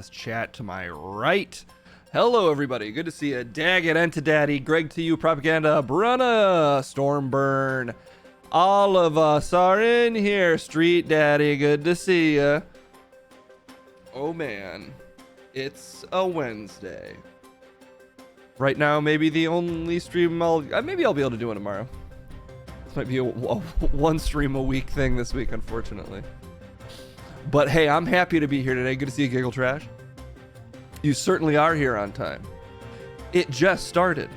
this chat to my right. Hello, everybody. Good to see you. Daggett, Entidaddy, Greg to you, Propaganda, Brunna, Stormburn. All of us are in here. Street Daddy, good to see you. Oh, man. It's a Wednesday. Right now, maybe the only stream maybe I'll be able to do it tomorrow. This might be a one stream a week thing this week, unfortunately. But hey, I'm happy to be here today. Good to see you, Giggle Trash. You certainly are here on time. It just started.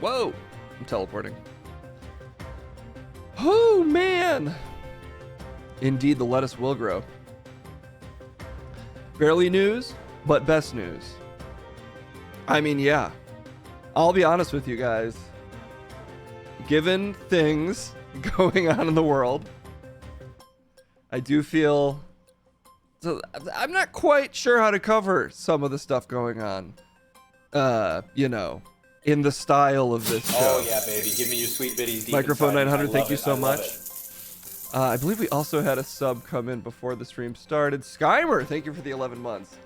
Whoa, I'm teleporting. Oh, man. Indeed, the lettuce will grow. Barely news, but best news. I mean, yeah. I'll be honest with you guys. Given things going on in the world, I do feel... So I'm not quite sure how to cover some of the stuff going on. You know, in the style of this show. Oh yeah, baby. Give me your sweet bitties. Microphone 900, thank you so much. It. I believe we also had a sub come in before the stream started. Skymer, thank you for the 11 months.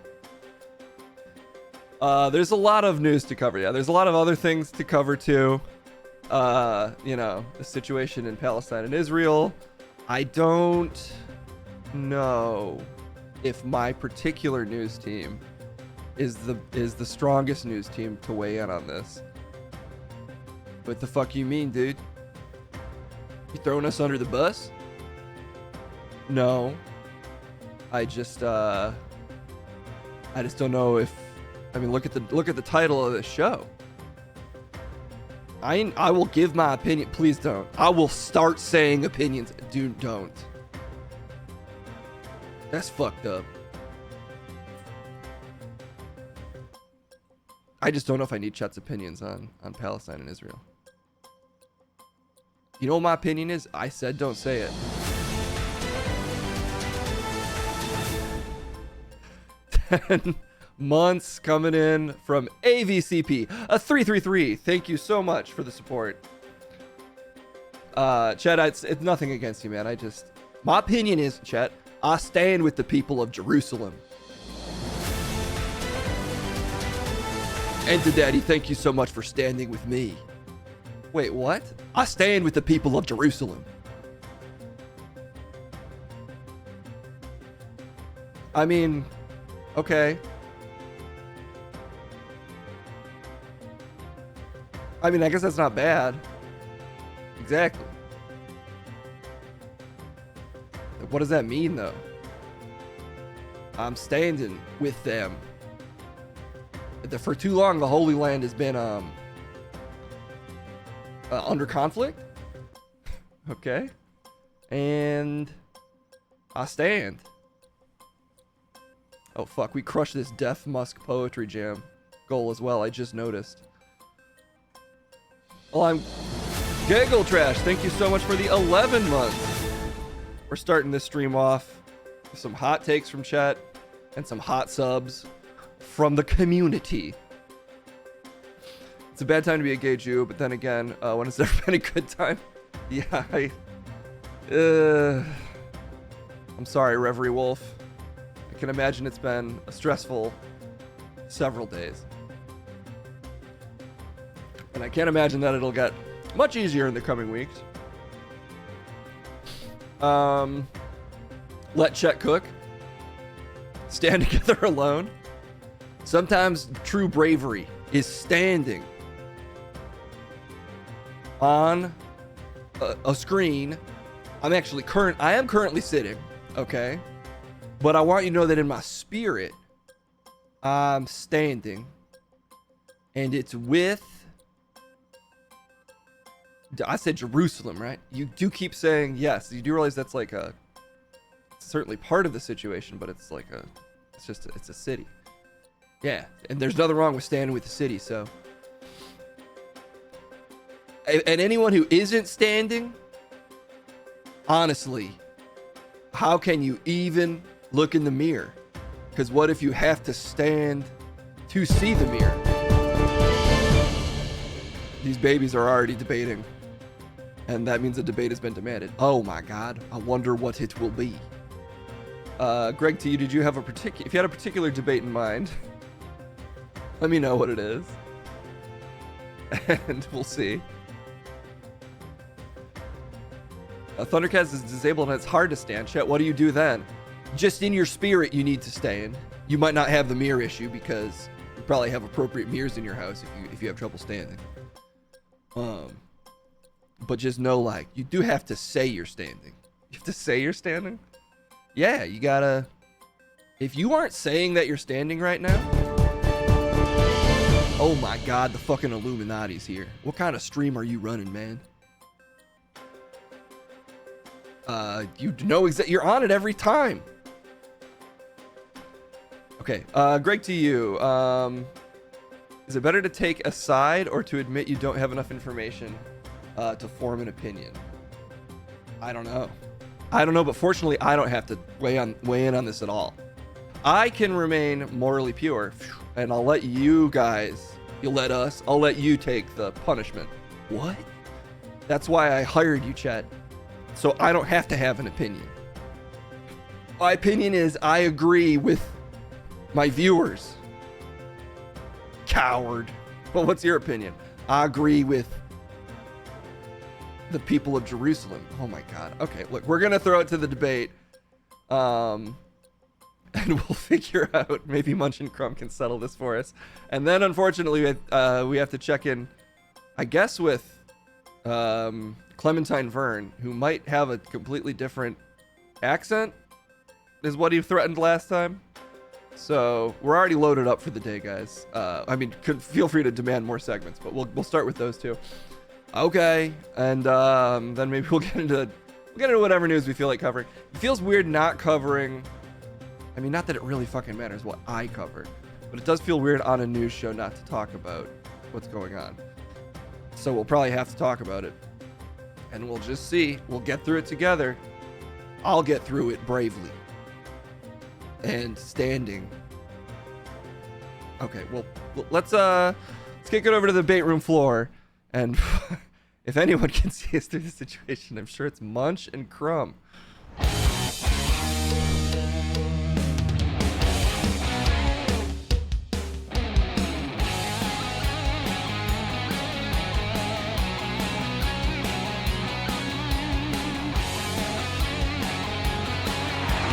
There's a lot of news to cover. Yeah, there's a lot of other things to cover too. You know, the situation in Palestine and Israel. I don't know if my particular news team is the strongest news team to weigh in on this. What the fuck you mean, dude? You throwing us under the bus? No. I just don't know if... I mean, look at the title of this show. I will give my opinion. Please don't. I will start saying opinions. Dude, don't. That's fucked up. I just don't know if I need Chet's opinions on Palestine and Israel. You know what my opinion is? I said don't say it. 10 months coming in from AVCP. A 333. Thank you so much for the support. Chet, it's nothing against you, man. My opinion is, Chet, I stand with the people of Jerusalem. And to Daddy, thank you so much for standing with me. Wait, what? I stand with the people of Jerusalem. I mean, okay. I mean, I guess that's not bad. Exactly. What does that mean, though? I'm standing with them. For too long, the Holy Land has been under conflict. Okay. And I stand. Oh, fuck. We crushed this Deaf Musk Poetry Jam goal as well. I just noticed. Well, I'm Giggle Trash. Thank you so much for the 11 months. We're starting this stream off with some hot takes from chat and some hot subs from the community. It's a bad time to be a gay Jew, but then again, when has there been a good time? Yeah, I'm sorry, Reverie Wolf. I can imagine it's been a stressful several days. And I can't imagine that it'll get much easier in the coming weeks. Let Chet cook. Stand together alone. Sometimes true bravery is standing on a screen. I am currently sitting, okay? But I want you to know that in my spirit, I'm standing. And it's with... I said Jerusalem, right? You do keep saying yes. You do realize that's like certainly part of the situation, but it's like it's a city. Yeah, and there's nothing wrong with standing with the city, so. And anyone who isn't standing, honestly, how can you even look in the mirror? Because what if you have to stand to see the mirror? These babies are already debating. And that means a debate has been demanded. Oh my God, I wonder what it will be. Greg, to you, did you have if you had a particular debate in mind, let me know what it is. And we'll see. Thundercats is disabled and it's hard to stand. Chat, what do you do then? Just in your spirit, you need to stand. You might not have the mirror issue because you probably have appropriate mirrors in your house if you have trouble standing. But just know, like, you do have to say you're standing. You have to say you're standing? Yeah, you gotta... If you aren't saying that you're standing right now... Oh my god, the fucking Illuminati's here. What kind of stream are you running, man? You know exactly... You're on it every time. Okay, Greg, to you. Is it better to take a side or to admit you don't have enough information to form an opinion? I don't know. I don't know, but fortunately, I don't have to weigh in on this at all. I can remain morally pure, and I'll let you guys, I'll let you take the punishment. What? That's why I hired you, Chet. So I don't have to have an opinion. My opinion is I agree with my viewers. Coward. Well, what's your opinion? I agree with the people of Jerusalem. Oh my god. Okay, look, we're gonna throw it to the debate. And we'll figure out, maybe Munch and Crumb can settle this for us. And then unfortunately we have to check in, I guess, with Clementine Vern, who might have a completely different accent, is what he threatened last time. So we're already loaded up for the day, guys. I mean, feel free to demand more segments, but we'll start with those two. Okay, and then maybe we'll get into whatever news we feel like covering. It feels weird not covering. I mean, not that it really fucking matters what I cover, but it does feel weird on a news show not to talk about what's going on. So we'll probably have to talk about it, and we'll just see. We'll get through it together. I'll get through it bravely and standing. Okay, well, let's kick it over to the debate room floor, and if anyone can see us through the situation, I'm sure it's Munch and Crumb.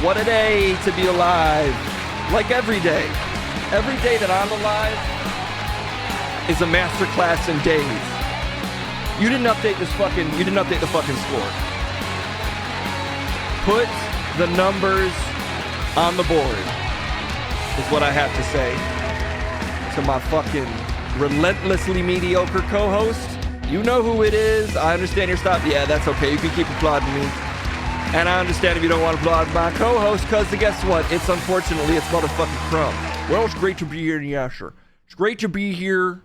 What a day to be alive. Like every day. Every day that I'm alive is a masterclass in days. You didn't update the fucking score. Put the numbers on the board, is what I have to say to my fucking relentlessly mediocre co-host. You know who it is. I understand your stop. Yeah, that's okay. You can keep applauding me. And I understand if you don't want to applaud my co-host, because guess what? It's unfortunately, it's motherfucking Crumb. Well, it's great to be here, yeah, sure. It's great to be here.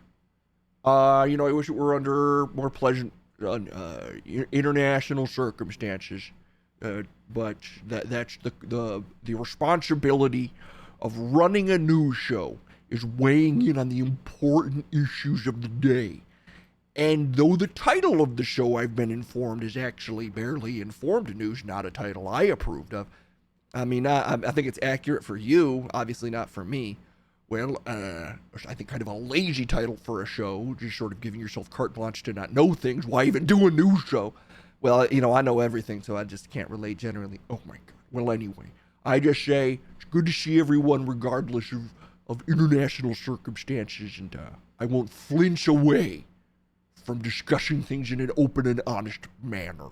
I wish it were under more pleasant international circumstances. But that's the responsibility of running a news show is weighing in on the important issues of the day. And though the title of the show, I've been informed, is actually barely informed news, not a title I approved of. I mean, I think it's accurate for you, obviously not for me. Well, I think kind of a lazy title for a show, just sort of giving yourself carte blanche to not know things. Why even do a news show? Well, I know everything, so I just can't relate generally. Oh my God. Well, anyway, I just say it's good to see everyone regardless of international circumstances, and I won't flinch away from discussing things in an open and honest manner.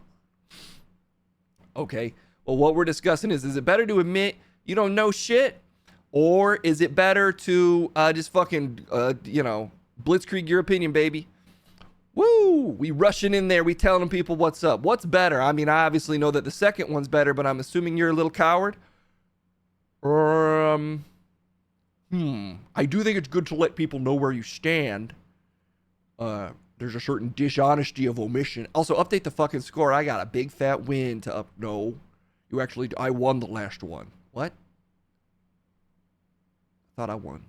Okay, well, what we're discussing is it better to admit you don't know shit, or is it better to just fucking, blitzkrieg your opinion, baby? Woo! We rushing in there, we telling people what's up. What's better? I mean, I obviously know that the second one's better, but I'm assuming you're a little coward. I do think it's good to let people know where you stand. There's a certain dishonesty of omission. Also, update the fucking score. I got a big fat win to up. No, I won the last one. What? I thought I won.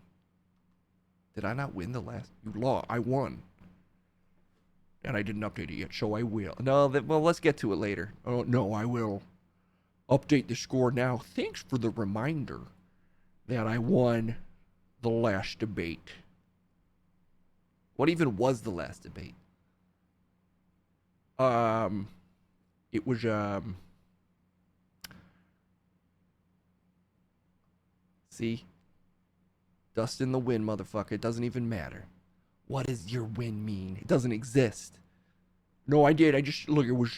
Did I not win the last? You lost. I won. And I didn't update it yet, so I will. No, well, let's get to it later. Oh, no, I will. Update the score now. Thanks for the reminder that I won the last debate. What even was the last debate? It was, see? Dust in the wind, motherfucker. It doesn't even matter. What does your win mean? It doesn't exist. No, I did. I just, look, it was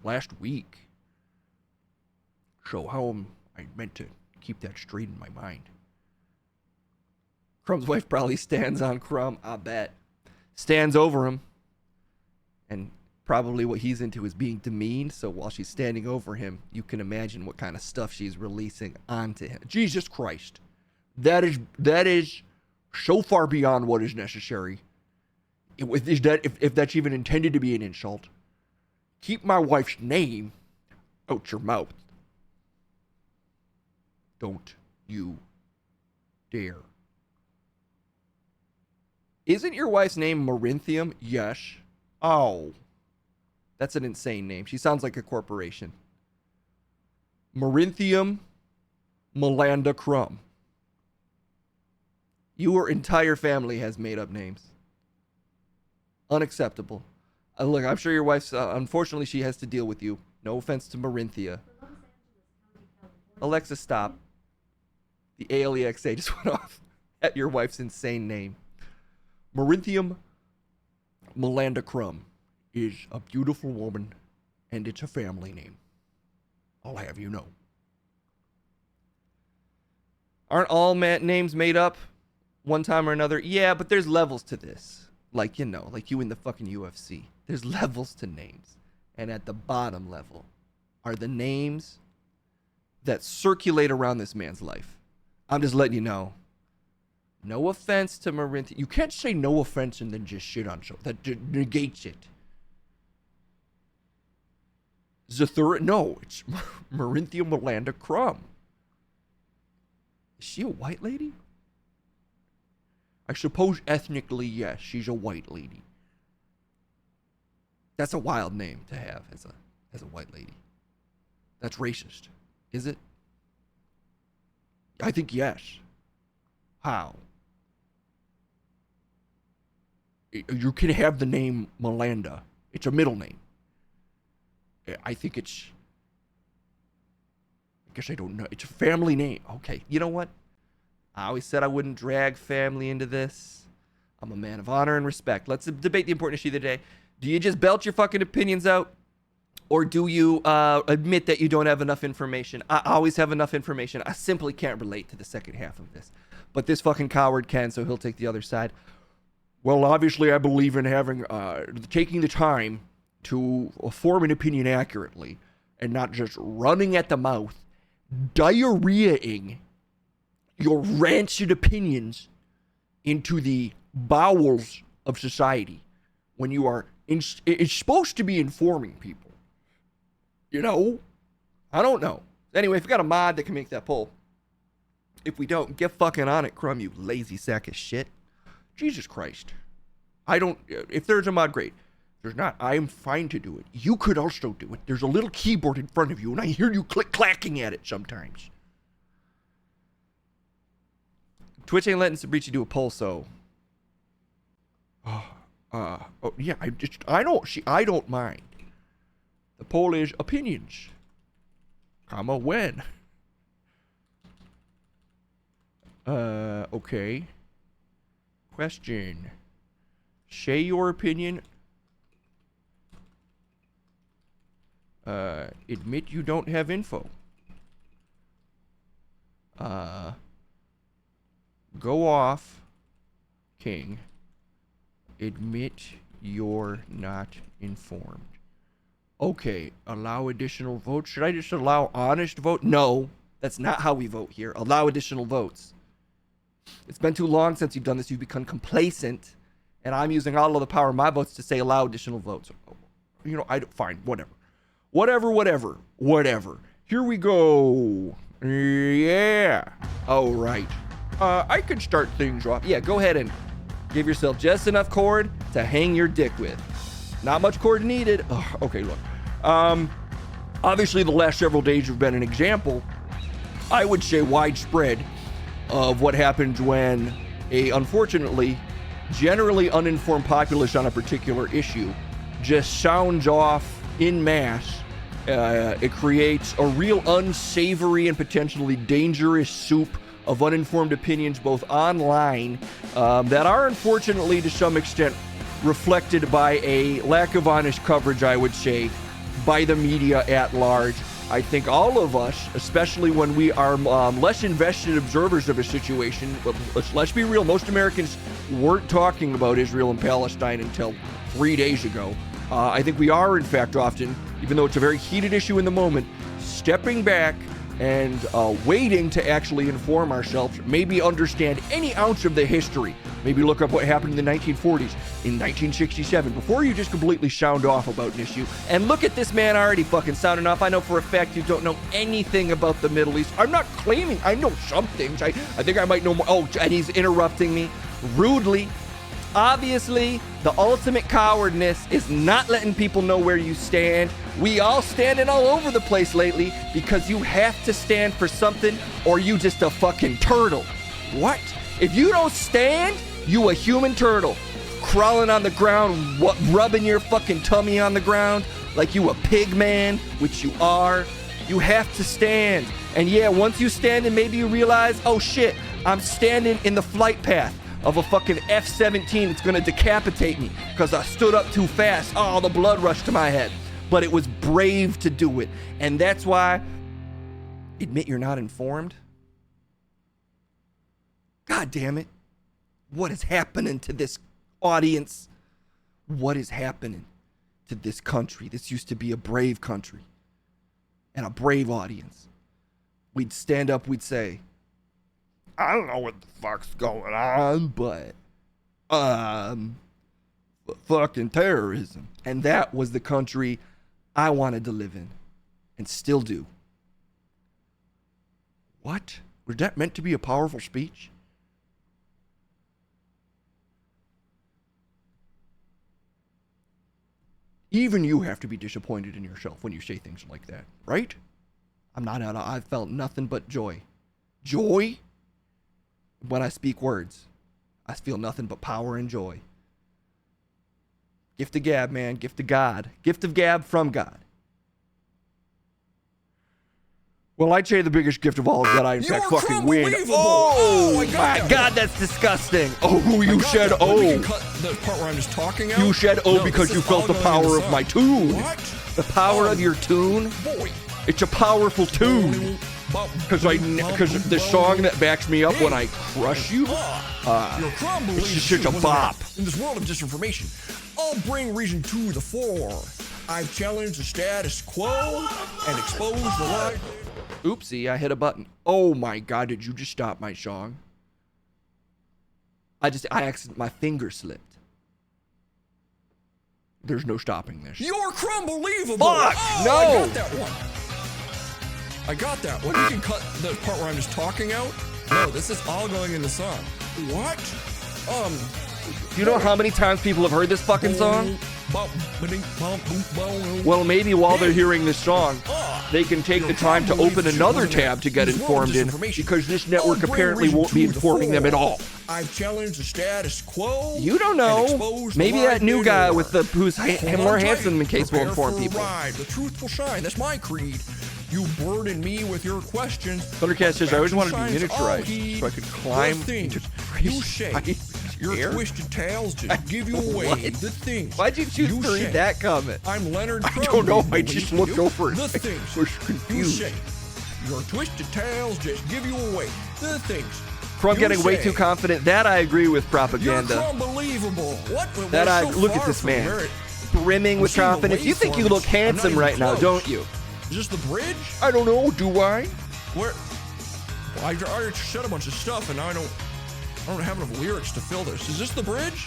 last week. So how am I meant to keep that straight in my mind? Crumb's wife probably stands on Crumb, I bet. Stands over him. And probably what he's into is being demeaned. So while she's standing over him, you can imagine what kind of stuff she's releasing onto him. Jesus Christ. That is so far beyond what is necessary. If that's even intended to be an insult. Keep my wife's name out your mouth. Don't you dare. Isn't your wife's name Marinthium? Yes. Oh. That's an insane name. She sounds like a corporation. Marinthium Melanda Crumb. Your entire family has made up names. Unacceptable. Look, I'm sure your wife's, unfortunately, she has to deal with you. No offense to Marinthia. Alexa, stop. The ALEXA just went off at your wife's insane name. Marinthium Melanda Crumb is a beautiful woman, and it's a family name. I'll have you know. Aren't all names made up one time or another? Yeah, but there's levels to this. Like, you know, like you in the fucking UFC. There's levels to names. And at the bottom level are the names that circulate around this man's life. I'm just letting you know. No offense to Marinthia. You can't say no offense and then just shit on show. That negates it. Zathura. No, it's Marinthia Melanda Crumb. Is she a white lady? I suppose ethnically, yes, she's a white lady. That's a wild name to have as a white lady. That's racist. Is it? I think yes. How? You can have the name Melanda. It's a middle name. I think it's... I guess I don't know. It's a family name. Okay, you know what? I always said I wouldn't drag family into this. I'm a man of honor and respect. Let's debate the important issue of the day. Do you just belt your fucking opinions out? Or do you admit that you don't have enough information? I always have enough information. I simply can't relate to the second half of this. But this fucking coward can, so he'll take the other side. Well, obviously I believe in having, taking the time to form an opinion accurately and not just running at the mouth, diarrheaing your rancid opinions into the bowels of society when you are, it's supposed to be informing people. You know? I don't know. Anyway, if you got a mod that can make that poll. If we don't, get fucking on it, Crumb, you lazy sack of shit. Jesus Christ. If there's a mod, great. If there's not, I am fine to do it. You could also do it. There's a little keyboard in front of you, and I hear you clacking at it sometimes. Twitch ain't letting Sabrici do a poll, so. Oh yeah, I don't mind. The poll is opinions, comma, when. Okay. Question. Say your opinion. Admit you don't have info. Go off, King. Admit you're not informed. Okay, allow additional votes. Should I just allow honest vote? No, that's not how we vote here. Allow additional votes. It's been too long since you've done this. You've become complacent, and I'm using all of the power of my votes to say allow additional votes. You know, fine, whatever. Here we go. Yeah. All right. I could start things off. Yeah, go ahead and give yourself just enough cord to hang your dick with. Not much cord needed. Ugh, okay, look. Obviously, the last several days have been an example, I would say widespread, of what happens when a, unfortunately, generally uninformed populace on a particular issue just sounds off in mass. It creates a real unsavory and potentially dangerous soup of uninformed opinions, both online, that are unfortunately to some extent reflected by a lack of honest coverage, I would say, by the media at large. I think all of us, especially when we are less invested observers of a situation, but let's be real, most Americans weren't talking about Israel and Palestine until 3 days ago. I think we are, in fact, often, even though it's a very heated issue in the moment, stepping back and waiting to actually inform ourselves, maybe understand any ounce of the history, maybe look up what happened in the 1940s, in 1967, before you just completely sound off about an issue. And look at this man already fucking sounding off. I know for a fact you don't know anything about the Middle East. I'm not claiming I know some things. I think I might know more. Oh, and he's interrupting me rudely. Obviously, the ultimate cowardness is not letting people know where you stand. We all standing all over the place lately because you have to stand for something or you just a fucking turtle. What? If you don't stand, you a human turtle. Crawling on the ground, rubbing your fucking tummy on the ground like you a pig man, which you are. You have to stand. And yeah, once you stand and maybe you realize, oh shit, I'm standing in the flight path of a fucking F-17 that's gonna decapitate me because I stood up too fast. Oh, the blood rushed to my head. But it was brave to do it. And that's why, admit you're not informed. God damn it. What is happening to this audience? What is happening to this country? This used to be a brave country and a brave audience. We'd stand up, we'd say, I don't know what the fuck's going on, but fucking terrorism. And that was the country I wanted to live in and still do. What? Was that meant to be a powerful speech? Even you have to be disappointed in yourself when you say things like that, right? I've felt nothing but joy. Joy? When I speak words, I feel nothing but power and joy. Gift of gab, man. Gift of God. Gift of gab from God. Well, I'd say the biggest gift of all is that I, in fact, fucking win. Oh my God, that's disgusting. Oh, you said oh. You cut the part where I'm just talking out? You said oh because you felt the power of my tune. What? The power of your tune? Boy. It's a powerful tune. Because the song that backs me up when I crush you, it's just such a bop. In this world of disinformation, I'll bring reason to the fore. I've challenged the status quo and exposed the lie. Oopsie, I hit a button. Oh my God, did you just stop my song? I accidentally, my finger slipped. There's no stopping this. You're crumbelievable. Fuck, no. I got that one. I got that one. You can cut the part where I'm just talking out. No, this is all going in the song. What? Do you know how many times people have heard this fucking song? Well, maybe while they're hearing this song, they can take the time to open another tab to get informed in, because this network apparently won't be informing them at all. I've challenged the status quo. You don't know. Maybe that new guy with the who's more handsome than Case will inform people. The truth will shine. That's my creed. You burden me with your questions. Thundercat says, I always wanted to be miniaturized so I could climb into you shake. Your twisted tales just give you away. The things. Why'd you choose to read that comment? I'm Leonard I don't know. I just looked over it. The things. I was confused. You shake. Your twisted tales just give you away. The things. From getting way too confident. That I agree with propaganda. You're unbelievable. What? That I look at this man, brimming with confidence. You think you look handsome right now, don't you? Is this the bridge? I don't know. Do I? Where? Well, I already said a bunch of stuff, and now I don't have enough lyrics to fill this. Is this the bridge?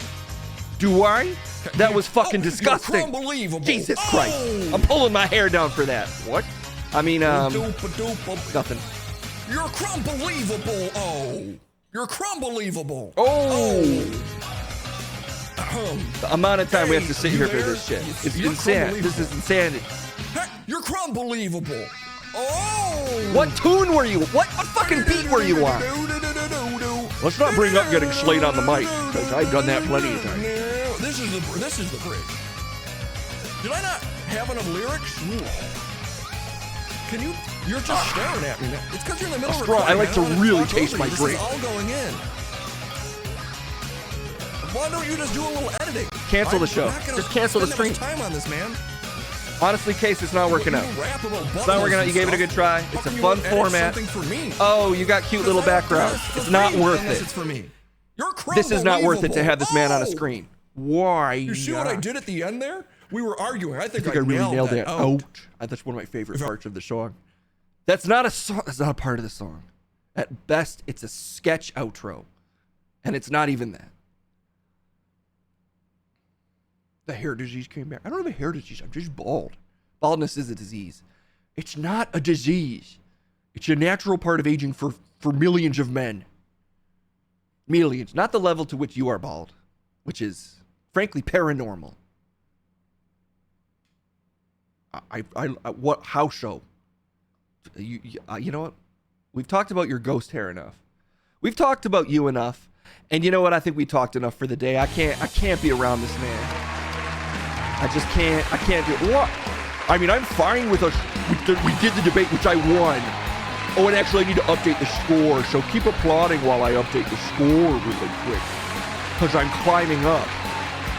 Do I? That was fucking disgusting. Unbelievable. Jesus Christ. I'm pulling my hair down for that. What? I mean, nothing. You're crumbelievable. Oh. You're crumbelievable. Oh. The amount of time we have to sit Hey, here you for there? this shit. It's You're insane. This is insanity. Heck, you're Crumbelievable. Oh! What tune were you? What fucking beat were you on? Let's not bring up getting slayed on the mic, because I've done that plenty of times. This is the bridge. Did I not have enough lyrics? Can you? You're just staring at me now. It's because you're in the middle of Straw, I like to recording. really Talk taste over my you. drink. This is all going in. Why don't you just do a little editing? Cancel the show. We're not gonna Just cancel the spend that stream. much time on this, man. Honestly, Case, it's not working out. You rap about It's not working out. You gave it a good try. How It's a come you fun won't edit format. something for me? Oh, you got cute little backgrounds. It's not worth unless it. It's for me. You're This is not worth it to have this man on a Oh! screen. Why? You see what I did at the end there? We were arguing. I think I really nailed that. out. Ouch. That's one of my favorite parts of the song. That's not a song. That's not a part of the song. At best, it's a sketch outro. And it's not even that. The hair disease came back. I don't have a hair disease. I'm just bald. Baldness is a disease. It's not a disease. It's a natural part of aging for millions of men. Millions. Not the level to which you are bald, which is, frankly, paranormal. What house show? You know what? We've talked about your ghost hair enough. We've talked about you enough, and you know what? I think we talked enough for the day. I can't be around this man. I just can't. I can't do it. What? I mean, I'm fine with us. We did the debate, which I won. Oh, and actually, I need to update the score. So keep applauding while I update the score really quick, because I'm climbing up,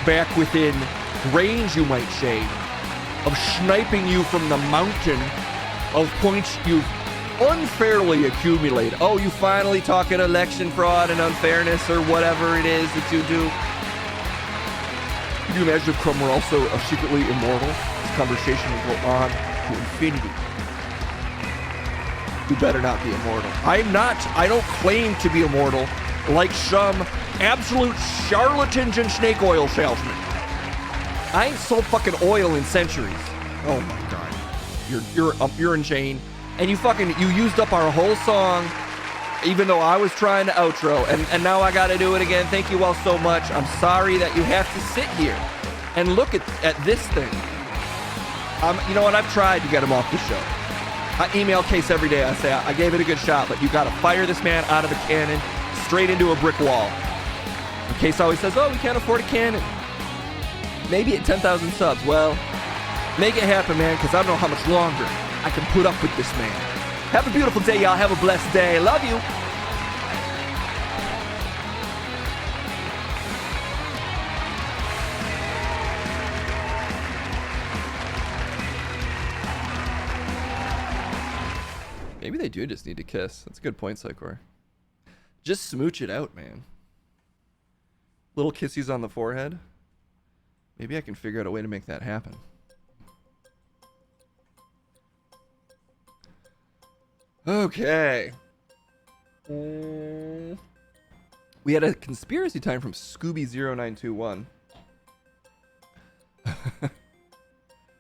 back within range, you might say, of sniping you from the mountain of points you've unfairly accumulated. Oh, you finally talking election fraud and unfairness or whatever it is that you do. Can you imagine if Crumb were also secretly immortal? This conversation will go on to infinity. You better not be immortal. I'm not. I don't claim to be immortal like some absolute charlatans and snake oil salesmen. I ain't sold fucking oil in centuries. Oh my god. You're insane. And you used up our whole song, even though I was trying to outro, and now I gotta do it again. Thank you all so much. I'm sorry that you have to sit here and look at this thing. You know what? I've tried to get him off the show. I email Case every day. I say, I gave it a good shot, but you gotta fire this man out of a cannon straight into a brick wall. And Case always says, oh, we can't afford a cannon. Maybe at 10,000 subs. Well, make it happen, man, because I don't know how much longer I can put up with this man. Have a beautiful day, y'all. Have a blessed day. Love you. Maybe they do just need to kiss. That's a good point, Psychor. Just smooch it out, man. Little kissies on the forehead. Maybe I can figure out a way to make that happen. Okay. We had a conspiracy time from Scooby0921.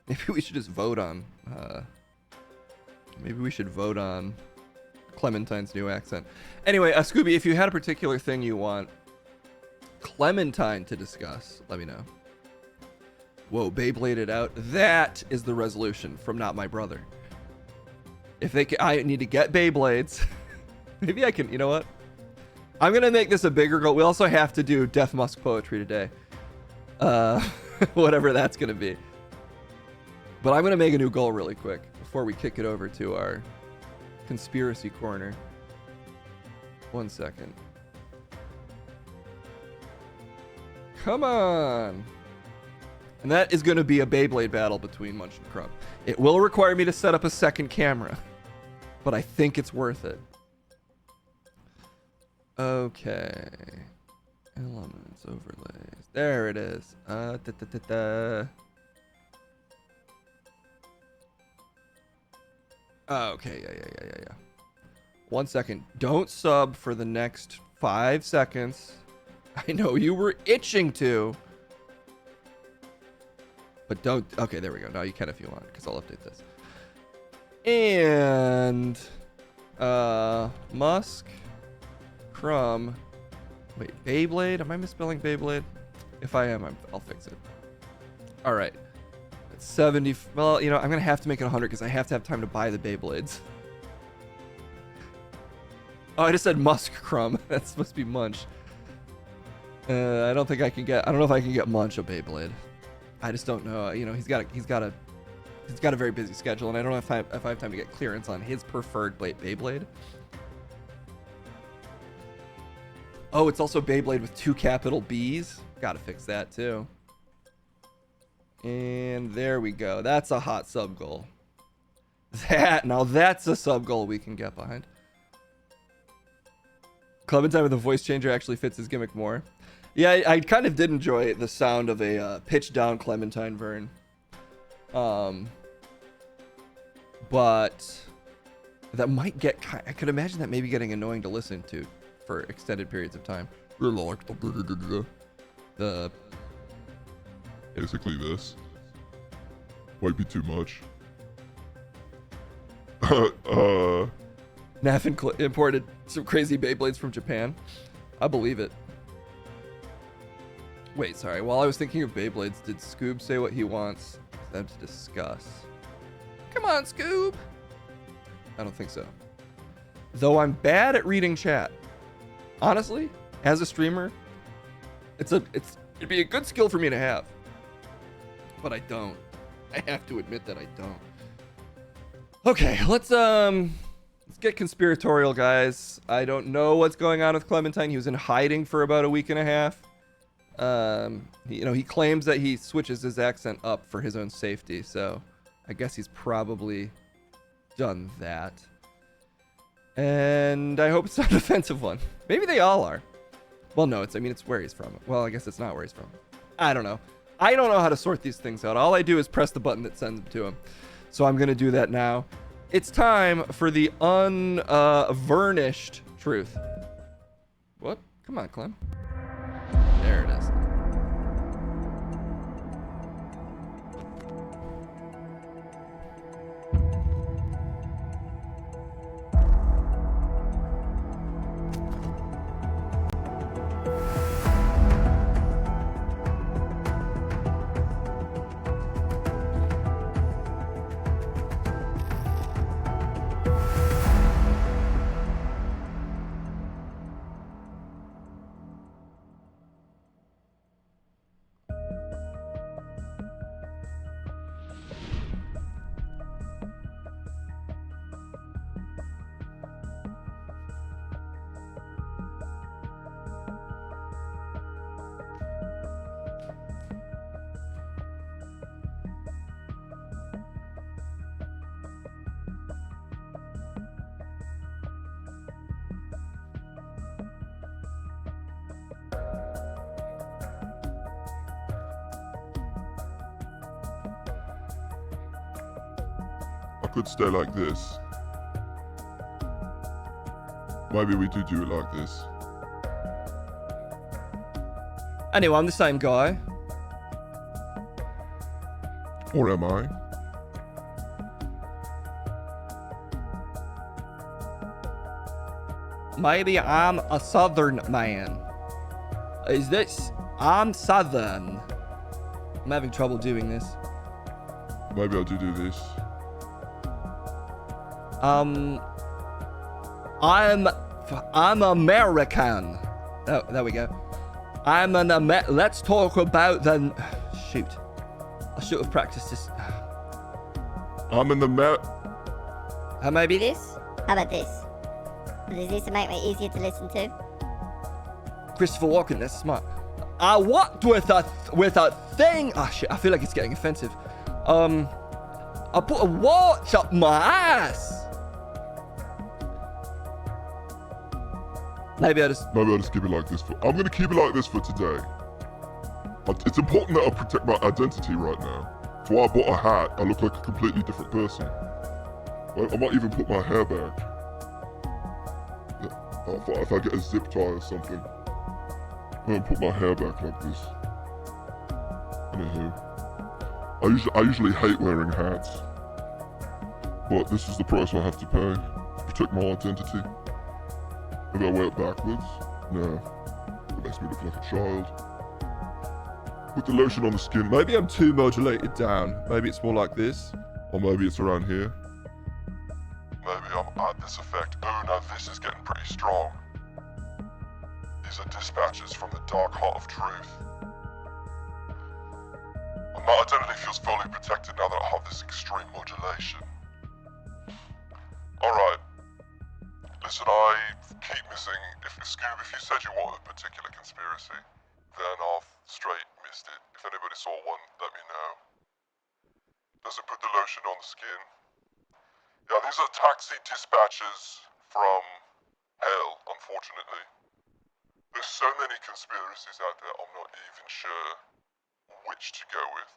Maybe we should just vote on Clementine's new accent. Anyway, Scooby, if you had a particular thing you want Clementine to discuss, let me know. Whoa, Beybladed out. That is the resolution from Not My Brother. If they can, I need to get Beyblades. Maybe I can, you know what? I'm going to make this a bigger goal. We also have to do Death Musk poetry today. Whatever that's going to be. But I'm going to make a new goal really quick before we kick it over to our conspiracy corner. 1 second. Come on. And that is going to be a Beyblade battle between Munch and Crumb. It will require me to set up a second camera, but I think it's worth it. Okay. Elements, overlays. There it is. Okay, yeah. 1 second. Don't sub for the next 5 seconds. I know you were itching to. But don't. Okay, there we go. Now you can if you want, because I'll update this. And Musk, Crumb. Wait, Beyblade? Am I misspelling Beyblade? If I am, I'll fix it. All right. It's 70. Well, you know, I'm going to have to make it 100 because I have to have time to buy the Beyblades. Oh, I just said Musk Crumb. That's supposed to be Munch. I don't think I can get. I don't know if I can get Munch a Beyblade. I just don't know. You know, he's got a very busy schedule, and I don't know if I have time to get clearance on his preferred Beyblade. Oh, it's also Beyblade with 2 capital B's. Gotta fix that too. And there we go. That's a hot sub goal. Now that's a sub goal we can get behind. Clementine with a voice changer actually fits his gimmick more. Yeah, I kind of did enjoy the sound of a pitched down Clementine Vern. But that might get, I could imagine that maybe getting annoying to listen to for extended periods of time. The basically this might be too much. Naf imported some crazy Beyblades from Japan. I believe it. Wait, sorry. While I was thinking of Beyblades, did Scoob say what he wants them to discuss? Come on, Scoob! I don't think so. Though I'm bad at reading chat. Honestly, as a streamer, it'd be a good skill for me to have. But I don't. I have to admit that I don't. Okay, let's get conspiratorial, guys. I don't know what's going on with Clementine. He was in hiding for about a week and a half. He claims that he switches his accent up for his own safety, so I guess he's probably done that. And I hope it's not an offensive one. Maybe they all are. Well, no, it's where he's from. Well, I guess it's not where he's from. I don't know. I don't know how to sort these things out. All I do is press the button that sends them to him. So I'm going to do that now. It's time for the unvarnished truth. What? Come on, Clem. There it is. Could stay like this. Maybe we do it like this. Anyway, I'm the same guy. Or am I? Maybe I'm a southern man. Is this? I'm southern. I'm having trouble doing this. Maybe I'll do this. I'm American. Oh, there we go. I'm an let's talk about the... Shoot. I should have practiced this. I'm in the Maybe this? How about this? Does this make it easier to listen to? Christopher Walken, that's smart. I walked with a thing. Oh shit, I feel like it's getting offensive. I put a watch up my ass. Maybe I'll just keep it like this. I'm gonna keep it like this for today. It's important that I protect my identity right now. So I bought a hat. I look like a completely different person. I might even put my hair back. If I get a zip tie or something, I'm gonna put my hair back like this. Anywho, I usually hate wearing hats, but this is the price I have to pay to protect my identity. Maybe I wear it backwards? No, it makes me look like a child. put the lotion on the skin. Maybe I'm too modulated down. Maybe it's more like this. Or maybe it's around here. Maybe I'm at this effect. Oh, now this is getting pretty strong. These are dispatches from the dark heart of truth. My identity feels fully protected now that I have this extreme modulation. Alright. Listen, I keep missing. Scoob, if you said you wanted a particular conspiracy, then I've straight missed it. If anybody saw one, let me know. Does it put the lotion on the skin? Yeah, these are taxi dispatches from hell, unfortunately. There's so many conspiracies out there, I'm not even sure which to go with.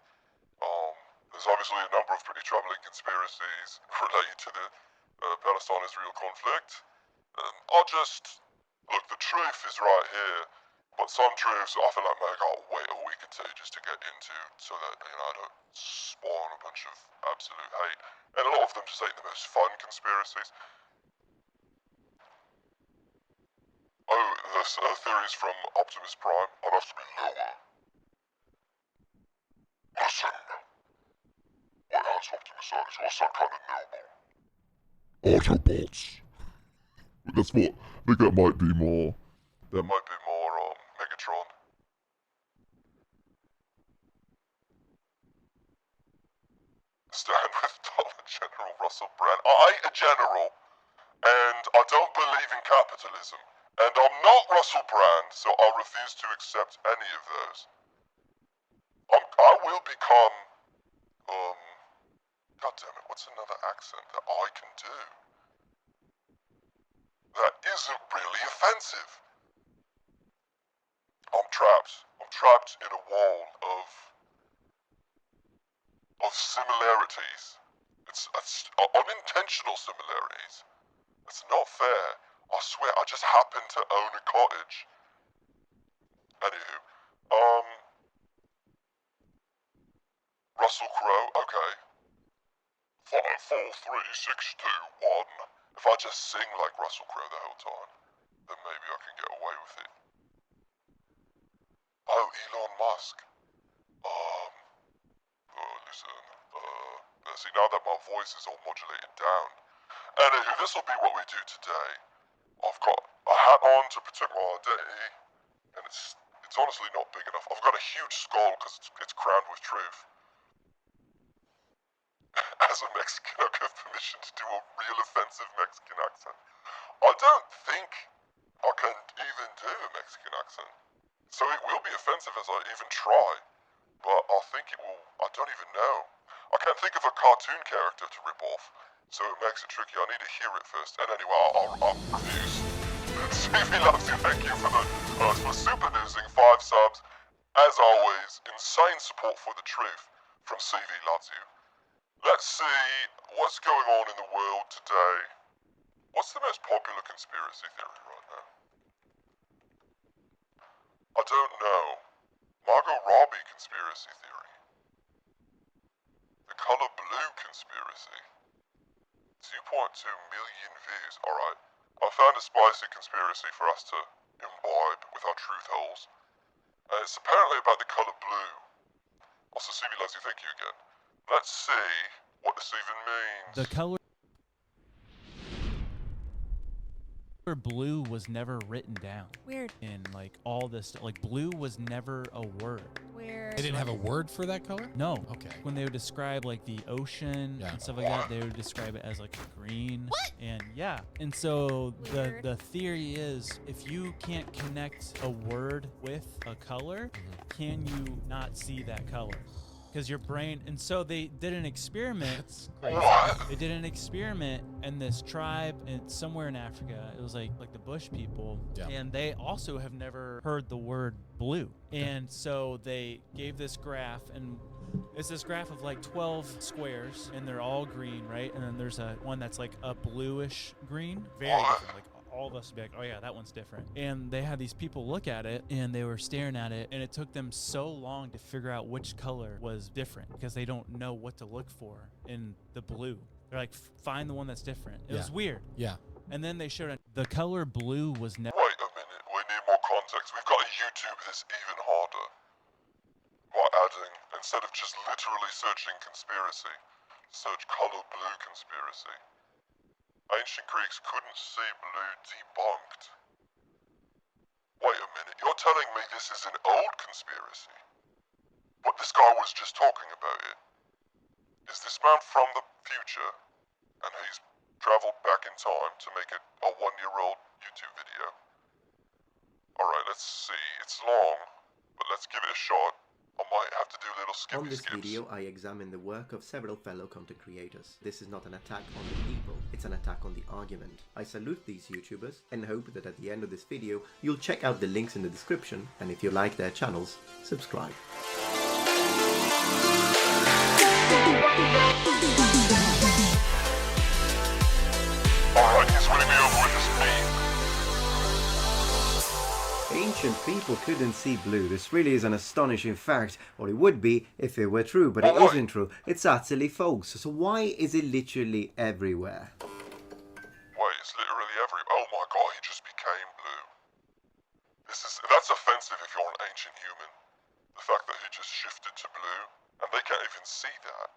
There's obviously a number of pretty troubling conspiracies related to the Palestine-Israel conflict. Look, the truth is right here, but some truths I feel like maybe I gotta wait a week or two just to get into, so that, I don't spawn a bunch of absolute hate. And a lot of them just ain't the most fun conspiracies. Oh, there's theories from Optimus Prime. I'd have to be lower. Listen. What has Optimus on? What's that kind of noble? Autobots. That's what. I think that might be more. There might be more Megatron. Stand with Dollar General Russell Brand. I ain't a general, and I don't believe in capitalism. And I'm not Russell Brand, so I refuse to accept any of those. I will become, God damn it, what's another accent that I can do that isn't really offensive? I'm trapped in a wall of similarities. It's unintentional similarities. It's not fair. I swear, I just happen to own a cottage. Anywho, Russell Crowe, okay. 5, 4, 3, 6, 2, 1. If I just sing like Russell Crowe the whole time, then maybe I can get away with it. Oh, Elon Musk. Listen, see, now that my voice is all modulated down. Anywho, this'll be what we do today. I've got a hat on to protect my identity, and it's honestly not big enough. I've got a huge skull because it's crowned with truth. As a Mexican, I give permission to do a real offensive Mexican accent. I don't think I can even do a Mexican accent. So it will be offensive as I even try. But I think it will, I don't even know. I can't think of a cartoon character to rip off. So it makes it tricky. I need to hear it first. And anyway, I'll refuse. CV loves you. Thank you for super newsing 5 subs. As always, insane support for the truth from CV loves you. Let's see what's going on in the world today. What's the most popular conspiracy theory right now? I don't know. Margot Robbie conspiracy theory. The color blue conspiracy. 2.2 million views. Alright. I found a spicy conspiracy for us to imbibe with our truth holes. It's apparently about the color blue. Also, CV loves you. Thank you again. Let's see what this even means. The color blue was never written down. Weird. In like all this, like blue was never a word. Weird. They didn't have a word for that color? No. Okay. When they would describe like the ocean Yeah. and stuff like that, they would describe it as like green. What? And yeah. And so Weird. the theory is if you can't connect a word with a color, can you not see that color? Because your brain, and so they did an experiment. They did an experiment in this tribe somewhere in Africa. It was like the Bush people, Yeah. and they also have never heard the word blue. And so they gave this graph, and it's this graph of like 12 squares, and they're all green, right? And then there's one that's like a bluish green, very different. Like all of us would be like, oh yeah, that one's different. And they had these people look at it, and they were staring at it, and it took them so long to figure out which color was different because they don't know what to look for in the blue. They're like, find the one that's different. It was weird. Yeah. And then they showed the color blue was never. Wait a minute, we need more context. We've got to YouTube this even harder. by adding, instead of just literally searching conspiracy, search color blue conspiracy. Ancient Greeks couldn't see blue debunked. Wait a minute, you're telling me this is an old conspiracy? But this guy was just talking about it. Is this man from the future, and he's traveled back in time to make it a one-year-old YouTube video? Alright, let's see. It's long, but let's give it a shot. I might have to do little skippy On this skips. video, I examine the work of several fellow content creators. This is not an attack on the people, it's an attack on the argument. I salute these YouTubers and hope that at the end of this video, you'll check out the links in the description, and if you like their channels, subscribe. Alright, he's winning me over with this meme. Ancient people couldn't see blue. This really is an astonishing fact, or it would be if it were true, but it Why? isn't true. It's utterly false. So why is it literally everywhere? Wait, it's literally every... Oh my god, he just became blue. That's offensive if you're an ancient human. The fact that he just shifted to blue, and they can't even see that.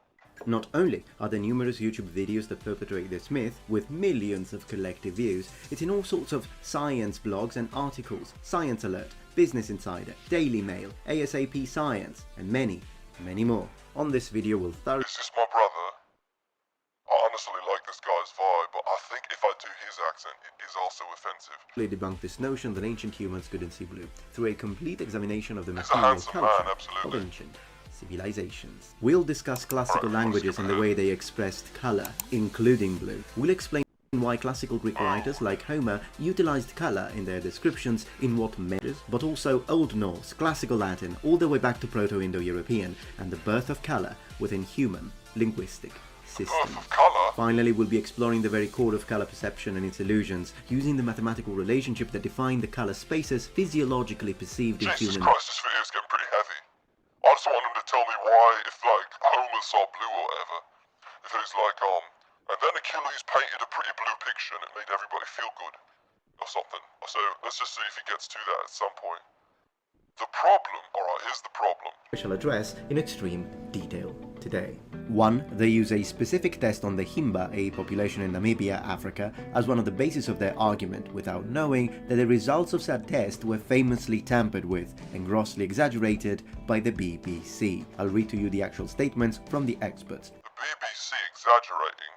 Not only are there numerous YouTube videos that perpetuate this myth, with millions of collective views, it's in all sorts of science blogs and articles, Science Alert, Business Insider, Daily Mail, ASAP Science, and many, many more. On this video we'll thoroughly Is this my brother? I honestly like this guy's vibe, but I think if I do his accent, it is also offensive. debunk this notion that ancient humans couldn't see blue through a complete examination of the He's a material handsome culture man, of absolutely. ancient civilizations. We'll discuss classical Alright, languages and the way they expressed color, including blue. We'll explain why classical Greek writers like Homer utilized color in their descriptions in what measures, but also Old Norse, Classical Latin, all the way back to Proto-Indo-European, and the birth of color within human linguistic systems. Birth of colour? Finally, we'll be exploring the very core of color perception and its illusions, using the mathematical relationship that define the color spaces physiologically perceived in Jesus human. Christ, this video's getting pretty heavy. I just want him to tell me why, if like Homer saw blue or whatever, if it was like, and then Achilles painted a pretty blue picture and it made everybody feel good, or something. So let's just see if he gets to that at some point. The problem, alright, here's the problem. We shall address in extreme detail today. 1. They use a specific test on the Himba, a population in Namibia, Africa, as one of the bases of their argument, without knowing that the results of said test were famously tampered with and grossly exaggerated by the BBC. I'll read to you the actual statements from the experts The BBC exaggerating.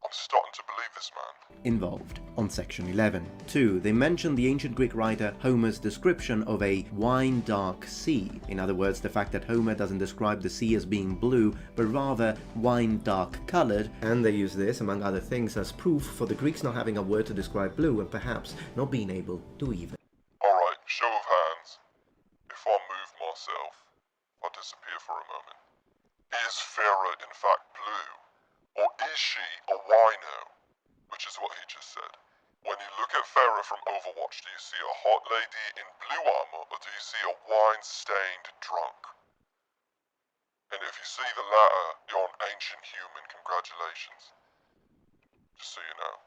I'm starting to believe this man. involved on section 11. 2. They mention the ancient Greek writer Homer's description of a wine-dark sea. In other words, the fact that Homer doesn't describe the sea as being blue, but rather wine-dark colored, and they use this, among other things, as proof for the Greeks not having a word to describe blue and perhaps not being able to even. Alright, show of hands. If I move myself, I disappear for a moment. Is Farah in fact blue? Or is she a wino? Which is what he just said. When you look at Farah from Overwatch, do you see a hot lady in blue armor, or do you see a wine-stained drunk? And if you see the latter, you're an ancient human. Congratulations. Just so you know.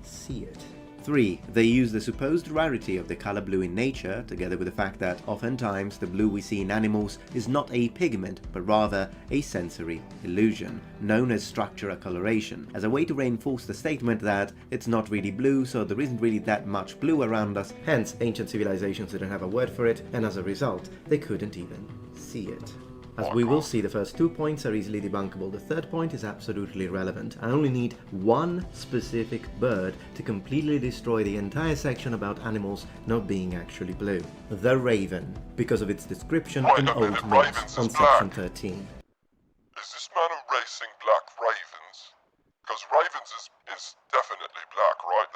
See it. 3. They use the supposed rarity of the color blue in nature, together with the fact that oftentimes the blue we see in animals is not a pigment, but rather a sensory illusion, known as structural coloration, as a way to reinforce the statement that it's not really blue, so there isn't really that much blue around us, hence ancient civilizations didn't have a word for it, and as a result, they couldn't even see it. As we will see, the first 2 points are easily debunkable. The third point is absolutely irrelevant. I only need one specific bird to completely destroy the entire section about animals not being actually blue. The raven, because of its description Wait in a minute, Old Norse ravens on is section black. 13. Is this man erasing black ravens? Because ravens is definitely black, right?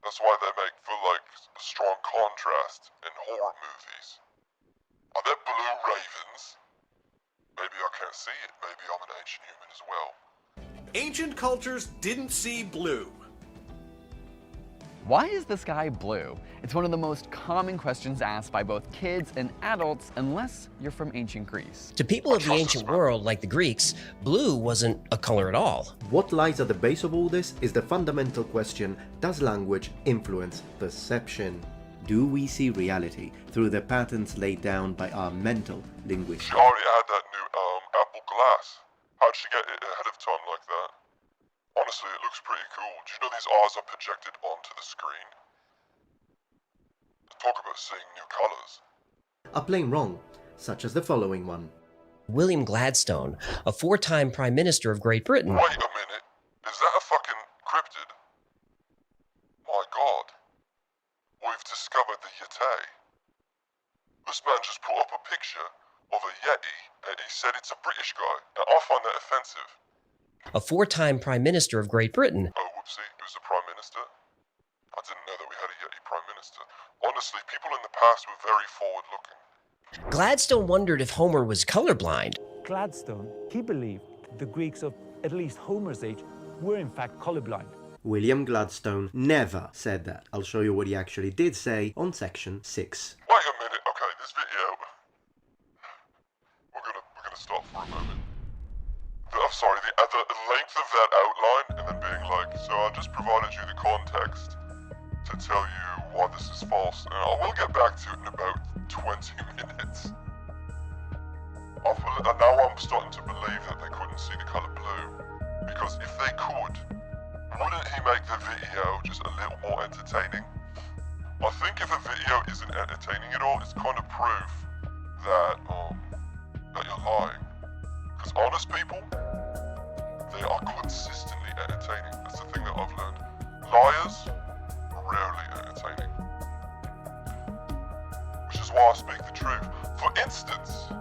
That's why they make for like a strong contrast in horror movies. Are there blue ravens? Maybe I can't see it. Maybe I'm an ancient human as well. Ancient cultures didn't see blue. Why is the sky blue? It's one of the most common questions asked by both kids and adults, unless you're from ancient Greece. To people of the ancient world, like the Greeks, blue wasn't a color at all. What lies at the base of all this is the fundamental question: does language influence perception? Do we see reality through the patterns laid down by our mental linguists? She already had that new Apple Glass. How'd she get it ahead of time like that? Honestly, it looks pretty cool. Do you know these eyes are projected onto the screen? Talk about seeing new colors. Are plain wrong, such as the following one. William Gladstone, a 4-time Prime Minister of Great Britain. Wait a minute. Is that a fucking cryptid? My god. We've discovered the Yeti. This man just put up a picture of a Yeti and he said it's a British guy. Now I find that offensive. A 4-time Prime Minister of Great Britain. Oh, whoopsie. He was a Prime Minister? I didn't know that we had a Yeti Prime Minister. Honestly, people in the past were very forward-looking. Gladstone wondered if Homer was colorblind. Gladstone, he believed the Greeks of at least Homer's age were in fact colorblind. William Gladstone never said that. I'll show you what he actually did say on section 6. Wait a minute. Okay, this video. We're gonna stop for a moment. I'm sorry, the length of that outline and then being like, so I just provided you the context to tell you why this is false, and I will get back to it in about 20 minutes. And now I'm starting to believe that they couldn't see the colour blue, because if they could, wouldn't he make the video just a little more entertaining? I think if a video isn't entertaining at all, it's kind of proof that you're lying. Because honest people, they are consistently entertaining. That's the thing that I've learned. Liars, rarely entertaining. Which is why I speak the truth. For instance,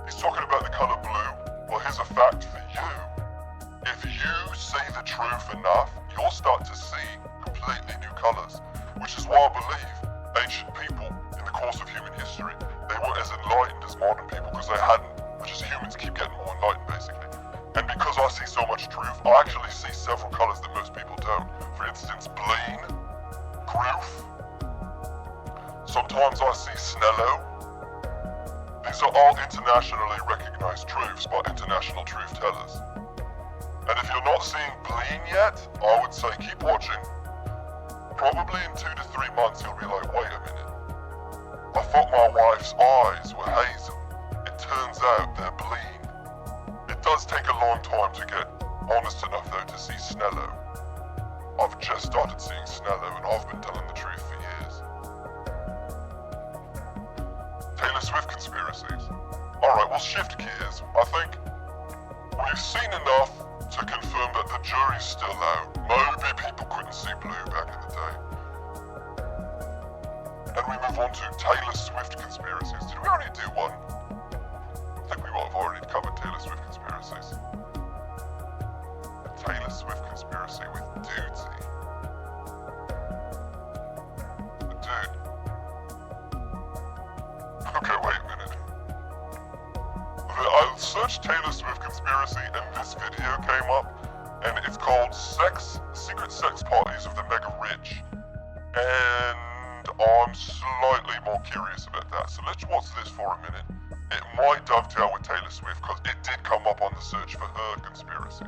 he's talking about the colour blue. Well, here's a fact for you. If you see the truth enough, you'll start to see completely new colours. Which is why I believe ancient people, in the course of human history, they weren't as enlightened as modern people because they hadn't. Which is humans keep getting more enlightened, basically. And because I see so much truth, I actually see several colours that most people don't. For instance, bleen, groof. Sometimes I see snello. These are all internationally recognised truths by international truth tellers. And if you're not seeing bleen yet, I would say keep watching. Probably in 2 to 3 months you'll be like, wait a minute. I thought my wife's eyes were hazel. It turns out they're bleen. It does take a long time to get honest enough though to see snello. I've just started seeing snello and I've been telling the truth for years. Taylor Swift conspiracies. Alright, we'll shift gears. I think we've seen enough to confirm that the jury's still out. Maybe people couldn't see blue back in the day. And we move on to Taylor Swift conspiracies. Did we already do one? I think we might have already covered Taylor Swift conspiracies. The Taylor Swift conspiracy with Dudesy. Dude. Okay, wait a minute. I searched Taylor Swift conspiracy and this video came up, and it's called Secret Sex Parties of the Mega Rich. And I'm slightly more curious about that, so let's watch this for a minute. It might dovetail with Taylor Swift because it did come up on the search for her conspiracy.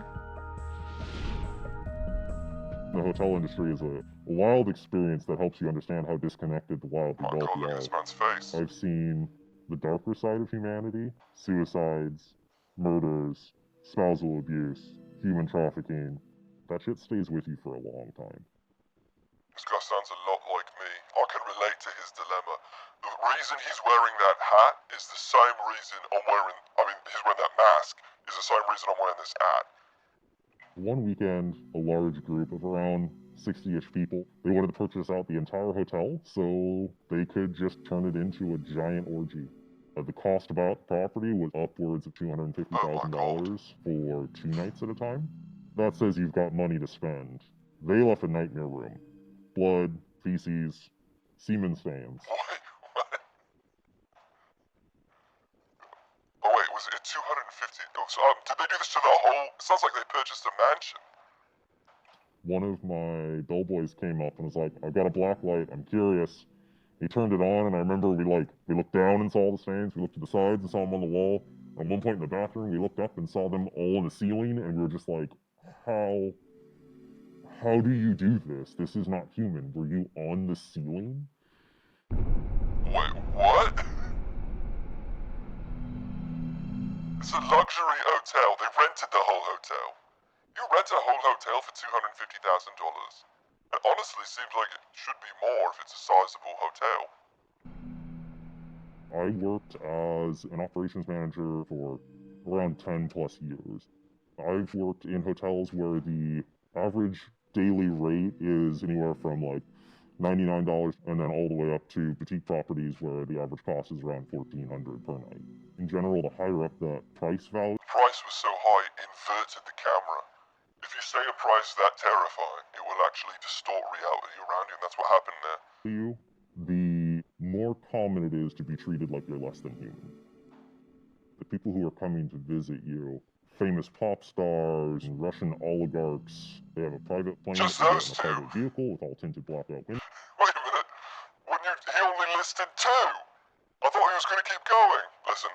The hotel industry is a wild experience that helps you understand how disconnected the wild and wealthy look at this man's face. I've seen the darker side of humanity, suicides, murders, spousal abuse, human trafficking. That shit stays with you for a long time. This guy sounds a lot like me. I can relate to his dilemma. The reason he's wearing that hat is the same reason he's wearing that mask is the same reason I'm wearing this hat. One weekend, a large group of around 60-ish people, they wanted to purchase out the entire hotel so they could just turn it into a giant orgy. The cost of the property was upwards of $250,000 for 2 nights at a time. That says you've got money to spend. They left a nightmare room. Blood, feces, semen stains. What? Oh wait, was it 250? Did they do this to the whole? It sounds like they purchased a mansion. One of my bellboys came up and was like, I've got a black light, I'm curious. He turned it on, and I remember we looked down and saw the stains, we looked to the sides and saw them on the wall. At one point in the bathroom, we looked up and saw them all on the ceiling, and we were just like, how How do you do this? This is not human. Were you on the ceiling? Wait, what? It's a luxury hotel. They rented the whole hotel. You rent a whole hotel for $250,000. It honestly seems like it should be more if it's a sizable hotel. I worked as an operations manager for around 10 plus years. I've worked in hotels where the average daily rate is anywhere from like $99 and then all the way up to boutique properties where the average cost is around $1,400 per night. In general, the higher up the price value, The price was so high, it inverted the camera. If you say a price that terrifying, it will actually distort reality around you, and that's what happened there. the more common it is to be treated like you're less than human. The people who are coming to visit you, famous pop stars, Russian oligarchs, they have a private plane, Just they get those in a two? private vehicle with all tinted blackout windows. Wait a minute. He only listed 2. I thought he was going to keep going. Listen,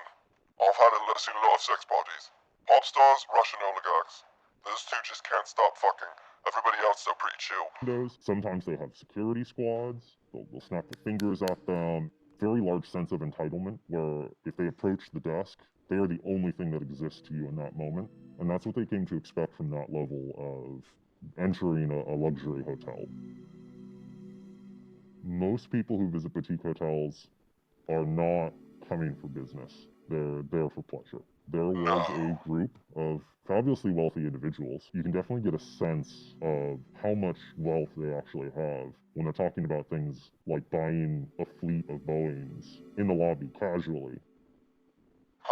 I've seen a lot of sex parties. Pop stars, Russian oligarchs. Those 2 just can't stop fucking. Everybody else are pretty chill. Sometimes they have security squads, they'll snap their fingers at them. Very large sense of entitlement where if they approach the desk, they are the only thing that exists to you in that moment. And that's what they came to expect from that level of entering a luxury hotel. Most people who visit boutique hotels are not coming for business. They're there for pleasure. There was a group of fabulously wealthy individuals. You can definitely get a sense of how much wealth they actually have when they're talking about things like buying a fleet of Boeings in the lobby casually.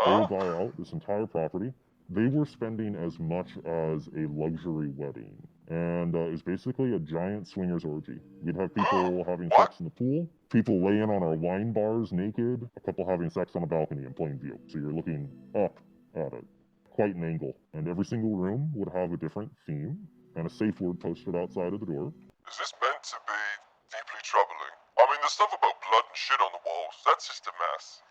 They would buy out this entire property. They were spending as much as a luxury wedding. And it was basically a giant swingers orgy. We'd have people having sex in the pool, people laying on our wine bars naked, a couple having sex on a balcony in plain view. So you're looking up at it, quite an angle. And every single room would have a different theme and a safe word posted outside of the door. Is this meant to be deeply troubling? I mean, the stuff about blood and shit on the walls, that's just a mess.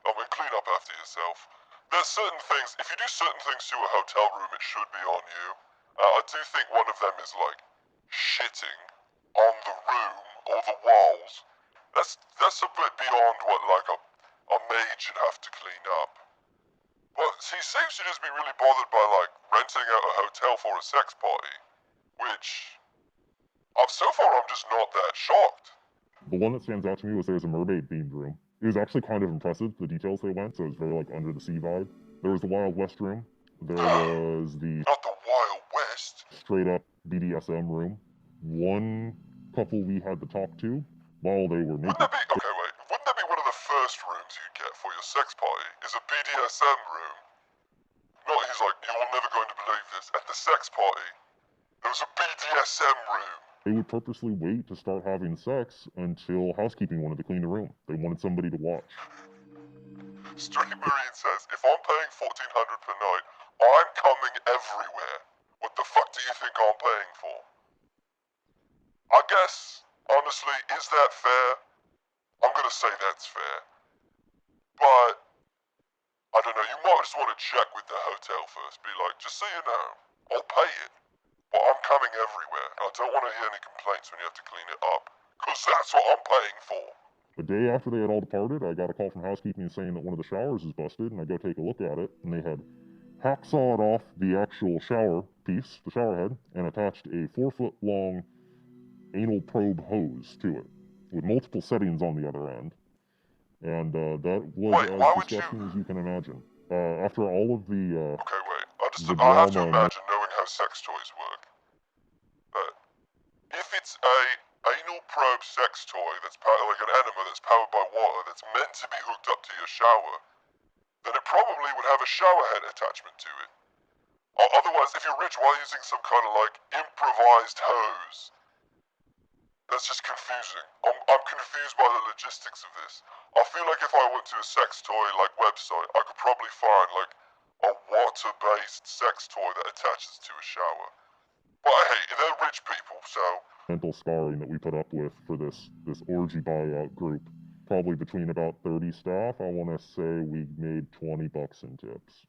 I mean, clean up after yourself. There's certain things, if you do certain things to a hotel room, it should be on you. I do think one of them is like shitting on the room or the walls. That's a bit beyond what like a maid should have to clean up. But he seems to just be really bothered by like renting out a hotel for a sex party, which so far I'm just not that shocked. The one that stands out to me was there was a mermaid themed room. It was actually kind of impressive, the details they went, so it was very like under the sea vibe. There was the Wild West room. There was the Not the Wild West. straight up BDSM room. One couple we had to talk to while they were naked. Wouldn't that be one of the first rooms you'd get for your sex party? Is a BDSM room? No, he's like, you're never going to believe this. At the sex party, there was a BDSM room. They would purposely wait to start having sex until housekeeping wanted to clean the room. They wanted somebody to watch. Street Marine says, if I'm paying $1,400 per night, I'm coming everywhere. What the fuck do you think I'm paying for? I guess, honestly, is that fair? I'm gonna say that's fair. But, I don't know, you might just want to check with the hotel first. Be like, just so you know, I'll pay it. But I'm coming everywhere. I don't want to hear any complaints when you have to clean it up. Because that's what I'm paying for. The day after they had all departed, I got a call from housekeeping saying that one of the showers is busted, and I go take a look at it, and they had hacksawed off the actual shower piece, the shower head, and attached a 4-foot-long anal probe hose to it, with multiple settings on the other end. And that was as disgusting as you can imagine. After all of the I have to imagine knowing how sex toys work. But if it's a anal probe sex toy that's like an enema that's powered by water that's meant to be hooked up to your shower, then it probably would have a shower head attachment to it. Otherwise, if you're rich, why using some kind of like improvised hose? That's just confusing. I'm confused by the logistics of this. I feel like if I went to a sex toy like website, I could probably find like a water-based sex toy that attaches to a shower. But hey, they're rich people, so... mental scarring that we put up with for this orgy buyout group. Probably between about 30 staff, I want to say we made $20 in tips.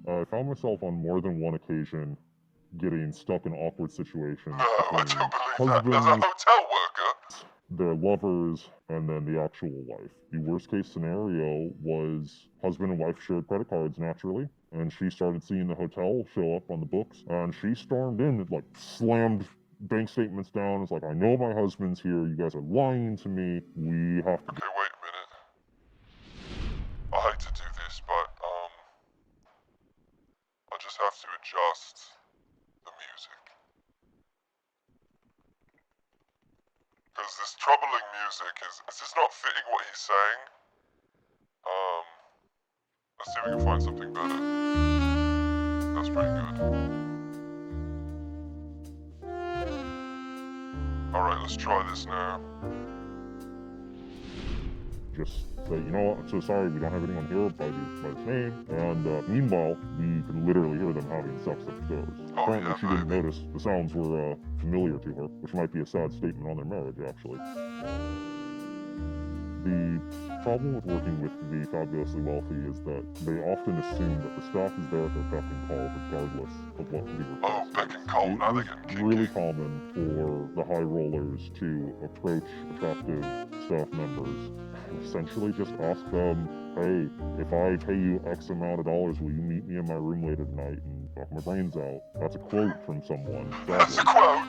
I found myself on more than one occasion getting stuck in awkward situations. No, I between don't believe that. There's a husbands, hotel worker. their lovers, and then the actual wife. The worst case scenario was husband and wife shared credit cards naturally, and she started seeing the hotel show up on the books, and she stormed in and like slammed bank statements down. It's like, I know my husband's here. You guys are lying to me. We have to. Okay, wait a minute. I hate to do this, but I just have to adjust the music. Because this troubling music is just not fitting what he's saying. Let's see if we can find something better. That's pretty good. Alright, let's try this now. Just say, you know what, I'm so sorry, we don't have anyone here by his name. And meanwhile, we can literally hear them having sex upstairs. Apparently she didn't notice the sounds were familiar to her, which might be a sad statement on their marriage, actually. The problem with working with the fabulously wealthy is that they often assume that the staff is there at their beck and call regardless of what the request is. Oh, beck and call, now they're getting kinky. It's really common for the high rollers to approach attractive staff members and essentially just ask them, hey, if I pay you X amount of dollars, will you meet me in my room late at night and fuck my brains out? That's a quote from someone. That's a quote?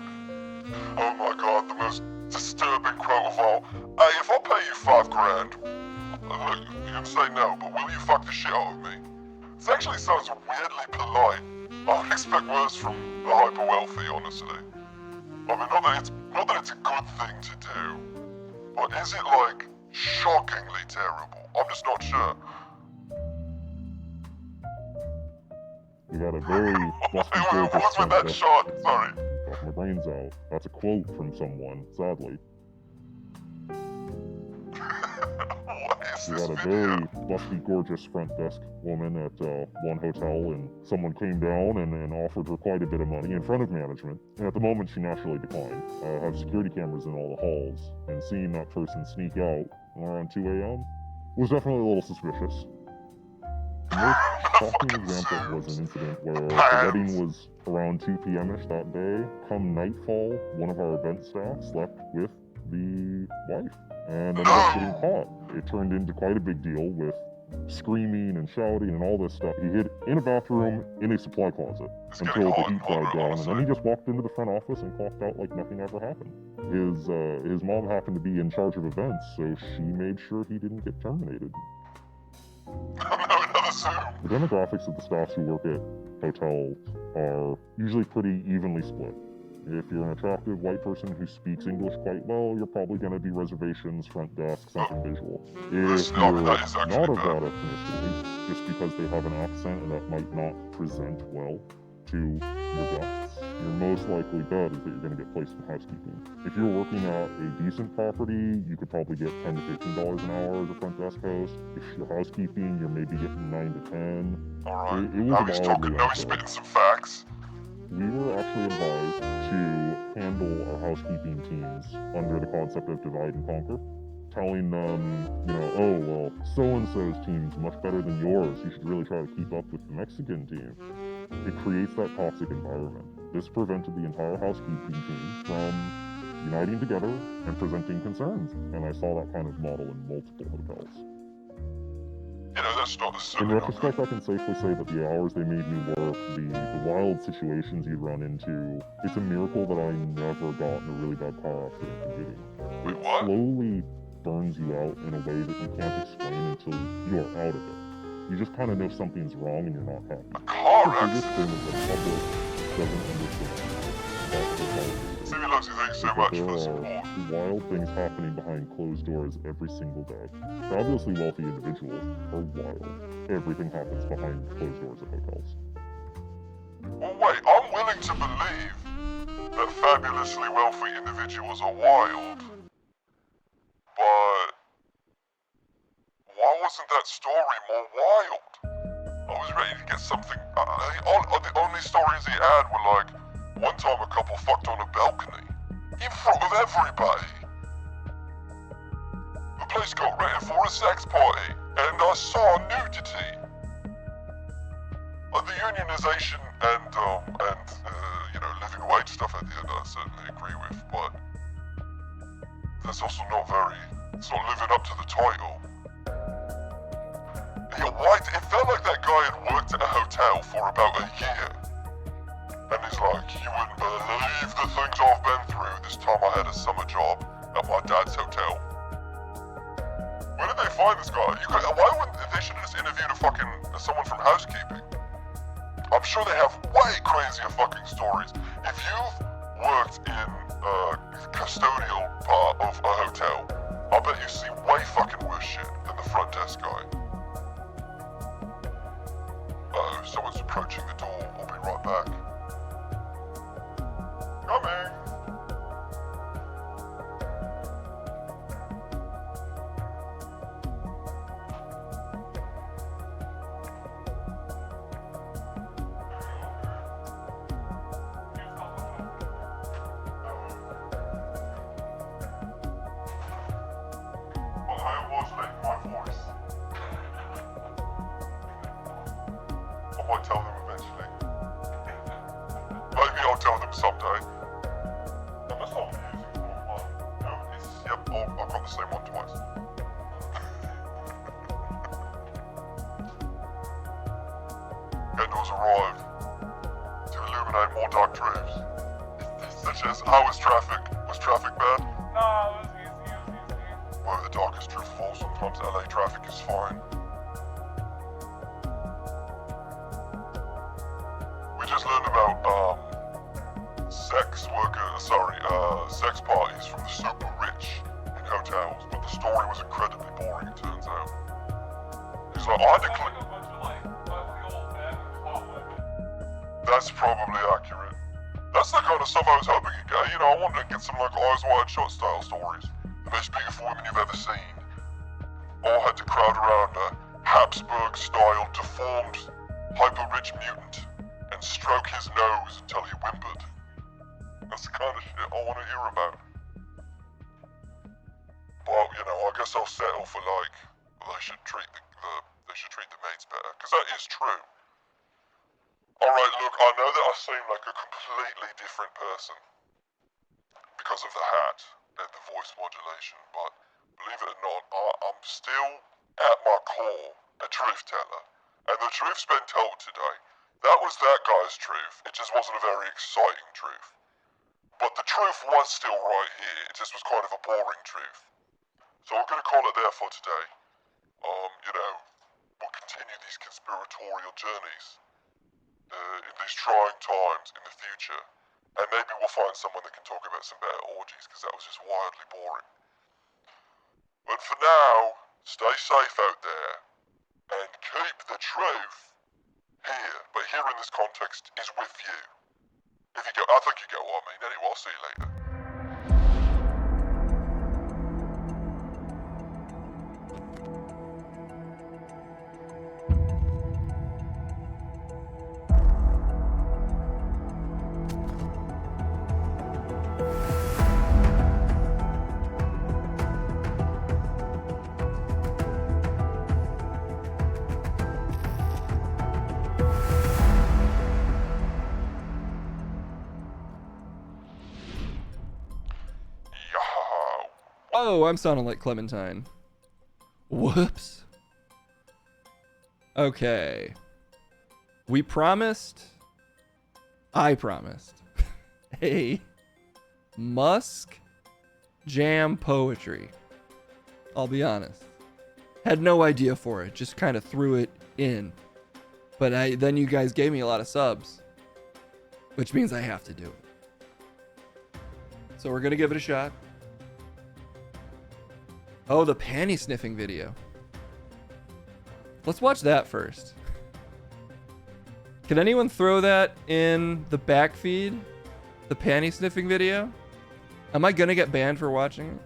Oh my god, the most disturbing quote of all. Hey, if I pay you $5,000, look, you can say no, but will you fuck the shit out of me? This actually sounds weirdly polite. I would expect worse from the hyper wealthy, honestly. I mean, not that it's a good thing to do, but is it like shockingly terrible? I'm just not sure. We got a very lusty Wait, what's with that shot? Sorry. Fuck my brains out. That's a quote from someone, sadly. We got a very lusty, gorgeous front desk woman at one hotel, and someone came down and offered her quite a bit of money in front of management. And at the moment, she naturally declined. Have security cameras in all the halls, and seeing that person sneak out around 2 a.m. was definitely a little suspicious. The most shocking example was an incident where the wedding was around 2 p.m.-ish that day. Come nightfall, one of our event staff slept with the wife and ended up getting caught. It turned into quite a big deal with screaming and shouting and all this stuff. He hid in a bathroom in a supply closet until the heat died down, and then he just walked into the front office and clocked out like nothing ever happened. His mom happened to be in charge of events, so she made sure he didn't get terminated. The demographics of the staffs who work at hotels are usually pretty evenly split. If you're an attractive white person who speaks English quite well, you're probably going to be reservations, front desk, something visual. If you're not of that ethnicity, just because they have an accent and that might not present well to your guests, your most likely bet is that you're going to get placed in housekeeping. If you're working at a decent property, you could probably get $10 to $15 an hour as a front desk host. If you're housekeeping, you're maybe getting 9 to 10. Alright, it now he's talking, now he's spitting some facts. We were actually advised to handle our housekeeping teams under the concept of divide and conquer, telling them, you know, oh, well, so-and-so's team's much better than yours. You should really try to keep up with the Mexican team. It creates that toxic environment. This prevented the entire housekeeping team from uniting together and presenting concerns. And I saw that kind of model in multiple hotels. You know, that's not In retrospect, I can safely say that the hours they made me work, the wild situations you'd run into, it's a miracle that I never got in a really bad car accident commuting. It slowly burns you out in a way that you can't explain until you are out of it. You just kind of know something's wrong and you're not happy. The biggest thing is that the public doesn't understand. Thanks so much for the support. There are wild things happening behind closed doors every single day. Fabulously wealthy individuals are wild. Everything happens behind closed doors at hotels. Well, wait, I'm willing to believe that fabulously wealthy individuals are wild. But why wasn't that story more wild? I was ready to get something. The only stories he had were like, one time a couple fucked on a balcony, in front of everybody. The place got rented for a sex party, and I saw nudity. I the unionization and living wage stuff at the end, I certainly agree with, but that's also it's not living up to the title. It felt like that guy had worked at a hotel for about a year. And he's like, you wouldn't believe the things I've been through this time I had a summer job at my dad's hotel. Where did they find this guy? Why wouldn't they should have just interviewed someone from housekeeping? I'm sure they have way crazier fucking stories. If you've worked in custodial part of a hotel, I bet you see way fucking worse shit than the front desk guy. Uh-oh, someone's approaching the door. I'll be right back. Coming! I might tell them eventually. Maybe I'll tell them someday. Unless I'm using one. No, I've got the same one twice. Candles arrived to illuminate more dark truths. Such as, how was traffic? Was traffic bad? No, it was easy. Well, the darkest truth of all, sometimes LA traffic is fine. We just learned about sex parties from the super rich in hotels, but the story was incredibly boring, it turns out. He's like, I declare. That's probably accurate. That's the kind of stuff I was hoping you'd get. I wanted to get some like Eyes Wide Shut style stories. The most beautiful women you've ever seen. All had to crowd around a Habsburg-style, deformed, hyper-rich mutant and stroke his nose until he whimpered. That's the kind of shit I want to hear about. But, I guess I'll settle for they should treat the maids better, because that is true. Alright, look, I know that I seem like a completely different person because of the hat and the voice modulation, but believe it or not, I'm still, at my core, a truth teller. And the truth's been told today. That was that guy's truth. It just wasn't a very exciting truth. But the truth was still right here. It just was kind of a boring truth. So we're going to call it there for today. We'll continue these conspiratorial journeys in these trying times in the future. And maybe we'll find someone that can talk about some better orgies, because that was just wildly boring. But for now, stay safe out there, and keep the truth here. But here in this context is with you. I think you get what I mean. Anyway, I'll see you later. Oh, I'm sounding like Clementine. Whoops. Okay. I promised a Musk Jam poetry. I'll be honest. Had no idea for it, just kind of threw it in. But then you guys gave me a lot of subs, which means I have to do it. So we're gonna give it a shot. Oh, the panty sniffing video. Let's watch that first. Can anyone throw that in the back feed? The panty sniffing video? Am I gonna get banned for watching it?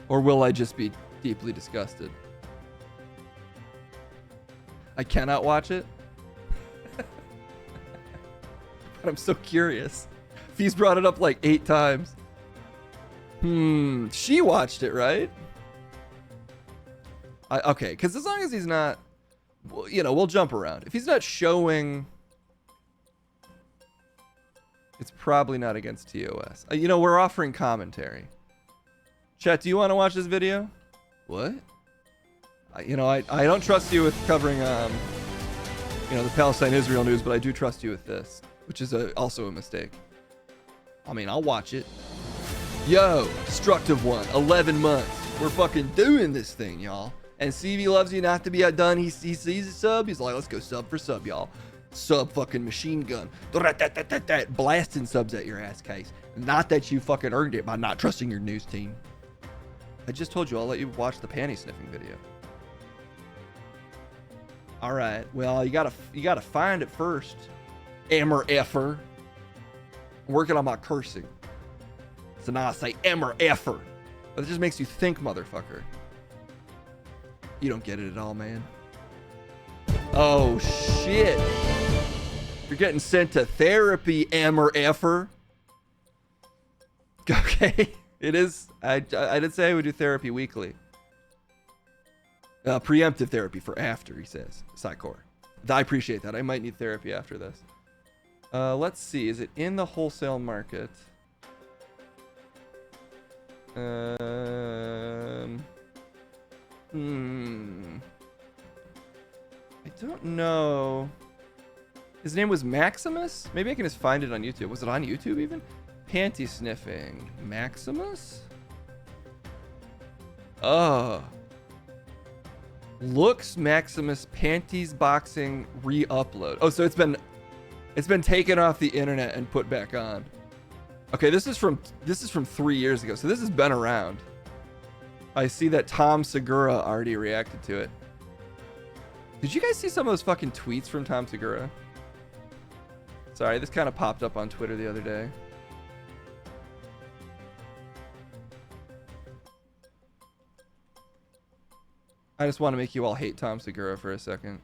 Or will I just be deeply disgusted? I cannot watch it. But I'm so curious. He's brought it up like 8 times. She watched it, right? Okay, because as long as he's not you know, we'll jump around. If he's not showing, it's probably not against TOS. You know, we're offering commentary. Chat, do you want to watch this video? What? You know, I don't trust you with covering, you know, the Palestine-Israel news, but I do trust you with this, which is also a mistake. I mean, I'll watch it. Yo, Destructive One, 11 months. We're fucking doing this thing, y'all. And CV loves you not to be outdone. He sees a sub. He's like, let's go sub for sub, y'all. Sub fucking machine gun. Blasting subs at your ass case. Not that you fucking earned it by not trusting your news team. I just told you I'll let you watch the panty sniffing video. All right. Well, you gotta find it first. Emmer effer. I'm working on my cursing. So now I say Emmer effer. But it just makes you think, motherfucker. You don't get it at all, man. Oh shit. You're getting sent to therapy, Emmer effer. Okay. It is. I did say I would do therapy weekly. Preemptive therapy for after, he says. Psychor. I appreciate that. I might need therapy after this. Let's see. Is it in the wholesale market? I don't know. His name was Maximus? Maybe I can just find it on YouTube. Was it on YouTube even? Panty sniffing. Maximus? Oh. Looks Maximus panties boxing re-upload. Oh, so it's been taken off the internet and put back on. Okay, this is from 3 years ago, so this has been around. I see that Tom Segura already reacted to it. Did you guys see some of those fucking tweets from Tom Segura? Sorry, this kind of popped up on Twitter the other day. I just want to make you all hate Tom Segura for a second.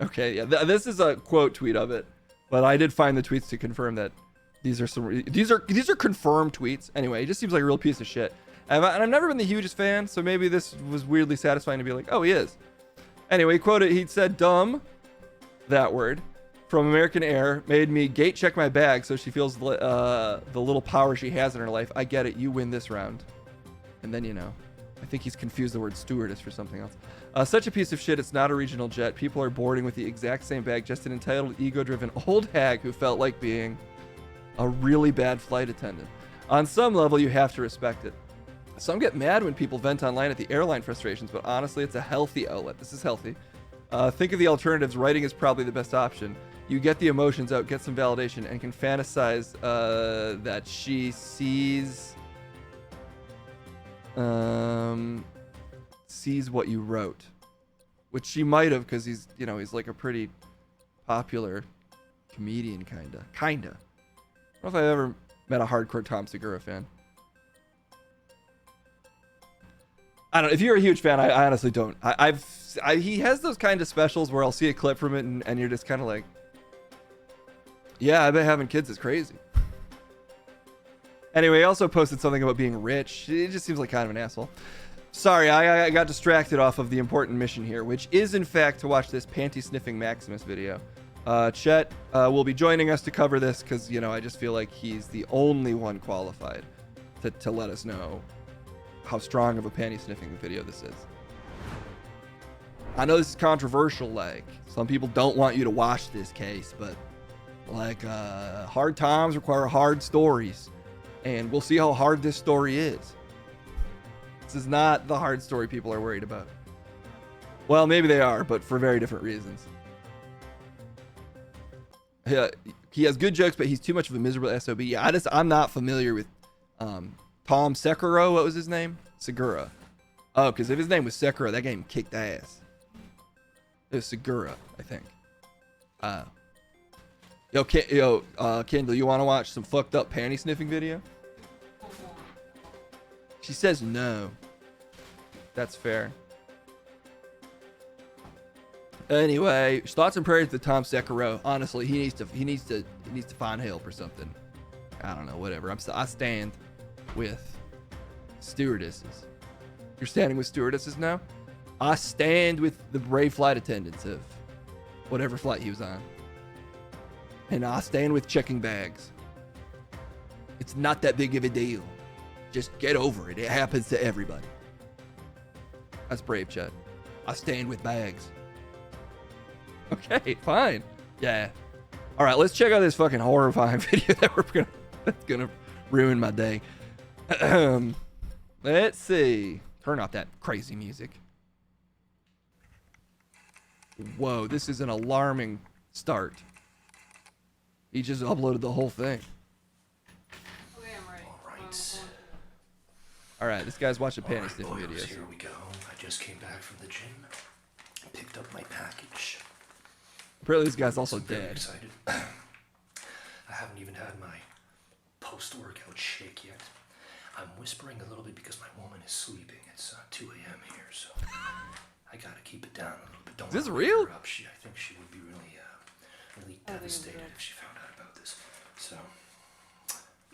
Okay, yeah, this is a quote tweet of it, but I did find the tweets to confirm that these are confirmed tweets. Anyway, it just seems like a real piece of shit. And I've never been the hugest fan, so maybe this was weirdly satisfying to be like, oh, he is. Anyway, he said, dumb, that word, from American Air, made me gate check my bag so she feels the little power she has in her life. I get it. You win this round. And then, you know, I think he's confused the word stewardess for something else. Such a piece of shit. It's not a regional jet. People are boarding with the exact same bag. Just an entitled, ego-driven old hag who felt like being a really bad flight attendant. On some level, you have to respect it. Some get mad when people vent online at the airline frustrations, but honestly, it's a healthy outlet. This is healthy. Think of the alternatives. Writing is probably the best option. You get the emotions out, get some validation, and can fantasize that she sees what you wrote, which she might have, because he's like a pretty popular comedian, kinda. I don't know if I've ever met a hardcore Tom Segura fan. I don't know. If you're a huge fan, I honestly don't. He has those kind of specials where I'll see a clip from it and you're just kind of like, yeah, I bet having kids is crazy. Anyway, he also posted something about being rich. It just seems like kind of an asshole. Sorry, I got distracted off of the important mission here, which is in fact to watch this panty sniffing Maximus video. Chet will be joining us to cover this because, you know, I just feel like he's the only one qualified to let us know how strong of a panty sniffing video this is. I know this is controversial, like some people don't want you to watch this case, but like hard times require hard stories, and we'll see how hard this story is. This is not the hard story people are worried about. Well, maybe they are, but for very different reasons. He has good jokes, but he's too much of a miserable SOB. Yeah, I'm not familiar with Tom Segura. What was his name? Segura. Oh, because if his name was Segura, that game kicked ass. It was Segura, I think. Kendall, you want to watch some fucked up panty sniffing video? She says no. That's fair. Anyway, thoughts and prayers to Tom Segura. Honestly, he needs to find help or something. I don't know, whatever. I stand with stewardesses. You're standing with stewardesses now? I stand with the brave flight attendants of whatever flight he was on. And I stand with checking bags. It's not that big of a deal. Just get over it. It happens to everybody. That's brave, Chet. I stand with bags. Okay, fine. Yeah. All right, let's check out this fucking horrifying video that's gonna ruin my day. Let's see. Turn off that crazy music. Whoa, this is an alarming start. He just uploaded the whole thing. Okay, I'm ready. All right, this guy's watching panty sniffing boys, videos. Here we go. I just came back from the gym. Picked up my package. Apparently, this guy's also I'm very dead. excited. I haven't even had my post-workout shake yet. I'm whispering a little bit because my woman is sleeping. It's 2 a.m. here, so I gotta keep it down a little bit. Don't Is this wanna wake real? her up. I think she would be really devastated if she found out about this. So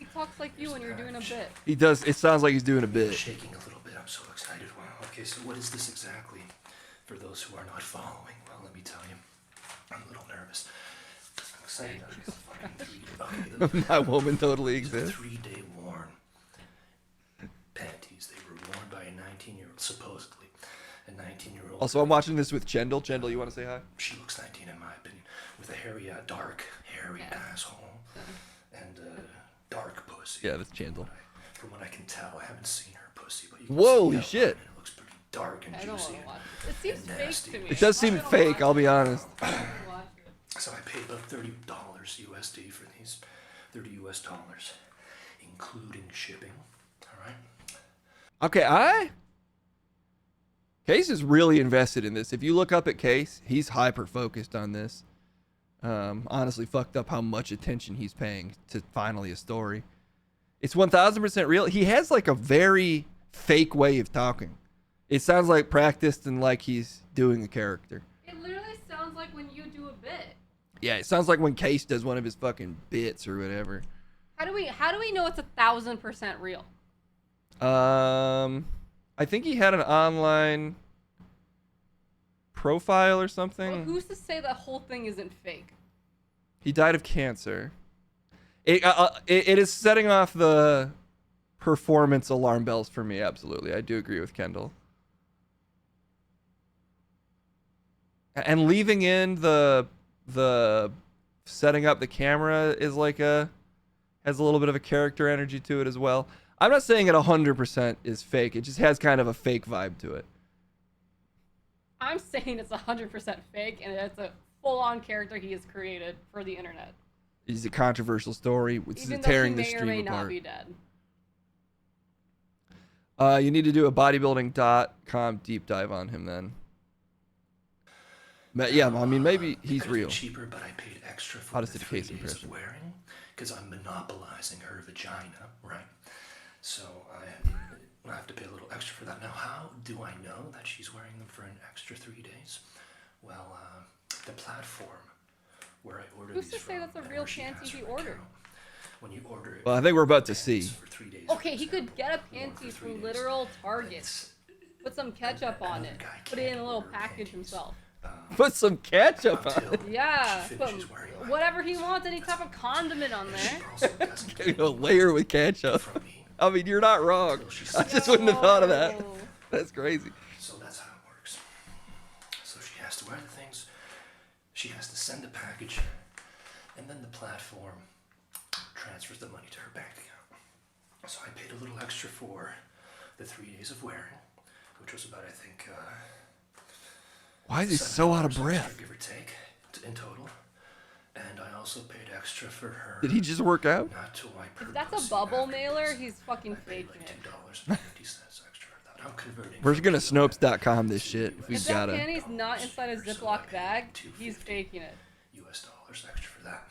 He talks like you when you're doing a bit. He does. It sounds like he's doing a bit. shaking a little bit. I'm so excited. Wow. Okay, so what is this exactly? For those who are not following, well, let me tell you, I'm a little nervous. I'm excited. It's fucking 3 My woman totally It's a exists. 3-day worn panties. They were worn by a 19-year-old, supposedly. A 19-year-old. Also, I'm watching this with Chendal. Chendal, you want to say hi? She looks 19 in my opinion, with a hairy, dark, hairy asshole and dark pussy. Yeah, that's Chendal. From what I can tell, I haven't seen her pussy, but you can Holy see the shit. outline. It looks pretty dark and I don't juicy. want to watch it. It seems and fake nasty. to me. It does seem fake, I'll be honest. So I paid about $30 USD for these, $30 US, including shipping. All right. Okay, Case is really invested in this. If you look up at Case, he's hyper focused on this. Honestly, fucked up how much attention he's paying to finally a story. It's 1000% real. He has like a very fake way of talking. It sounds like practiced and like he's doing a character. It literally sounds like when you do a bit. Yeah, it sounds like when Case does one of his fucking bits or whatever. How do we know it's 1000% real? I think he had an online profile or something. Well, who's to say the whole thing isn't fake? He died of cancer. It is setting off the performance alarm bells for me. Absolutely, I do agree with Kendall. And leaving in the setting up the camera is like has a little bit of a character energy to it as well. I'm not saying it 100% is fake. It just has kind of a fake vibe to it. I'm saying it's 100% fake, and it's a full-on character he has created for the internet. It's a controversial story. It's Even tearing though the he may or stream may not apart. be dead. You need to do a bodybuilding.com deep dive on him then. Yeah, I mean, maybe he's real. Cheaper, but I paid extra for How does the the 3 Case days impression? of wearing because I'm monopolizing her vagina, right? So I have to pay a little extra for that. Now, how do I know that she's wearing them for an extra 3 days? Well, the platform where I ordered Who's these to say from, that's a and real where she panty has he her ordered? account, when you order it, Well, I think we're about to see. Okay, he could get a panty from literal Target, put some ketchup on it, put it in a little package himself. Put some ketchup on it. Yeah, put whatever he wants, any type of condiment on there. A layer with ketchup. I mean, you're not wrong. I just wouldn't have thought of that. That's crazy. So that's how it works. So she has to wear the things, she has to send a package, and then the platform transfers the money to her bank account. So I paid a little extra for the 3 days of wearing, which was about, I think, Why is he so out of $7 breath? extra, give or take, in total. And I also paid extra for her. Did he just work out? Not to wipe her If that's pussy a bubble afterwards. mailer, he's fucking faking it. $2.50 extra for that. I'm converting. We're gonna Snopes.com this shit if we If that gotta. panty's not inside a Ziploc bag, he's faking it. US dollars extra for that.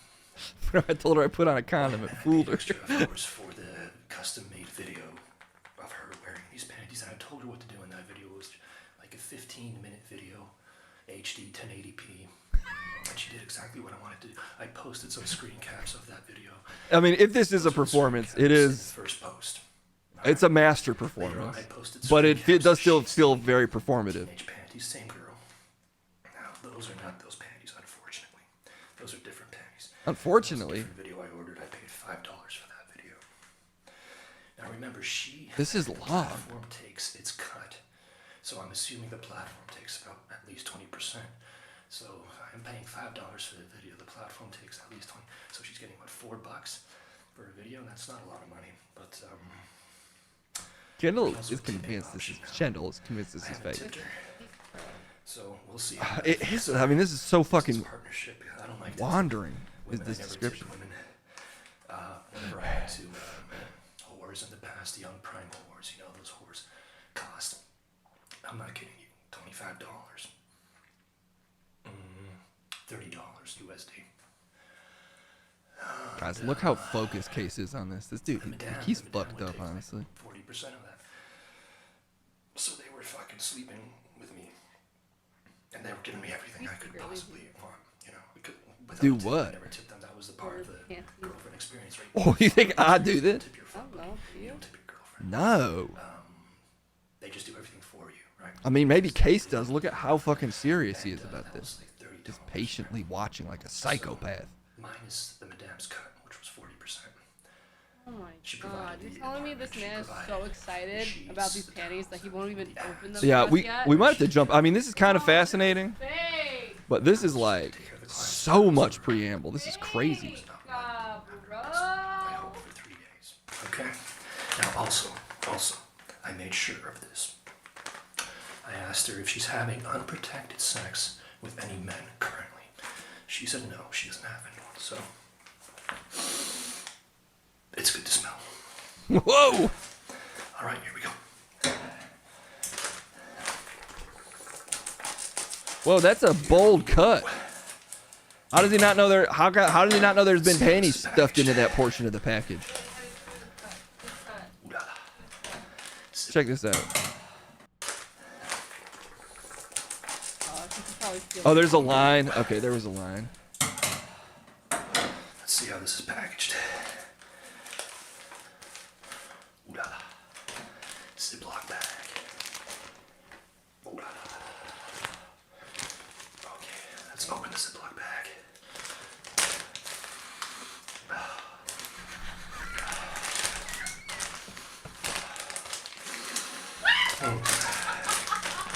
I told her I put on a condom. It fooled her. Extra, of course, for the custom-made video of her wearing these panties. And I told her what to do in that video. It was like a 15-minute video, HD 1080p. And she did exactly what I wanted to do. I posted some screen caps of that video. I mean, if this is a performance, it is First post. It's a master performance, but it does still feel very performative. Panties, same girl. Now, those are not those panties, unfortunately. Those are different panties. Unfortunately. The video I ordered, I paid $5 for that video. Now remember, This is the long. platform takes its cut. So I'm assuming the platform takes about at least 20%. So I'm paying $5 for the video. The platform takes at least 20. So she's getting, what, $4 for a video? That's not a lot of money, but Kendall is convinced this is Kendall is convinced this is fake. So we'll see. I mean, this is so fucking Partnership. I don't like wandering. Is women. this I never description? took women. Whenever I had to whores in the past, the young prime whores, you know, those whores cost. I'm not kidding you. $25. $30 USD. Guys, look how focused Case is on this. This dude, he's fucked up, honestly. 40% of that. So they were fucking sleeping with me, and they were giving me everything I could possibly want. You know, because Do what? I never tipped them. That was the part of the girlfriend experience, right? Oh, you think I do this? I don't know. Do you? No. They just do everything for you, right? I mean, maybe Case does. Look at how fucking serious he is about this. Just patiently watching like a psychopath. Minus the madame's cut, which was 40%. Oh my god, you're telling me this man is so excited about these panties that he won't even open them Yeah, for us we yet? might have to jump. I mean, this is kind of fascinating, but this is like so much preamble. This is crazy. Okay. Now also, I made sure of this. I asked her if she's having unprotected sex with any men currently. She said no, she doesn't have anyone. So it's good to smell. Whoa! All right, here we go. Whoa, that's a bold cut. How does he not know there? How does he not know there's been panties stuffed into that portion of the package? Check this out. Oh, there's a line. Okay, there was a line. Let's see how this is packaged. Ooh la la. Ziploc bag. Ooh la la. Okay, let's open the Ziploc bag.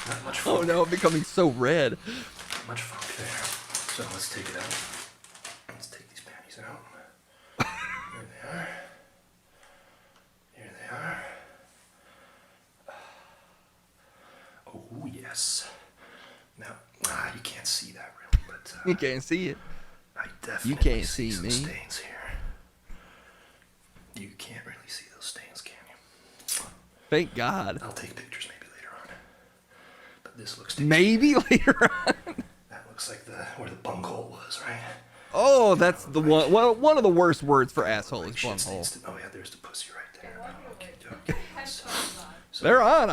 Not much funk. Oh no, I'm becoming so red. Not much funk there. So let's take it out. Let's take these panties out. Here they are. Here they are. Oh yes. Now, you can't see that really, but You can't see it. I definitely You can't see see some me. stains here. You can't really see those stains, can you? Thank God. I'll take pictures maybe later on. But this looks Maybe later on. That looks like where the bunghole was, right? Oh, that's the one. Well, one of the worst words for asshole is bunghole. Oh yeah, there's the pussy right there. Okay. They're on.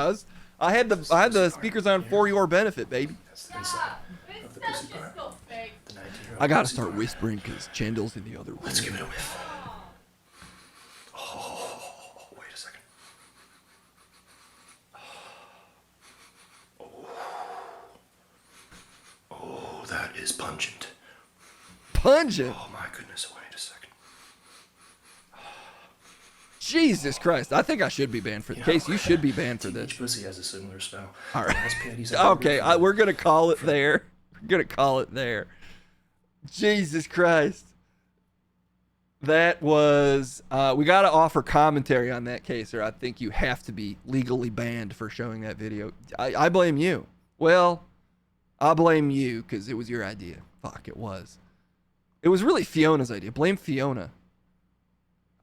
I had the speakers on for your benefit, baby. That's the inside of the pussy part. The 19-year-old I gotta pussy start part. whispering because Chandler's in the other room. Let's give it a whiff. Oh, wait a second. Oh, that is pungent. Pungent? Oh my goodness, wait a second. Jesus Christ. I think I should be banned for the case. You should be banned for this. Each pussy has a similar smell. All right. Ass panties have Okay, we're going to call it there. We're going to call it there. Jesus Christ. That was, we got to offer commentary on that case, or I think you have to be legally banned for showing that video. I blame you. Well, I blame you because it was your idea. Fuck, it was. It was really Fiona's idea. Blame Fiona.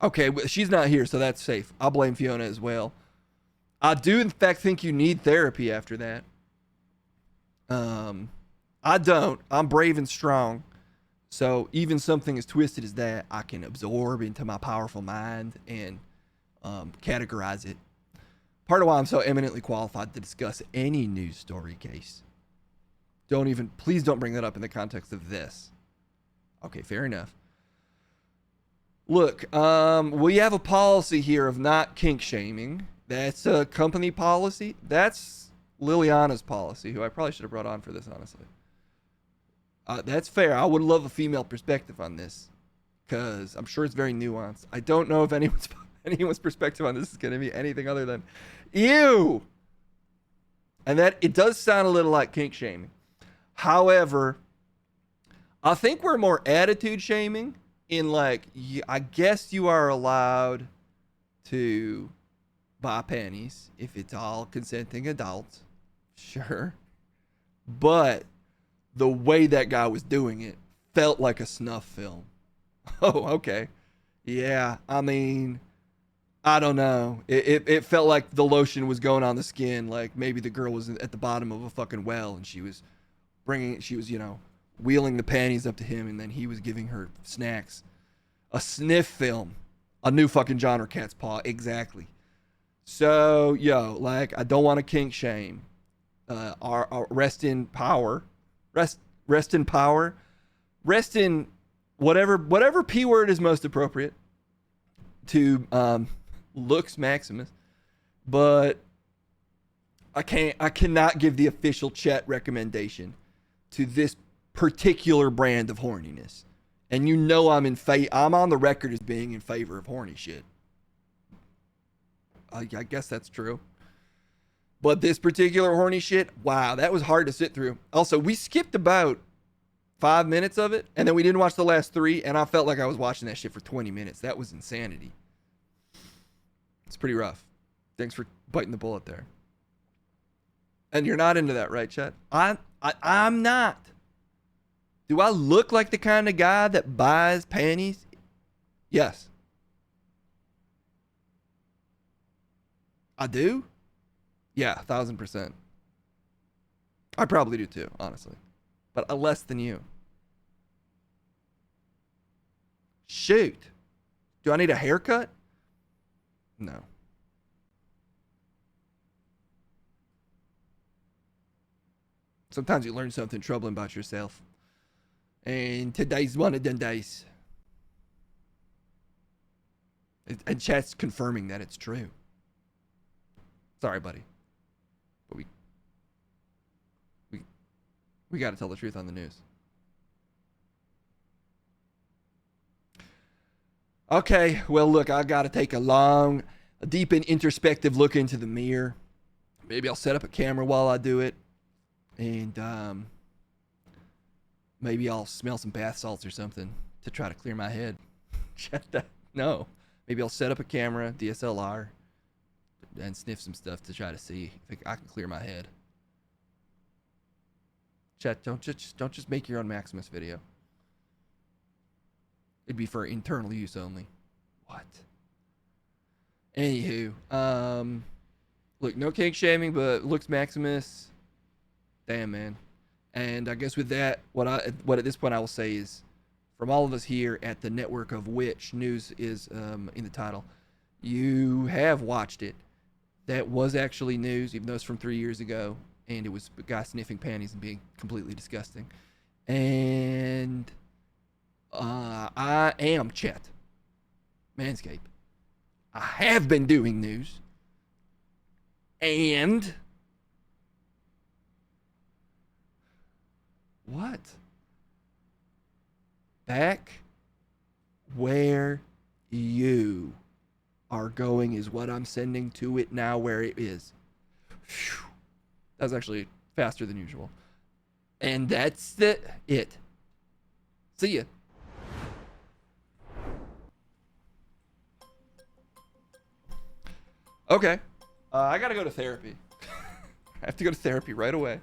Okay, she's not here, so that's safe. I'll blame Fiona as well. I do, in fact, think you need therapy after that. I don't. I'm brave and strong. So even something as twisted as that, I can absorb into my powerful mind and categorize it. Part of why I'm so eminently qualified to discuss any news story case. Please don't bring that up in the context of this. Okay, fair enough. Look, we have a policy here of not kink shaming. That's a company policy. That's Liliana's policy, who I probably should have brought on for this, honestly. That's fair. I would love a female perspective on this, because I'm sure it's very nuanced. I don't know if anyone's perspective on this is going to be anything other than, ew! And that, it does sound a little like kink shaming. However, I think we're more attitude shaming in like, I guess you are allowed to buy panties if it's all consenting adults. Sure. But the way that guy was doing it felt like a snuff film. Oh, okay. Yeah, I mean, I don't know. It felt like the lotion was going on the skin. Like maybe the girl was at the bottom of a fucking well and she was, you know, wheeling the panties up to him and then he was giving her snacks. A sniff film. A new fucking genre, Cat's Paw. Exactly. So, yo, like, I don't want to kink shame. Our rest in power. Rest in power. Rest in whatever P word is most appropriate to Lux Maximus. But I cannot give the official chat recommendation to this particular brand of horniness. And you know I'm on the record as being in favor of horny shit. I guess that's true. But this particular horny shit, wow, that was hard to sit through. Also, we skipped about 5 minutes of it, and then we didn't watch the last 3, and I felt like I was watching that shit for 20 minutes. That was insanity. It's pretty rough. Thanks for biting the bullet there. And you're not into that, right, chat? I'm not. Do I look like the kind of guy that buys panties? Yes. I do? Yeah, 1000%. I probably do too, honestly. But less than you. Shoot. Do I need a haircut? No. Sometimes you learn something troubling about yourself. And today's one of them days. And chat's confirming that it's true. Sorry, buddy. But we got to tell the truth on the news. Okay, well, look, I got to take a deep and introspective look into the mirror. Maybe I'll set up a camera while I do it. And maybe I'll smell some bath salts or something to try to clear my head. No. Maybe I'll set up a camera, DSLR, and sniff some stuff to try to see if I can clear my head. Chat, don't just make your own Maximus video. It'd be for internal use only. What? Anywho, look, no kink shaming, but Lux Maximus. Damn, man. And I guess with that, what at this point I will say is, from all of us here at the network of which news is in the title, you have watched it. That was actually news, even though it's from 3 years ago, and it was a guy sniffing panties and being completely disgusting. And I am Chet Manscaped. I have been doing news, and what? Back where you are going is what I'm sending to it now where it is. Whew. That was actually faster than usual. And that's it. See ya. Okay. I gotta go to therapy. I have to go to therapy right away.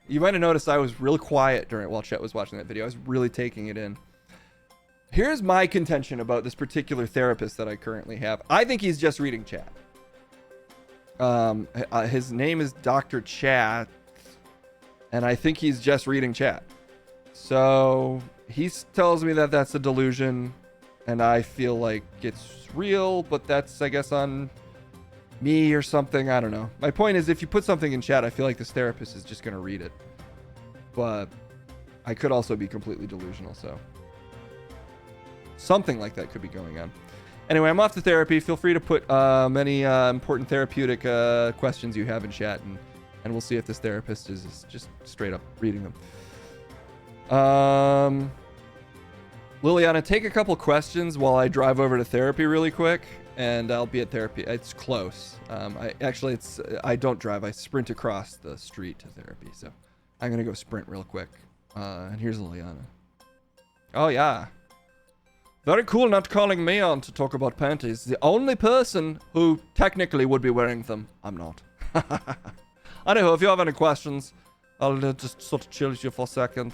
You might have noticed I was really quiet while Chet was watching that video. I was really taking it in. Here's my contention about this particular therapist that I currently have. I think he's just reading chat. His name is Dr. Chat, and I think he's just reading chat. So he tells me that that's a delusion, and I feel like it's real, but that's, I guess, on me or something. I don't know. My point is, if you put something in chat, I feel like this therapist is just going to read it. But I could also be completely delusional, so. Something like that could be going on. Anyway, I'm off to therapy. Feel free to put many important therapeutic questions you have in chat, and we'll see if this therapist is just straight up reading them. Liliana, take a couple questions while I drive over to therapy really quick, and I'll be at therapy. It's close. I don't drive. I sprint across the street to therapy, so I'm gonna go sprint real quick. And here's Liliana. Oh yeah. Very cool not calling me on to talk about panties. The only person who technically would be wearing them. I'm not. Anyhow, if you have any questions, I'll just sort of chill you for a second.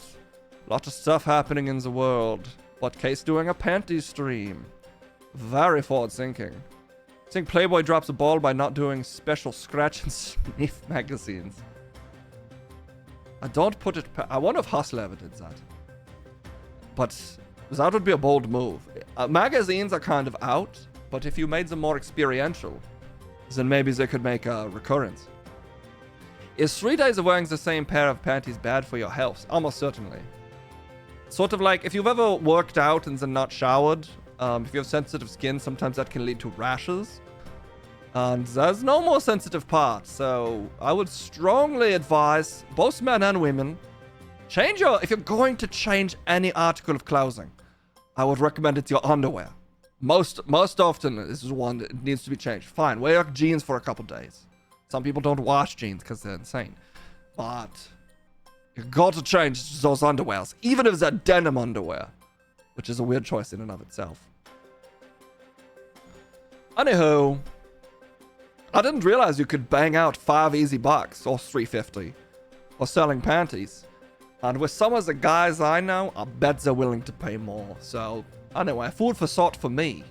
Lot of stuff happening in the world. But Case doing a panties stream. Very forward thinking. I think Playboy drops a ball by not doing special scratch and sniff magazines. I don't put it... I wonder if Hustler ever did that. But... that would be a bold move. Magazines are kind of out, but if you made them more experiential, then maybe they could make a recurrence. Is 3 days of wearing the same pair of panties bad for your health? Almost certainly. Sort of like, if you've ever worked out and then not showered, if you have sensitive skin, sometimes that can lead to rashes. And there's no more sensitive part, so I would strongly advise both men and women, if you're going to change any article of clothing, I would recommend it's your underwear. Most often, this is one that needs to be changed. Fine, wear your jeans for a couple days. Some people don't wash jeans because they're insane. But you got to change those underwears, even if they're denim underwear, which is a weird choice in and of itself. Anywho, I didn't realize you could bang out $5 easy bucks or $3.50 for selling panties. And with some of the guys I know, I bet they're willing to pay more. So, anyway, food for thought for me.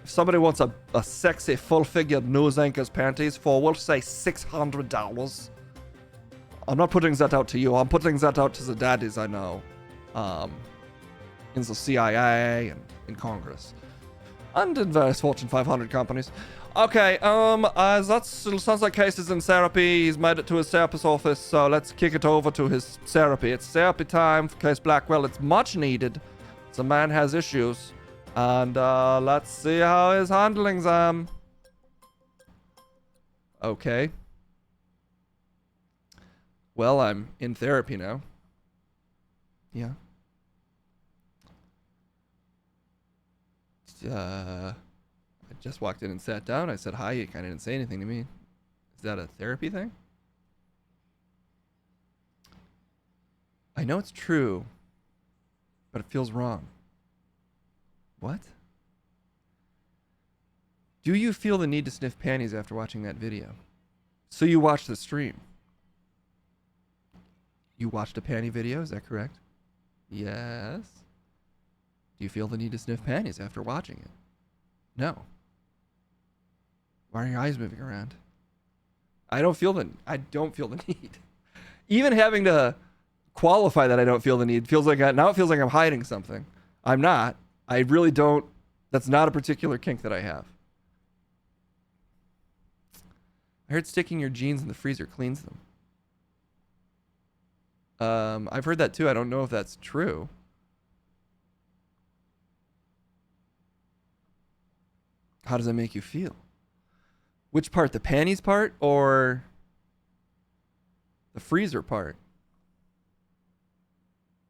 If somebody wants a sexy, full-figured news anchor's panties for, we'll say, $600. I'm not putting that out to you. I'm putting that out to the daddies I know. In the CIA and in Congress. And in various Fortune 500 companies. Okay, that sounds like Case is in therapy. He's made it to his therapist's office, so let's kick it over to his therapy. It's therapy time for Case Blackwell. It's much needed. The man has issues. And, let's see how he's handling them. Okay. Well, I'm in therapy now. Yeah. I just walked in and sat down. I said hi. You kind of didn't say anything to me. Is that a therapy thing? I know it's true, but it feels wrong. What? Do you feel the need to sniff panties after watching that video? So you watched the stream. You watched a panty video, is that correct? Yes. Do you feel the need to sniff panties after watching it? No. Why are your eyes moving around? I don't feel the need. Even having to qualify that I don't feel the need feels like now it feels like I'm hiding something. I'm not. I really don't. That's not a particular kink that I have. I heard sticking your jeans in the freezer cleans them. I've heard that too. I don't know if that's true. How does that make you feel? Which part? The panties part or the freezer part?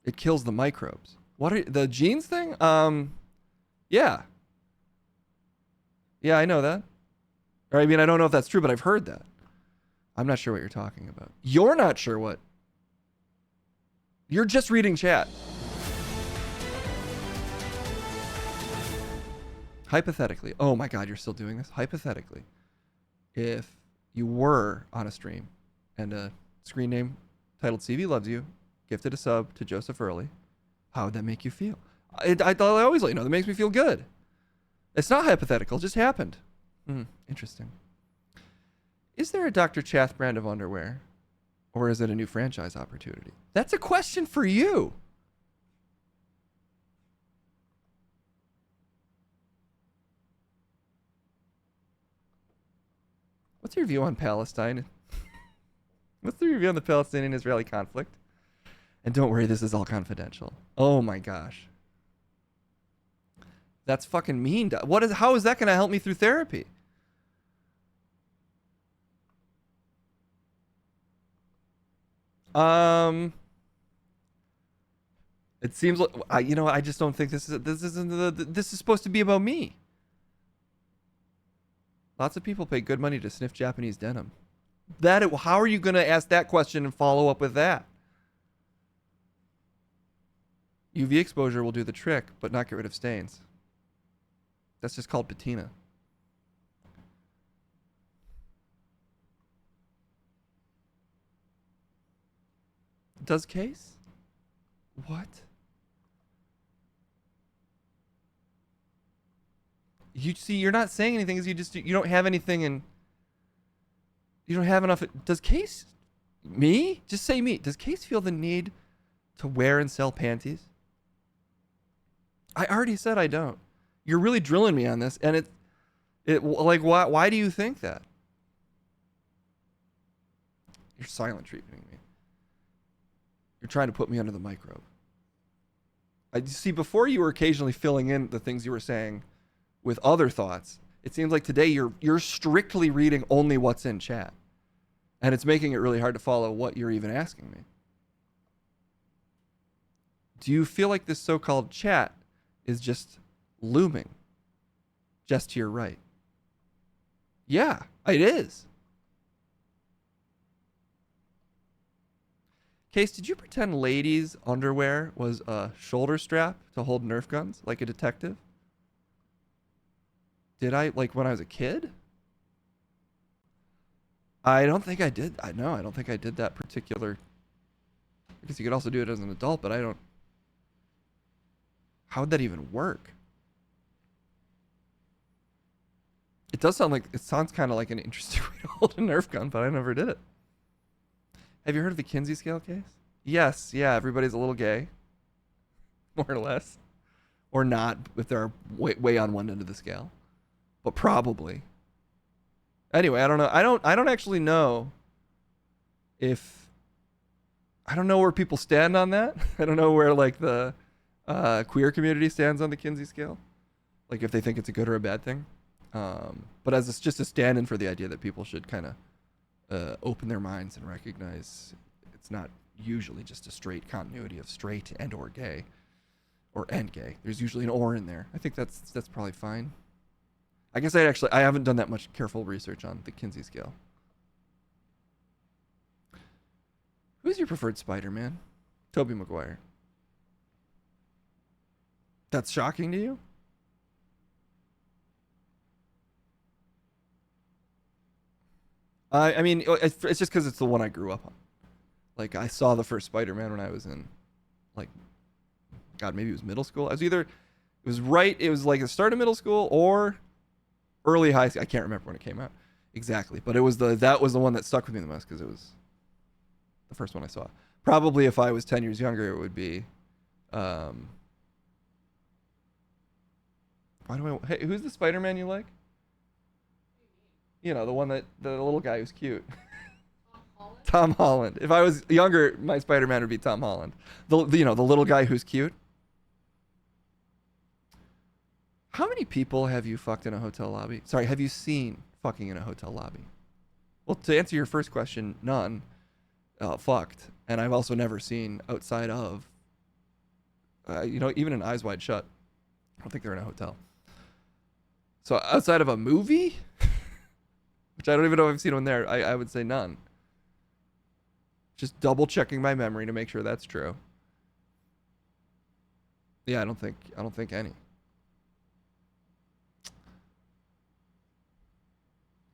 It kills the microbes. What are the jeans thing? Yeah. Yeah, I know that. Or I mean, I don't know if that's true, but I've heard that. I'm not sure what you're talking about. You're not sure what? You're just reading chat. Hypothetically. Oh my God, you're still doing this? Hypothetically. If you were on a stream and a screen name titled CV Loves You gifted a sub to Joseph Early, how would that make you feel? I always let you know that makes me feel good. It's not hypothetical, it just happened. Interesting. Is there a Dr. Chath brand of underwear? Or is it a new franchise opportunity? That's a question for you. What's your view on Palestine? What's the review on the Palestinian-Israeli conflict? And don't worry, this is all confidential. Oh my gosh. That's fucking mean. How is that going to help me through therapy? It seems like I just don't think this is supposed to be about me. Lots of people pay good money to sniff Japanese denim. How are you going to ask that question and follow up with that? UV exposure will do the trick, but not get rid of stains. That's just called patina. Does Case? What? You see, you're not saying anything because you don't have anything and you don't have enough. Does Case, me? Just say me. Does Case feel the need to wear and sell panties? I already said I don't. You're really drilling me on this, and why do you think that? You're silent treatmenting me. You're trying to put me under the microbe. I see, before you were occasionally filling in the things you were saying with other thoughts. It seems like today you're strictly reading only what's in chat. And it's making it really hard to follow what you're even asking me. Do you feel like this so-called chat is just looming just to your right? Yeah, it is. Case, did you pretend ladies' underwear was a shoulder strap to hold Nerf guns like a detective? Did I, like when I was a kid? I don't think I did. I don't think I did that particular. I guess you could also do it as an adult, but I don't. How would that even work? It does sound like, it sounds kind of like an interesting way to hold a Nerf gun, but I never did it. Have you heard of the Kinsey scale, Case? Yes, yeah, everybody's a little gay. More or less. Or not, if they're way on one end of the scale. But probably. Anyway, I don't know. I don't actually know if, I don't know where people stand on that. I don't know where like the queer community stands on the Kinsey scale. Like if they think it's a good or a bad thing. But as it's just a stand-in for the idea that people should kind of open their minds and recognize it's not usually just a straight continuity of straight and or gay or and gay. There's usually an or in there. I think that's probably fine. I guess I haven't done that much careful research on the Kinsey scale. Who's your preferred Spider-Man? Tobey Maguire. That's shocking to you? I mean, it's just because it's the one I grew up on. Like, I saw the first Spider-Man when I was in, like, God, maybe it was middle school. It was like the start of middle school or early high school. I can't remember when it came out exactly, but that was the one that stuck with me the most because it was the first one I saw. Probably if I was 10 years younger, it would be, hey, who's the Spider-Man you like? You know, the little guy who's cute. Tom Holland. If I was younger, my Spider-Man would be Tom Holland. The little guy who's cute. How many people have you fucked in a hotel lobby? Sorry, have you seen fucking in a hotel lobby? Well, to answer your first question, none. Fucked. And I've also never seen outside of, even in Eyes Wide Shut. I don't think they're in a hotel. So outside of a movie, which I don't even know if I've seen one there, I would say none. Just double checking my memory to make sure that's true. Yeah, I don't think any.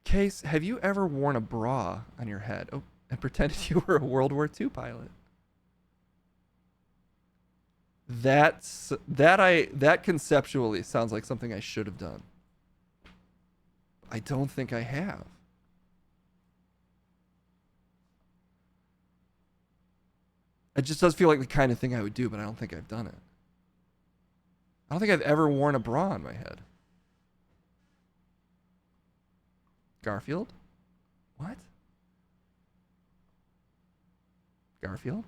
Case, have you ever worn a bra on your head and pretended you were a World War II pilot? That conceptually sounds like something I should have done. I don't think I have. It just does feel like the kind of thing I would do, but I don't think I've done it. I don't think I've ever worn a bra on my head. Garfield? What? Garfield?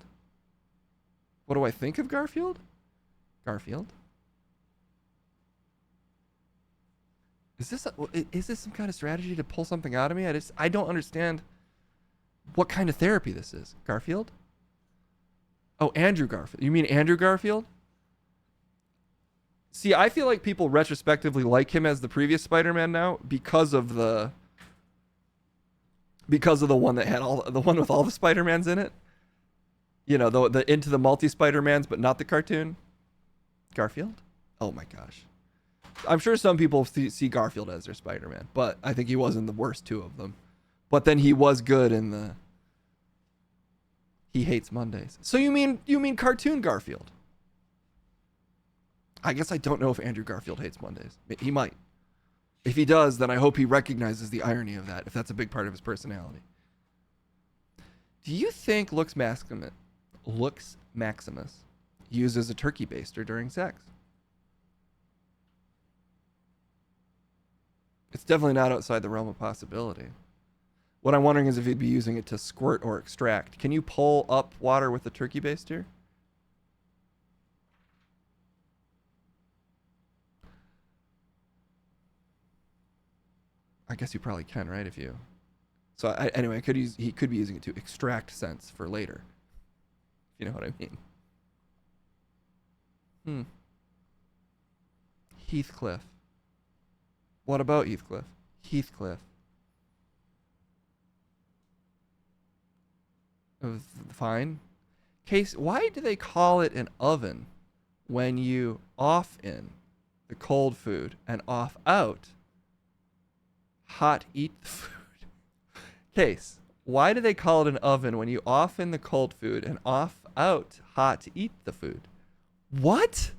What do I think of Garfield? Garfield? Is this some kind of strategy to pull something out of me? I don't understand what kind of therapy this is. Garfield? Oh, Andrew Garfield. You mean Andrew Garfield? See, I feel like people retrospectively like him as the previous Spider-Man now because of the one that had the one with all the Spider-Mans in it. You know, the Into the Multi Spider-Mans, but not the cartoon. Garfield? Oh my gosh. I'm sure some people see Garfield as their Spider-Man, but I think he wasn't the worst two of them. But then he was good in the He Hates Mondays. So you mean cartoon Garfield? I guess I don't know if Andrew Garfield hates Mondays. He might. If he does, then I hope he recognizes the irony of that, if that's a big part of his personality. Do you think Lux Maximus uses a turkey baster during sex? It's definitely not outside the realm of possibility. What I'm wondering is if he'd be using it to squirt or extract. Can you pull up water with a turkey baster? I guess you probably can, right? If you. So anyway, he could be using it to extract sense for later. If you know what I mean. Heathcliff. What about Heathcliff? Heathcliff. Fine. Case, why do they call it an oven when you off in the cold food and off out hot eat the food? Case, why do they call it an oven when you off in the cold food and off out hot eat the food? What?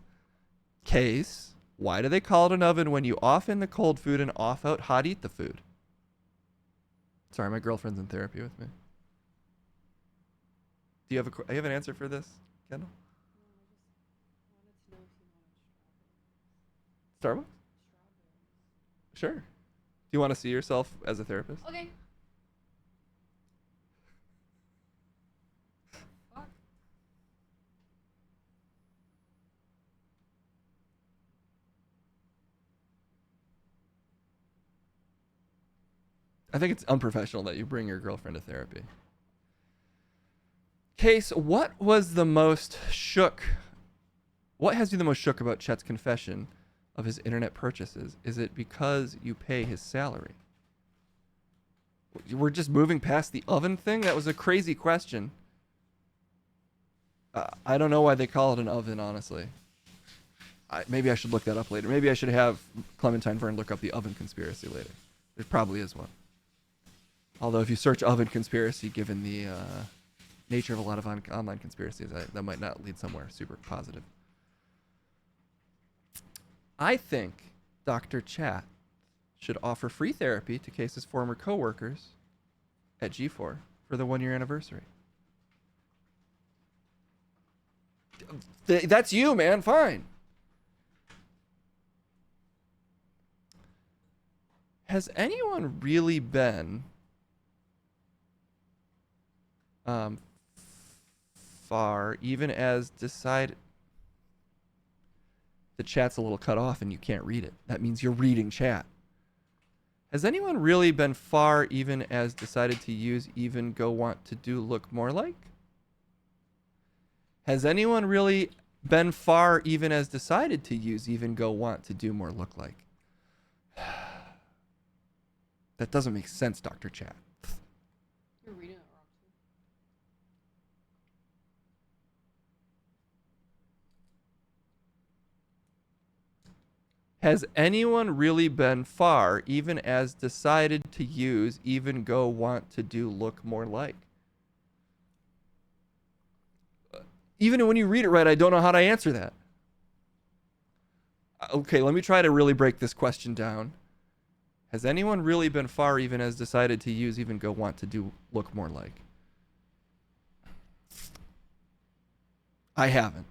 Case, why do they call it an oven when you off in the cold food and off out hot eat the food? Sorry, my girlfriend's in therapy with me. Do you have an answer for this, Kendall? Starbucks? Sure. Do you want to see yourself as a therapist? Okay. I think it's unprofessional that you bring your girlfriend to therapy. Case, what was the most shook? What has you the most shook about Chet's confession of his internet purchases? Is it because you pay his salary? We're just moving past the oven thing? That was a crazy question. I don't know why they call it an oven, honestly. Maybe I should look that up later. Maybe I should have Clementine Vern look up the oven conspiracy later. There probably is one. Although if you search oven conspiracy, given the nature of a lot of online conspiracies, that might not lead somewhere super positive. I think Dr. Chat should offer free therapy to Case's former co-workers at G4 for the 1-year anniversary. That's you, man. Fine. Has anyone really been far, even as decided? The chat's a little cut off and you can't read it. That means you're reading chat. Has anyone really been far, even as decided to use even go want to do look more like? Has anyone really been far, even as decided to use even go want to do more look like? That doesn't make sense, Dr. Chat. You're reading it wrong. Has anyone really been far, even as decided to use even go want to do look more like? Even when you read it right, I don't know how to answer that. Okay, let me try to really break this question down. Has anyone really been far, even as decided to use even go want to do look more like? I haven't.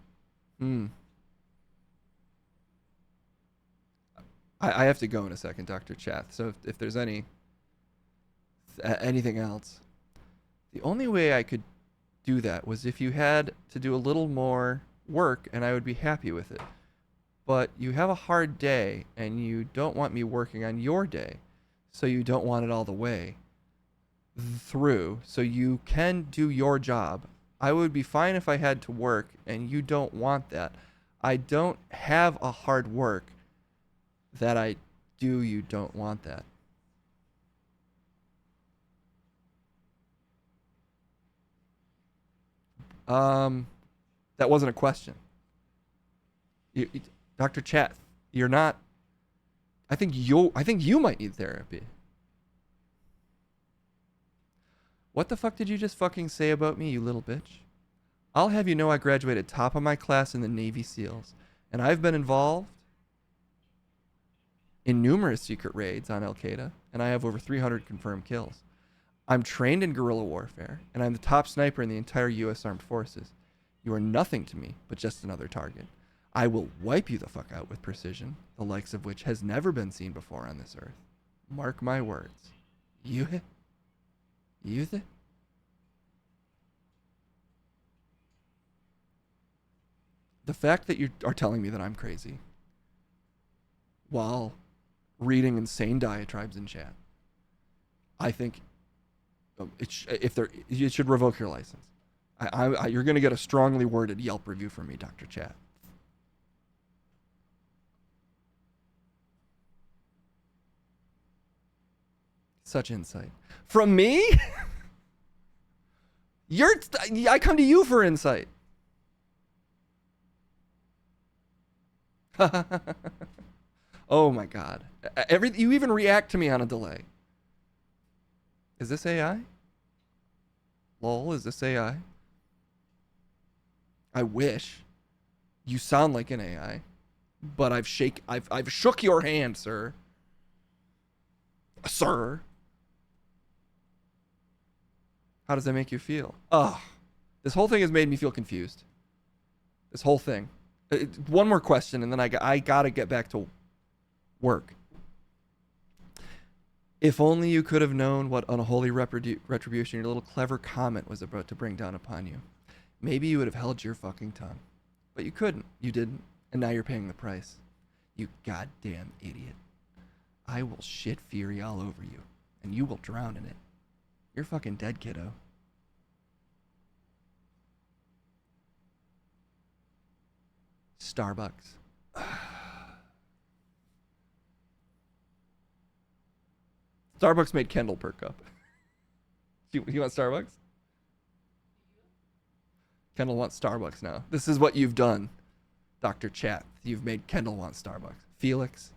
I have to go in a second, Dr. Chath. So if there's anything else, the only way I could do that was if you had to do a little more work, and I would be happy with it. but you have a hard day and you don't want me working on your day. So you don't want it all the way through. So you can do your job. I would be fine if I had to work and you don't want that. I don't have a hard work that I do. You don't want that. That wasn't a question. Dr. Chat, you're not. I think you might need therapy. What the fuck did you just fucking say about me, you little bitch? I'll have you know I graduated top of my class in the Navy SEALs, and I've been involved in numerous secret raids on Al-Qaeda, and I have over 300 confirmed kills. I'm trained in guerrilla warfare, and I'm the top sniper in the entire U.S. Armed Forces. You are nothing to me, but just another target. I will wipe you the fuck out with precision, the likes of which has never been seen before on this earth. Mark my words. You the? The fact that you are telling me that I'm crazy while reading insane diatribes in chat, I think you should revoke your license. You're going to get a strongly worded Yelp review from me, Dr. Chat. Such insight. From me? I come to you for insight. Oh my God. You even react to me on a delay. Is this AI? Lol, is this AI? I wish. You sound like an AI. But I've shook your hand, sir. Sir. How does that make you feel? Ugh. This whole thing has made me feel confused. This whole thing. One more question, and then I gotta get back to work. If only you could have known what unholy retribution your little clever comment was about to bring down upon you. Maybe you would have held your fucking tongue. But you couldn't. You didn't. And now you're paying the price. You goddamn idiot. I will shit fury all over you, and you will drown in it. You're fucking dead, kiddo. Starbucks. Starbucks made Kendall perk up. You want Starbucks? Kendall wants Starbucks now. This is what you've done, Dr. Chat. You've made Kendall want Starbucks. Felix.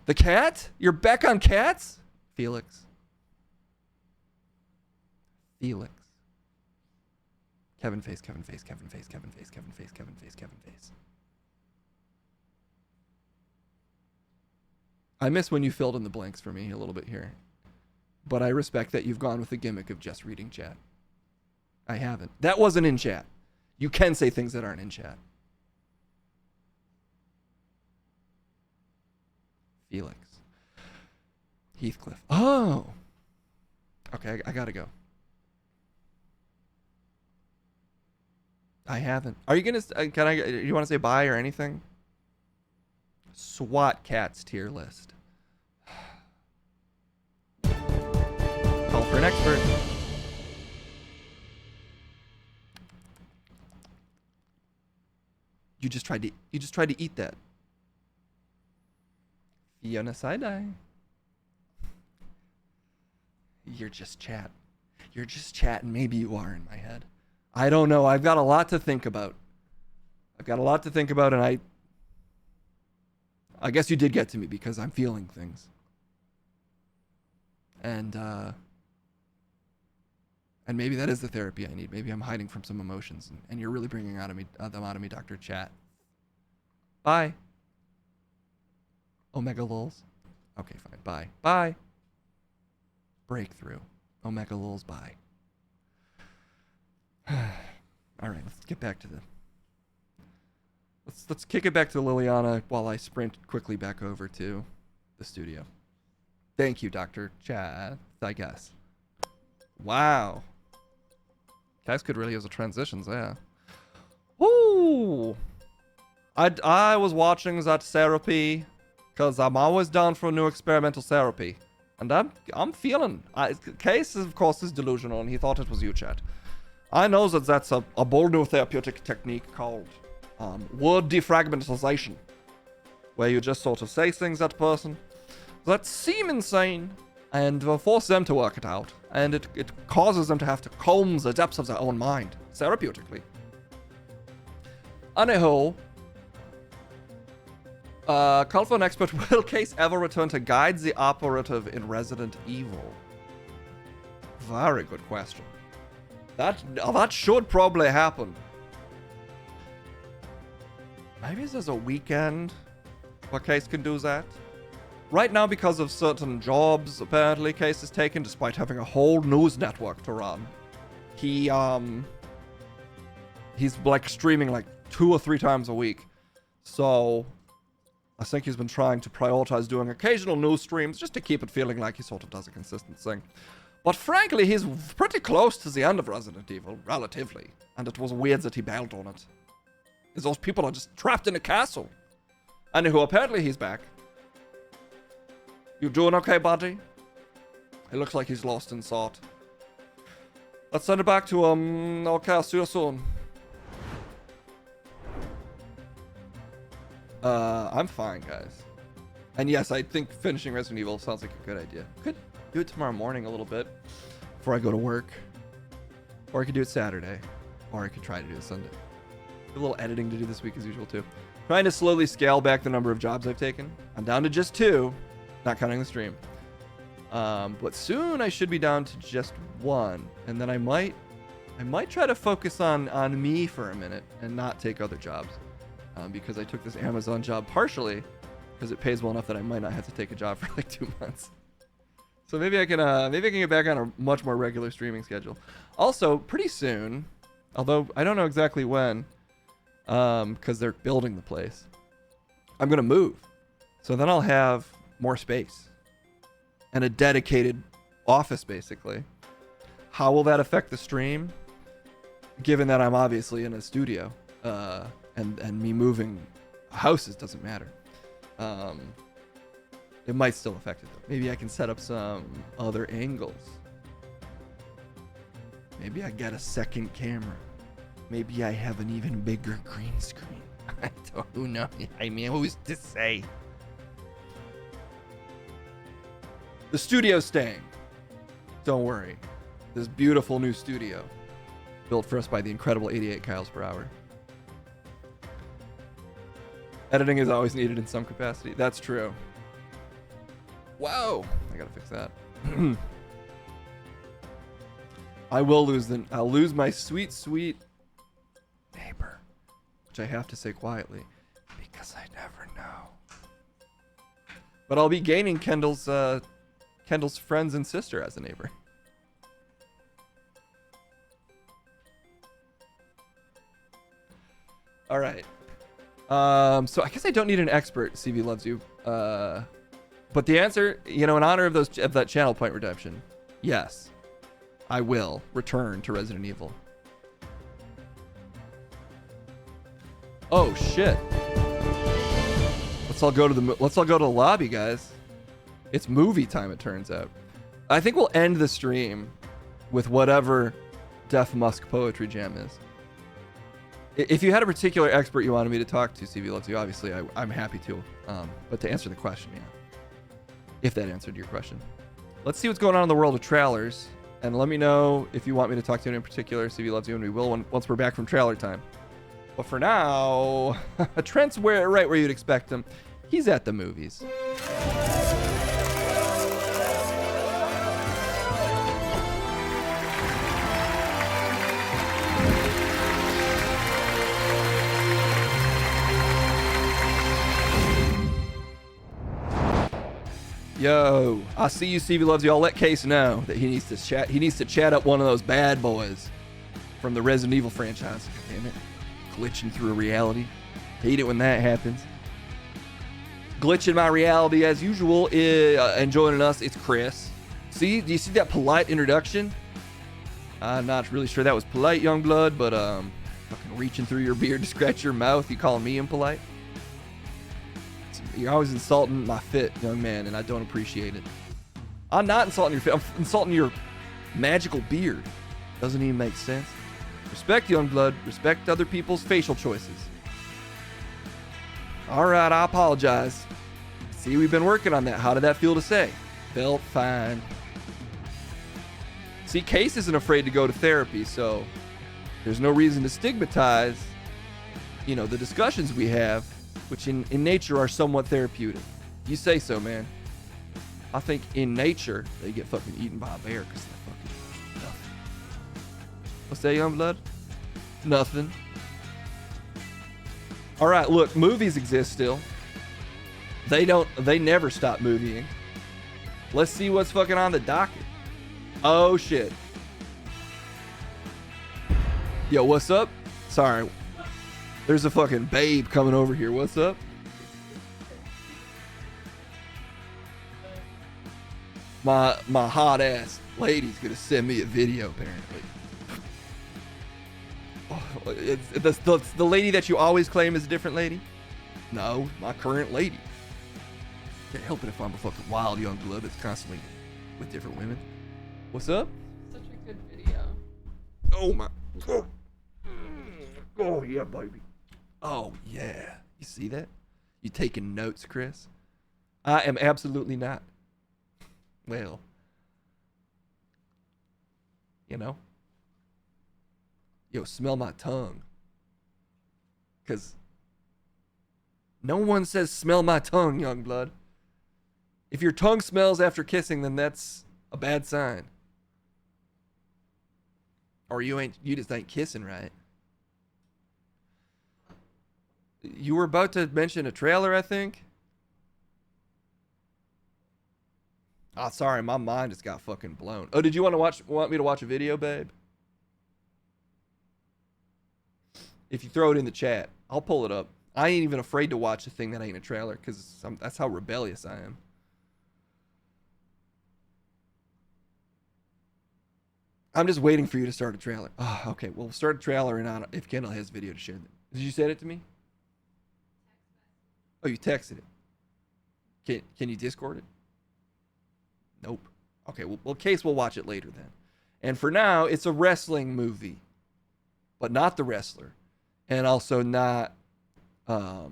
The cat? You're back on cats? Felix. Felix. Kevin face, Kevin face, Kevin face, Kevin face, Kevin face, Kevin face, Kevin face. I miss when you filled in the blanks for me a little bit here. But I respect that you've gone with the gimmick of just reading chat. I haven't. That wasn't in chat. You can say things that aren't in chat. Felix. Heathcliff. Oh. Okay, I gotta go. I haven't. Are you gonna? You want to say bye or anything? SWAT cats tier list. Call for an expert. You just tried to eat that. Fiona side-eye. You're just chat. You're just chatting. Maybe you are in my head. I don't know. I've got a lot to think about. And I guess you did get to me because I'm feeling things. And maybe that is the therapy I need. Maybe I'm hiding from some emotions, and you're really bringing them out of me, Dr. Chat. Bye. Omega lols. Okay, fine. Bye. Bye. Breakthrough. Omega lols. Bye. All right, let's get back to the. Let's kick it back to Liliana while I sprint quickly back over to the studio. Thank you, Dr. Chad, I guess. Wow. Guys could really use a transitions, yeah. Woo! I was watching that therapy because I'm always down for new experimental therapy. And I'm feeling... Case, of course, is delusional, and he thought it was you, chat. I know that that's a bold new therapeutic technique called word defragmentization, where you just sort of say things at a person that seem insane and force them to work it out. And it causes them to have to comb the depths of their own mind, therapeutically. Anyhow, called for an expert. Will Case ever return to guide the operative in Resident Evil? Very good question. That should probably happen. Maybe there's a weekend where Case can do that. Right now, because of certain jobs, apparently Case is taken, despite having a whole news network to run. He's like streaming like 2 or 3 times a week. So I think he's been trying to prioritize doing occasional news streams just to keep it feeling like he sort of does a consistent thing. But frankly, he's pretty close to the end of Resident Evil, relatively. And it was weird that he bailed on it. Because those people are just trapped in a castle. Anywho, apparently he's back. You doing okay, buddy? It looks like he's lost in thought. Let's send it back to him. Okay, I'll see you soon. I'm fine, guys. And yes, I think finishing Resident Evil sounds like a good idea. Could do it tomorrow morning a little bit before I go to work. Or I could do it Saturday. Or I could try to do it Sunday. A little editing to do this week as usual, too. Trying to slowly scale back the number of jobs I've taken. I'm down to just 2, not counting the stream. But soon I should be down to just 1. And then I might try to focus on me for a minute and not take other jobs. Because I took this Amazon job partially because it pays well enough that I might not have to take a job for like 2 months. So maybe I can get back on a much more regular streaming schedule. Also, pretty soon, although I don't know exactly when, because they're building the place, I'm gonna move. So then I'll have more space and a dedicated office, basically. How will that affect the stream? Given that I'm obviously in a studio, and me moving houses doesn't matter. It might still affect it though. Maybe I can set up some other angles. Maybe I get a second camera. Maybe I have an even bigger green screen. I don't know. I mean, who's to say? The studio's staying. Don't worry. This beautiful new studio, built for us by the incredible 88 Kyles per hour. Editing is always needed in some capacity. That's true. Whoa! I gotta fix that. I'll lose my sweet, sweet neighbor, which I have to say quietly, because I never know. But I'll be gaining Kendall's friends and sister as a neighbor. All right. So I guess I don't need an expert. CV loves you. But the answer, in honor of that channel point redemption, yes, I will return to Resident Evil. Oh shit! Let's all go to the lobby, guys. It's movie time, it turns out. I think we'll end the stream with whatever Def Musk Poetry Jam is. If you had a particular expert you wanted me to talk to, CV loves you, obviously I'm happy to. But to answer the question, yeah. If that answered your question. Let's see what's going on in the world of trailers. And let me know if you want me to talk to anyone in particular. CV loves you, and we will once we're back from trailer time. But for now, Trent's right where you'd expect him. He's at the movies. Yo, I see you, CV loves you. I'll let Case know that he needs to chat. He needs to chat up one of those bad boys from the Resident Evil franchise. Damn it, glitching through reality. Hate it when that happens. Glitching my reality as usual. And joining us, it's Chris. See, do you see that polite introduction? I'm not really sure that was polite, young blood, but Fucking reaching through your beard to scratch your mouth. You calling me impolite? You're always insulting my fit, young man, and I don't appreciate it. I'm not insulting your fit. I'm insulting your magical beard. Doesn't even make sense. Respect Youngblood. Respect other people's facial choices. All right, I apologize. See, we've been working on that. How did that feel to say? Felt fine. See, Case isn't afraid to go to therapy, so there's no reason to stigmatize, you know, the discussions we have, which in nature are somewhat therapeutic. You say so, man. I think in nature, they get fucking eaten by a bear because they're fucking nothing. What's that, Youngblood? Nothing. All right, look, movies exist still. They never stop movieing. Let's see what's fucking on the docket. Oh, shit. Yo, what's up? Sorry. There's a fucking babe coming over here. What's up? My hot ass lady's gonna send me a video, apparently. Oh, it's the lady that you always claim is a different lady? No, my current lady. Can't help it if I'm a fucking wild young blood that's constantly with different women. What's up? Such a good video. Oh my. Oh yeah, baby. Oh yeah. You see that? You taking notes, Chris? I am absolutely not. Well, you know. Yo, smell my tongue. Cause no one says smell my tongue, young blood. If your tongue smells after kissing, then that's a bad sign. Or you just ain't kissing right. You were about to mention a trailer, I think. Oh, sorry, my mind just got fucking blown. Oh, did you want me to watch a video, babe? If you throw it in the chat, I'll pull it up. I ain't even afraid to watch a thing that ain't a trailer, because that's how rebellious I am. I'm just waiting for you to start a trailer. Oh, okay, we'll start a trailer and if Kendall has video to share. Did you send it to me? Oh, you texted it. Can you Discord it? Nope. Okay, well, Case will watch it later then. And for now, it's a wrestling movie, but not The Wrestler, and also not the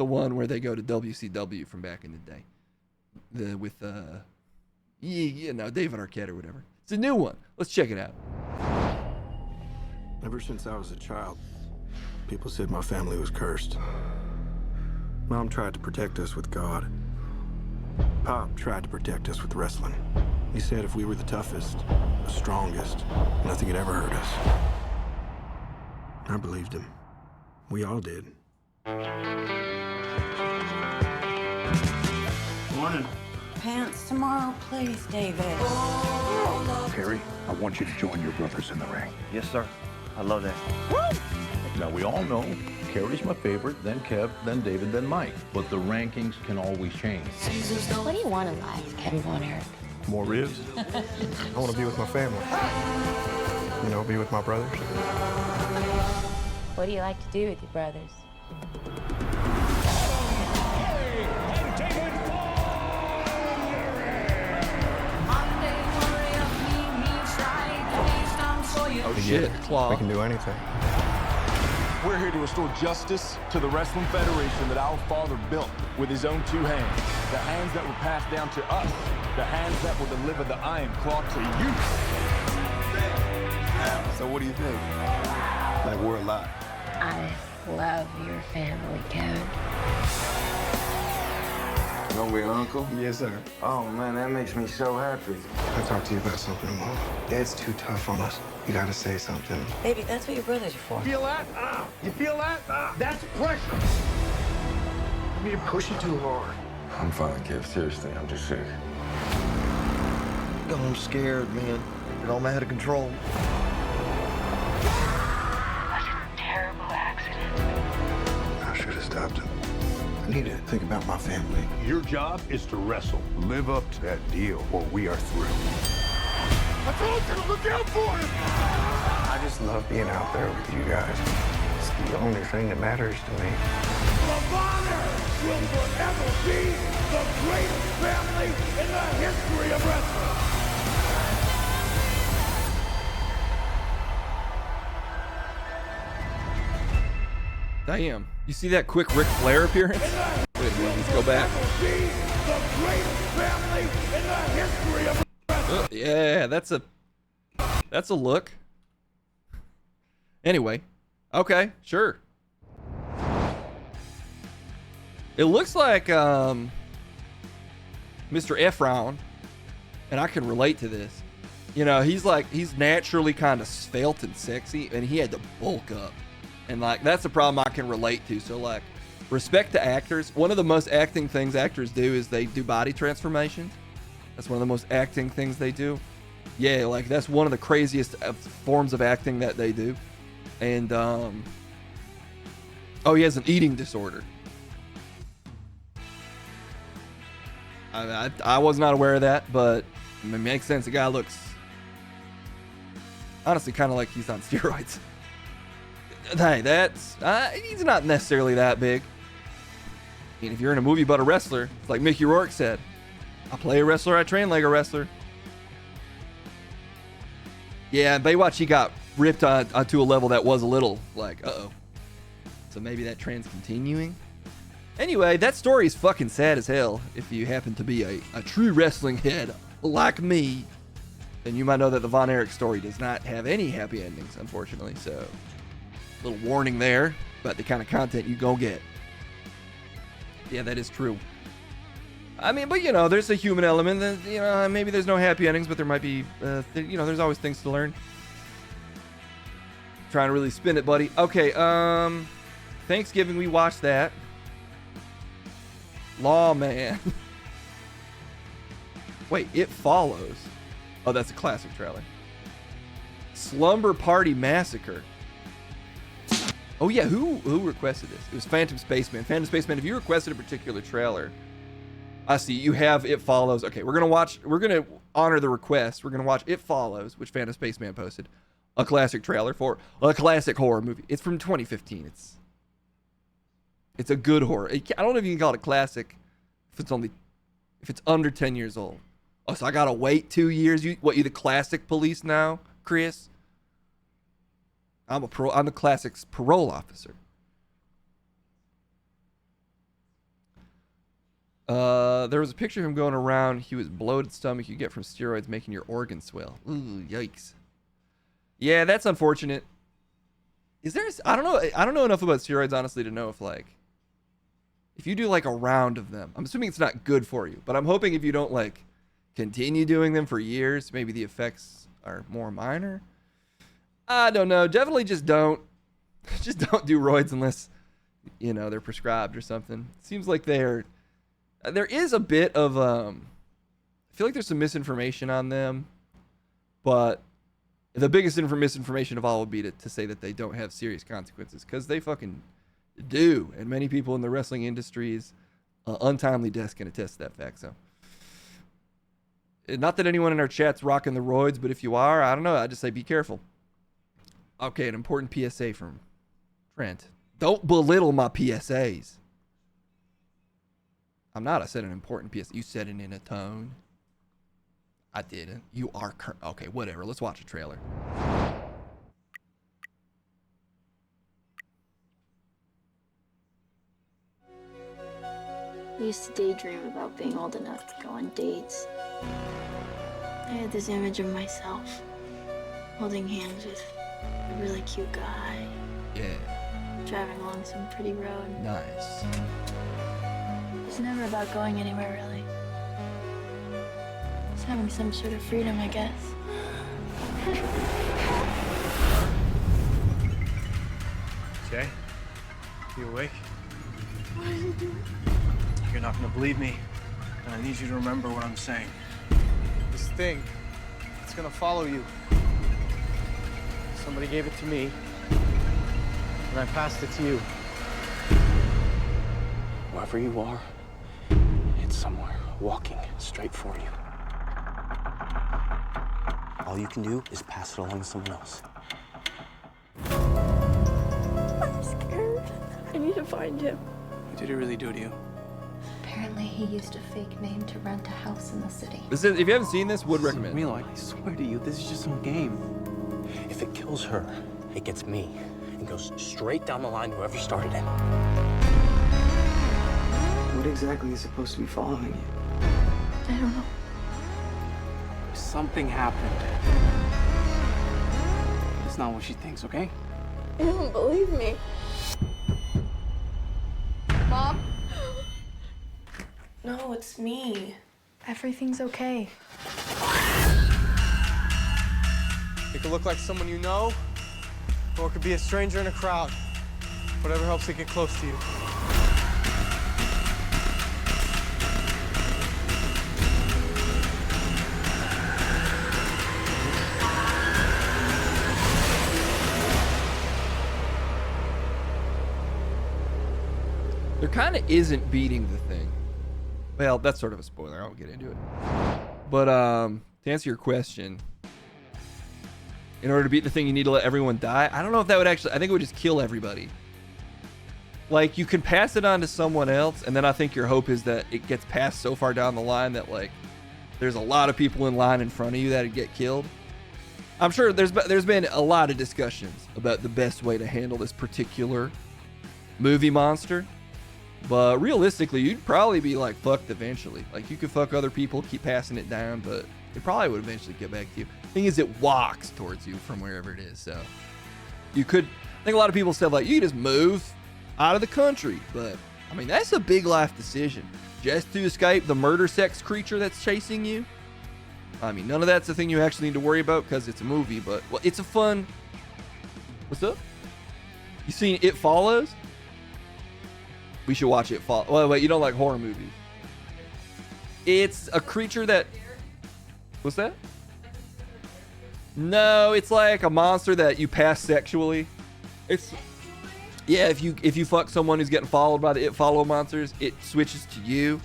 one where they go to WCW from back in the day, with David Arquette or whatever. It's a new one. Let's check it out. Ever since I was a child, people said my family was cursed. Mom tried to protect us with God. Pop tried to protect us with wrestling. He said if we were the toughest, the strongest, nothing could ever hurt us. I believed him. We all did. Morning. Pants tomorrow, please, David. Carrie, I want you to join your brothers in the ring. Yes, sir. I love that. Now, we all know Carrie's my favorite, then Kev, then David, then Mike. But the rankings can always change. What do you want in life, Kevin Von Erich? More ribs? I want to be with my family. You know, be with my brothers. What do you like to do with your brothers? Oh shit, Claw. We can do anything. We're here to restore justice to the Wrestling Federation that our father built with his own two hands. The hands that were passed down to us. The hands that will deliver the Iron Claw to you. So what do you think? Like we're alive. I love your family, Kevin. You know we're uncle? Yes, sir. Oh man, that makes me so happy. I'll talk to you about something, Mom. Dad's too tough on us. You gotta say something. Baby, that's what your brothers are for. Feel that? You feel that? That's pressure. You're pushing too hard. I'm fine, Kev. Seriously, I'm just sick. I'm scared, man. It all out of control. That's a terrible accident. I should have stopped him. I need to think about my family. Your job is to wrestle. Live up to that deal, or we are through. I told you to look out for him! I I just love being out there with you guys. It's the only thing that matters to me. The Bonner will forever be the greatest family in the history of wrestling. Damn. You see that quick Ric Flair appearance? Wait a minute, let's go back. Yeah, that's a look. Anyway, okay, sure. It looks like Mr. Efron, and I can relate to this. You know, he's naturally kind of svelte and sexy, and he had to bulk up. And like that's a problem I can relate to. So like respect to actors. One of the most acting things actors do is they do body transformations. That's one of the most acting things they do. Yeah, like that's one of the craziest forms of acting that they do. And oh, he has an eating disorder. I was not aware of that, but it makes sense. The guy looks honestly kind of like he's on steroids. Hey, that's he's not necessarily that big. I mean, if you're in a movie about a wrestler, it's like Mickey Rourke said, I play a wrestler, I train like a wrestler. Yeah, Baywatch, he got ripped onto a level that was a little like, uh-oh. So maybe that trend's continuing. Anyway, that story is fucking sad as hell. If you happen to be a true wrestling head like me, then you might know that the Von Erich story does not have any happy endings, unfortunately. So, little warning there about the kind of content you gonna get. Yeah, that is true. I mean, but you know, there's a human element that, you know, maybe there's no happy endings, but there might be, you know, there's always things to learn. Trying to really spin it, buddy. Okay, Thanksgiving, we watched that. Lawman. Wait, It Follows. Oh, that's a classic trailer. Slumber Party Massacre. Oh yeah, who requested this? It was Phantom Spaceman. Phantom Spaceman, if you requested a particular trailer, I see you have It Follows. Okay, we're gonna honor the request. We're gonna watch It Follows, which Phantom Spaceman posted. A classic trailer for a classic horror movie. It's from 2015. It's a good horror. I don't know if you can call it a classic if it's under 10 years old. Oh, so I gotta wait 2 years. You the classic police now, Chris? I'm the classics parole officer. There was a picture of him going around. He was bloated stomach you get from steroids making your organs swell. Ooh, yikes. Yeah, that's unfortunate. Is there? I don't know enough about steroids honestly to know if you do like a round of them. I'm assuming it's not good for you, but I'm hoping if you don't like continue doing them for years, maybe the effects are more minor. I don't know. Definitely just don't do roids unless, you know, they're prescribed or something. It seems like there is a bit of I feel like there's some misinformation on them, but the biggest misinformation of all would be to say that they don't have serious consequences, because they fucking do, and many people in the wrestling industry's untimely deaths can attest to that fact. So, not that anyone in our chat's rocking the roids, but if you are, I don't know. I just say be careful. Okay, an important PSA from Trent. Don't belittle my PSAs. I'm not. I said an important PSA. You said it in a tone. I didn't. You are. Okay, whatever. Let's watch a trailer. I used to daydream about being old enough to go on dates. I had this image of myself holding hands with a really cute guy. Yeah. Driving along some pretty road. Nice. It's never about going anywhere, really. It's having some sort of freedom, I guess. Jay, you awake? You're not gonna believe me, and I need you to remember what I'm saying. This thing, it's gonna follow you. Somebody gave it to me, and I passed it to you. Wherever you are, it's somewhere walking straight for you. All you can do is pass it along to someone else. I'm scared. I need to find him. What did he really do to you? Apparently, he used a fake name to rent a house in the city. This is, if you haven't seen this, would recommend. Milo, I swear to you, this is just some game. If it kills her, it gets me and goes straight down the line to whoever started it. What exactly is supposed to be following you? I don't know. Something happened. It's not what she thinks, okay? You don't believe me. Mom? No, it's me. Everything's okay. It could look like someone you know, or it could be a stranger in a crowd. Whatever helps it get close to you. There kind of isn't beating the thing. Well, that's sort of a spoiler. I won't get into it. But to answer your question, in order to beat the thing, you need to let everyone die. I don't know if that would actually... I think it would just kill everybody. Like, you can pass it on to someone else, and then I think your hope is that it gets passed so far down the line that, like, there's a lot of people in line in front of you that'd get killed. I'm sure there's been a lot of discussions about the best way to handle this particular movie monster. But realistically, you'd probably be like fucked eventually. Like, you could fuck other people, keep passing it down, but it probably would eventually get back to you. Thing is, it walks towards you from wherever it is. So you could, I think a lot of people said like, you could just move out of the country. But I mean, that's a big life decision just to escape the murder sex creature that's chasing you. I mean, none of that's the thing you actually need to worry about because it's a movie, but well, it's a fun. What's up? You seen It Follows? We should watch It Follows. Well, wait, you don't like horror movies? It's a creature that. What's that? No, it's like a monster that you pass sexually. It's yeah, if you fuck someone who's getting followed by the It Follow monsters, it switches to you.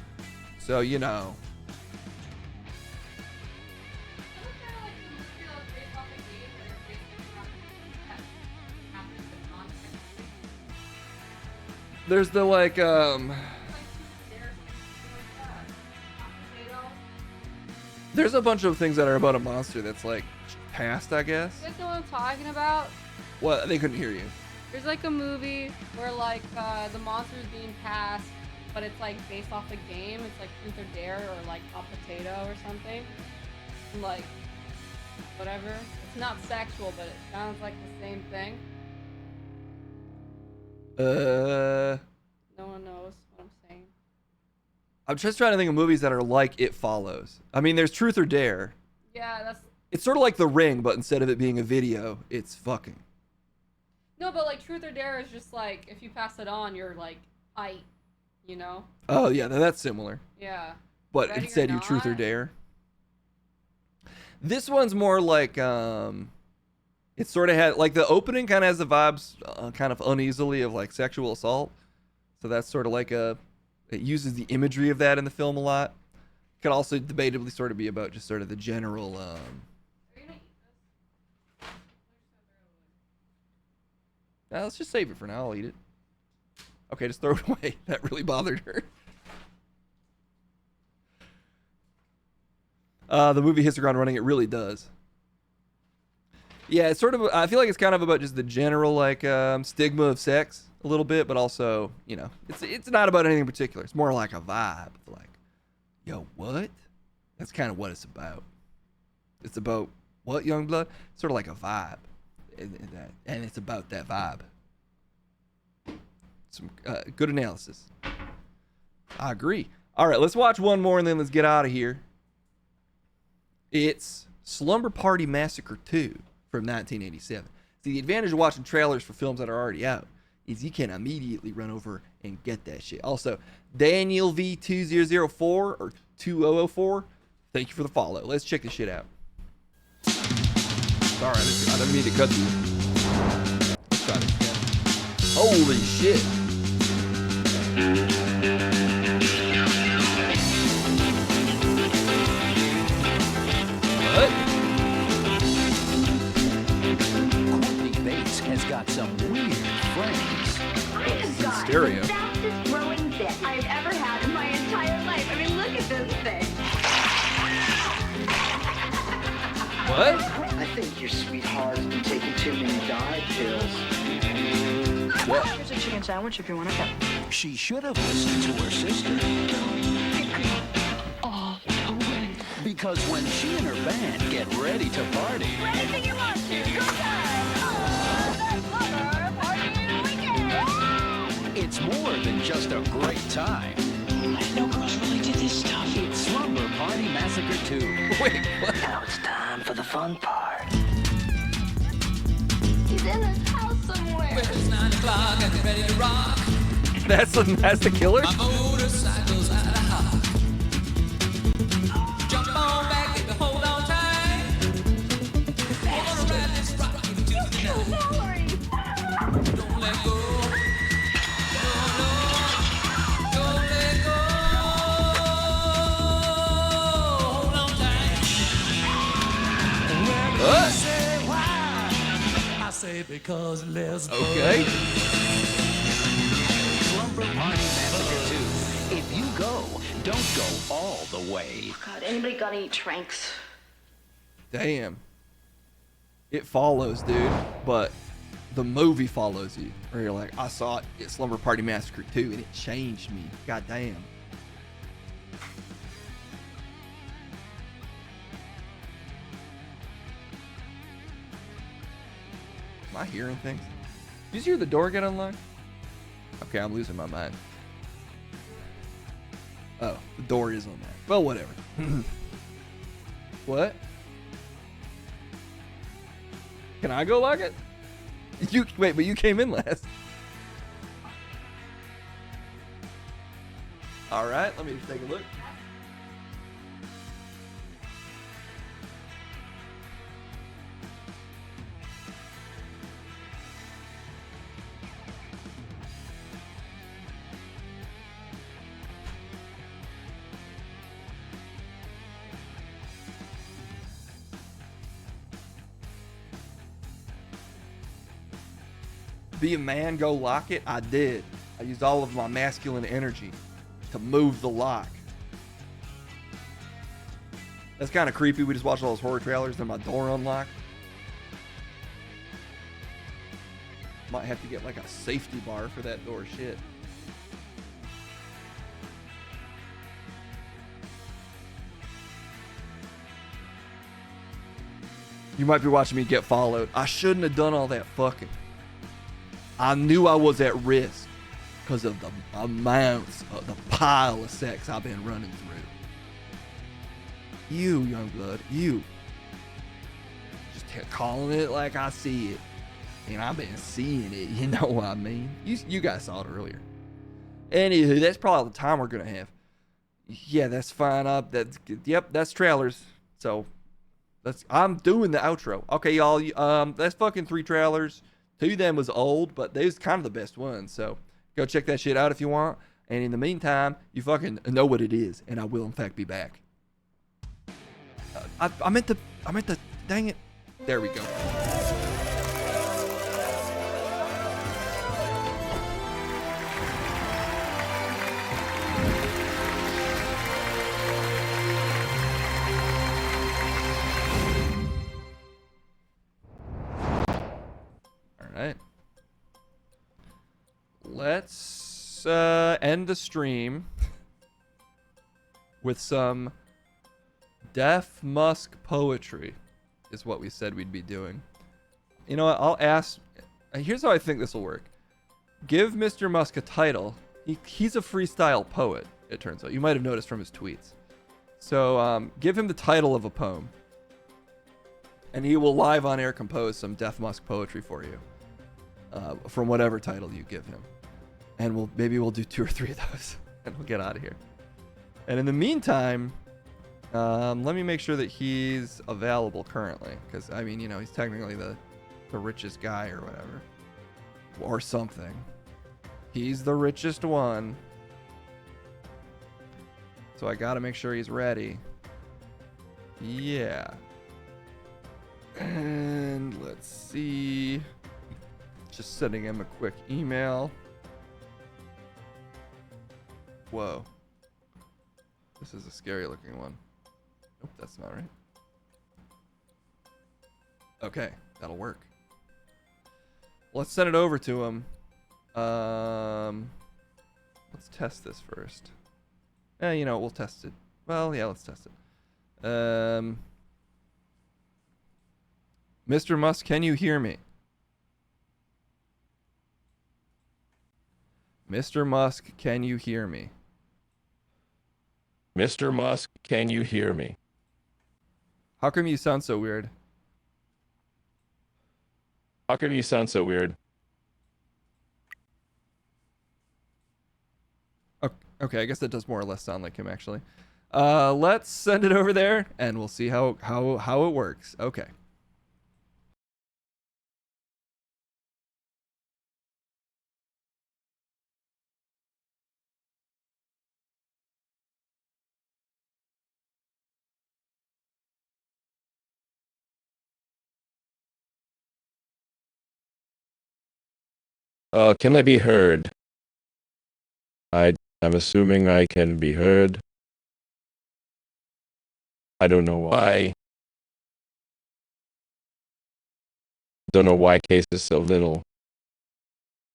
So you know. There's the like there's a bunch of things that are about a monster that's like past, I guess. You guys know what I'm talking about? What? They couldn't hear you. There's like a movie where like the monster is being passed, but it's like based off a game. It's like Truth or Dare or like Hot Potato or something. And, like whatever. It's not sexual, but it sounds like the same thing. No one knows what I'm saying. I'm just trying to think of movies that are like It Follows. I mean, there's Truth or Dare. Yeah, that's. It's sort of like The Ring, but instead of it being a video, it's fucking. No, but like Truth or Dare is just like if you pass it on, you're like tight, you know? Oh yeah, that's similar. Yeah. But Ready or instead you Truth or Not? Dare. This one's more like it sort of had like the opening kind of has the vibes kind of uneasily of like sexual assault. So that's sort of like it uses the imagery of that in the film a lot. Could also debatably sort of be about just sort of the general let's just save it for now. I'll eat it. Okay, just throw it away. That really bothered her. The movie hits the ground running. It really does. Yeah, it's sort of. I feel like it's kind of about just the general like stigma of sex a little bit, but also, you know, it's not about anything in particular. It's more like a vibe. Like, yo, what? That's kind of what it's about. It's about what, Youngblood? Sort of like a vibe, and it's about that vibe. Some good analysis. I agree. All right, let's watch one more and then let's get out of here. It's Slumber Party Massacre 2 from 1987. See, the advantage of watching trailers for films that are already out is you can immediately run over and get that shit. Also, Daniel V2004 or 2004, thank you for the follow. Let's check this shit out. Sorry, I didn't mean to cut you. Let's try this again. Holy shit. What? Courtney Bates has got some weird friends. stereo. The fastest growing bit I've ever had in my entire life. I mean, look at this thing. What? I think your sweetheart's been taking too many diet pills. Here's a chicken sandwich if you want to get. She should have listened to her sister. Oh, totally. Because when she and her band get ready to party, Anything you want to. Go time. it's more than just a great time. No girls really do this stuff. It's Slumber Party Massacre 2. Wait, what? Now it's time for the fun part. He's in his house somewhere. It's 9 o'clock and ready to rock. That's the killer? My motorcycle's out of hop. Jump on back, baby, hold on tight. We're gonna ride this rocket into the night. Don't let go. Don't let go. Hold on tight. When you say why, I say because let's go. Okay. Slumber Party Massacre 2. If you go, don't go all the way. God, anybody got any tranks? Damn. It follows, dude, but the movie follows you. Where you're like, I saw it at Slumber Party Massacre 2 and it changed me. God damn. Am I hearing things? Did you hear the door get unlocked? Okay, I'm losing my mind. Oh, the door is unlocked. Well, whatever. What? Can I go lock it? Wait, but you came in last. All right, let me just take a look. Be a man, go lock it. I did. I used all of my masculine energy to move the lock. That's kind of creepy. We just watched all those horror trailers, then my door unlocked. Might have to get like a safety bar for that door. Shit. You might be watching me get followed. I shouldn't have done all that fucking. I knew I was at risk because of the amounts of the pile of sex I've been running through. You, Youngblood, you. Just calling it like I see it. And I've been seeing it, you know what I mean? You guys saw it earlier. Anywho, that's probably all the time we're going to have. Yeah, that's fine. Yep, that's trailers. So, I'm doing the outro. Okay, y'all, that's fucking 3 trailers. 2 of them was old, but they was kind of the best ones. So go check that shit out if you want. And in the meantime, you fucking know what it is, and I will in fact be back. I meant to. Dang it. There we go. Alright. Let's end the stream with some Deaf Musk poetry, is what we said we'd be doing. You know what? I'll ask. Here's how I think this will work. Give Mr. Musk a title. He's a freestyle poet, it turns out. You might have noticed from his tweets. So give him the title of a poem. And he will live on air compose some Deaf Musk poetry for you. From whatever title you give him. And maybe we'll do 2 or 3 of those. And we'll get out of here. And in the meantime, let me make sure that he's available currently. Because, I mean, you know, he's technically the richest guy or whatever. Or something. He's the richest one. So I gotta make sure he's ready. Yeah. And let's see. Just sending him a quick email. Whoa. This is a scary looking one. Nope, that's not right. Okay, that'll work. Let's send it over to him. Let's test this first. You know, we'll test it. Well, yeah, let's test it. Mr. Musk, can you hear me? Mr. Musk, can you hear me? Mr. Musk, can you hear me? How come you sound so weird? How come you sound so weird? Okay, I guess that does more or less sound like him, actually. Let's send it over there, and we'll see how it works. Okay. Can I be heard? I'm assuming I can be heard. I don't know why. Don't know why Case is so little.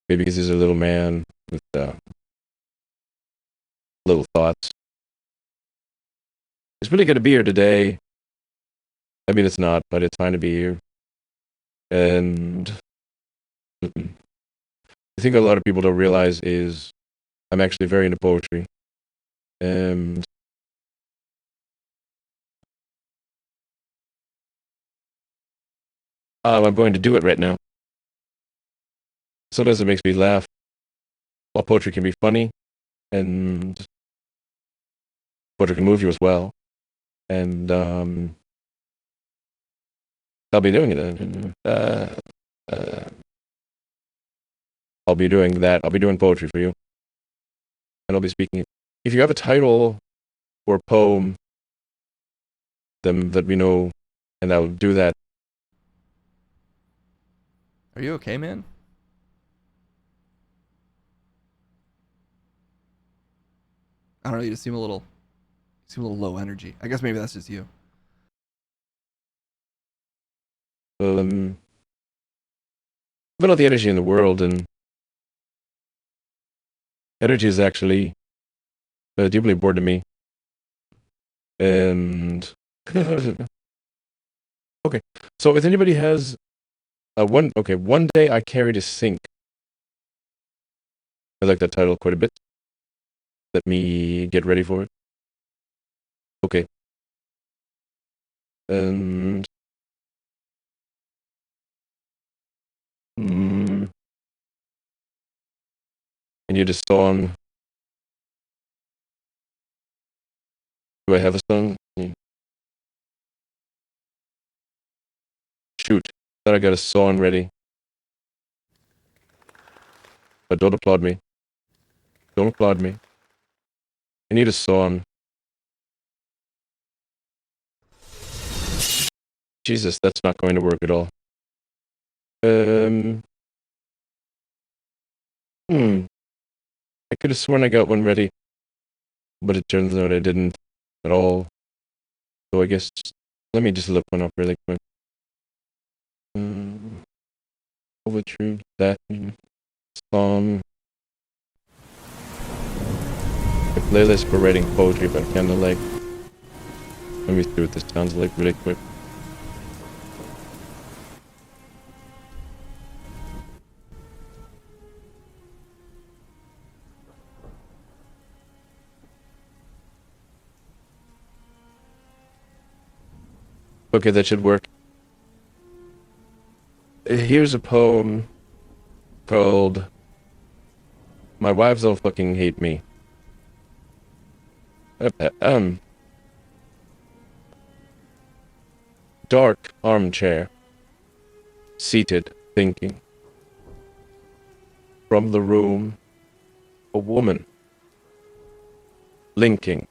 Maybe because he's a little man with little thoughts. It's really good to be here today. I mean, it's not, but it's fine to be here. And I think a lot of people don't realize is I'm actually very into poetry. And I'm going to do it right now. Sometimes it makes me laugh. While poetry can be funny, and poetry can move you as well. And I'll be doing it. I'll be doing that. I'll be doing poetry for you. And I'll be speaking. If you have a title or poem, then let me know, and I'll do that. Are you okay, man? I don't know, you just seem a little low energy. I guess maybe that's just you. I've been all the energy in the world, and energy is actually deeply important to me. And okay, so if anybody has one day I carried a sink. I like that title quite a bit. Let me get ready for it. Okay. And I need a song. Do I have a song? Shoot. Thought I got a song ready. But don't applaud me. Don't applaud me. I need a song. Jesus, that's not going to work at all. I could have sworn I got one ready, but it turns out I didn't at all. So I guess let me just look one up really quick. Poetry, that song. A playlist for writing poetry by candlelight. Let me see what this sounds like really quick. Okay, that should work. Here's a poem called My Wives All Fucking Hate Me. Dark armchair, seated, thinking. From the room, a woman. Linking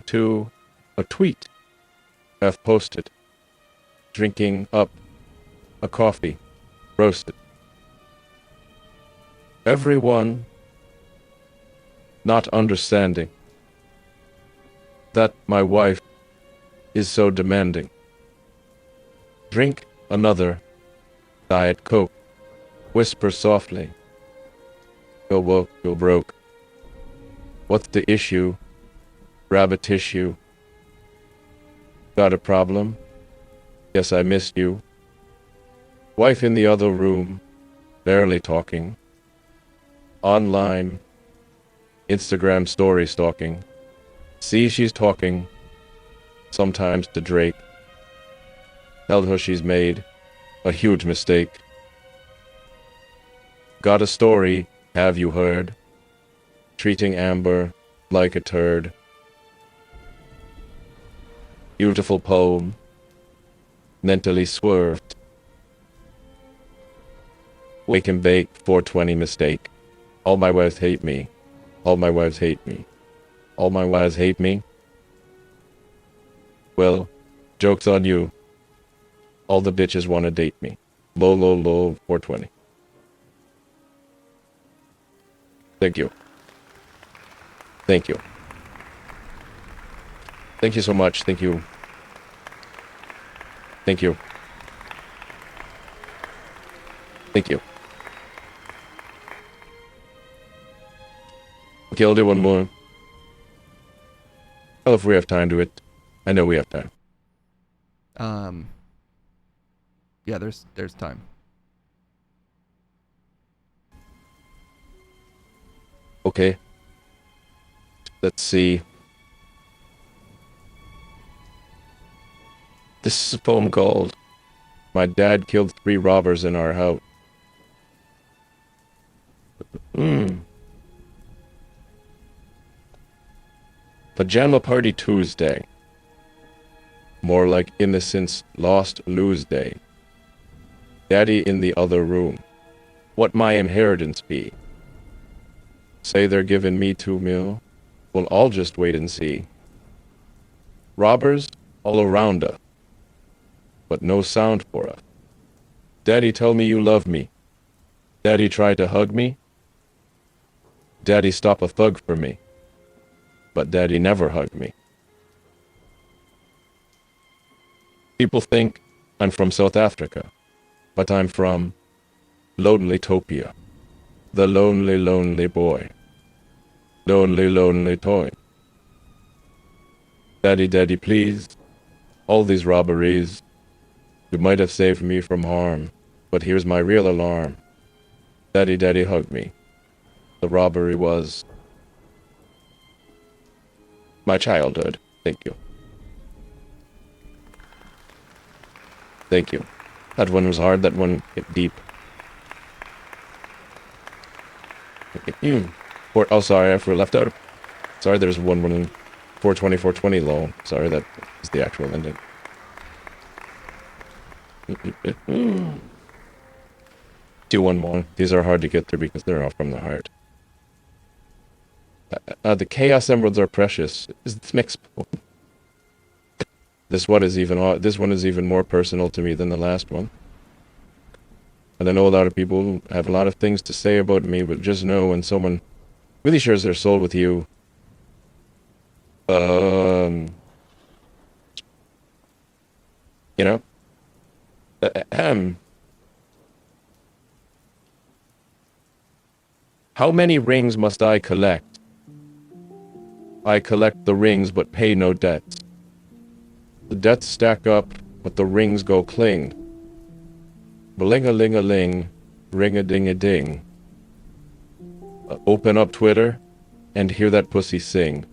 to a tweet. Half posted, drinking up a coffee, roasted. Everyone not understanding that my wife is so demanding. Drink another Diet Coke. Whisper softly. Go woke, go broke. What's the issue? Grab a tissue. Got a problem? Yes, I missed you. Wife in the other room, barely talking. Online, Instagram story stalking. See, she's talking, sometimes to Drake. Tell her she's made a huge mistake. Got a story, have you heard? Treating Amber like a turd. Beautiful poem, mentally swerved. Wake and bake, 420 mistake. All my wives hate me. All my wives hate me. All my wives hate me. Well, joke's on you. All the bitches wanna date me. Low, low, low, 420. Thank you. Thank you. Thank you so much. Thank you. Thank you. Thank you. Okay, I'll do one more. Well, if we have time to it. I know we have time. Yeah, there's time. Okay. Let's see. This is a poem called My Dad Killed 3 Robbers in Our House. Pajama Party Tuesday. More like Innocence Lost Lose Day. Daddy in the other room. What my inheritance be? Say they're giving me 2 mil. Well, I'll just wait and see. Robbers all around us, but no sound for us. Daddy, tell me you love me. Daddy, try to hug me. Daddy, stop a thug for me. But Daddy never hugged me. People think I'm from South Africa, but I'm from Lonely Topia. The lonely, lonely boy. Lonely, lonely toy. Daddy, daddy, please. All these robberies. You might have saved me from harm, but here's my real alarm. Daddy, daddy, hug me. The robbery was my childhood. Thank you. Thank you. That one was hard. That one hit deep. Oh, sorry, I left out. Sorry, there's one in 420, 420 low. Sorry, that is the actual ending. Do one more. These are hard to get through because they're all from the heart. The Chaos Emeralds are precious. Is this mixed poem? This one is even more personal to me than the last one. And I know a lot of people have a lot of things to say about me, but just know when someone really shares their soul with you, you know, how many rings must I collect? I collect the rings but pay no debts. The debts stack up, but the rings go cling. Bling-a-ling-a-ling, ring-a-ding-a-ding. Open up Twitter and hear that pussy sing.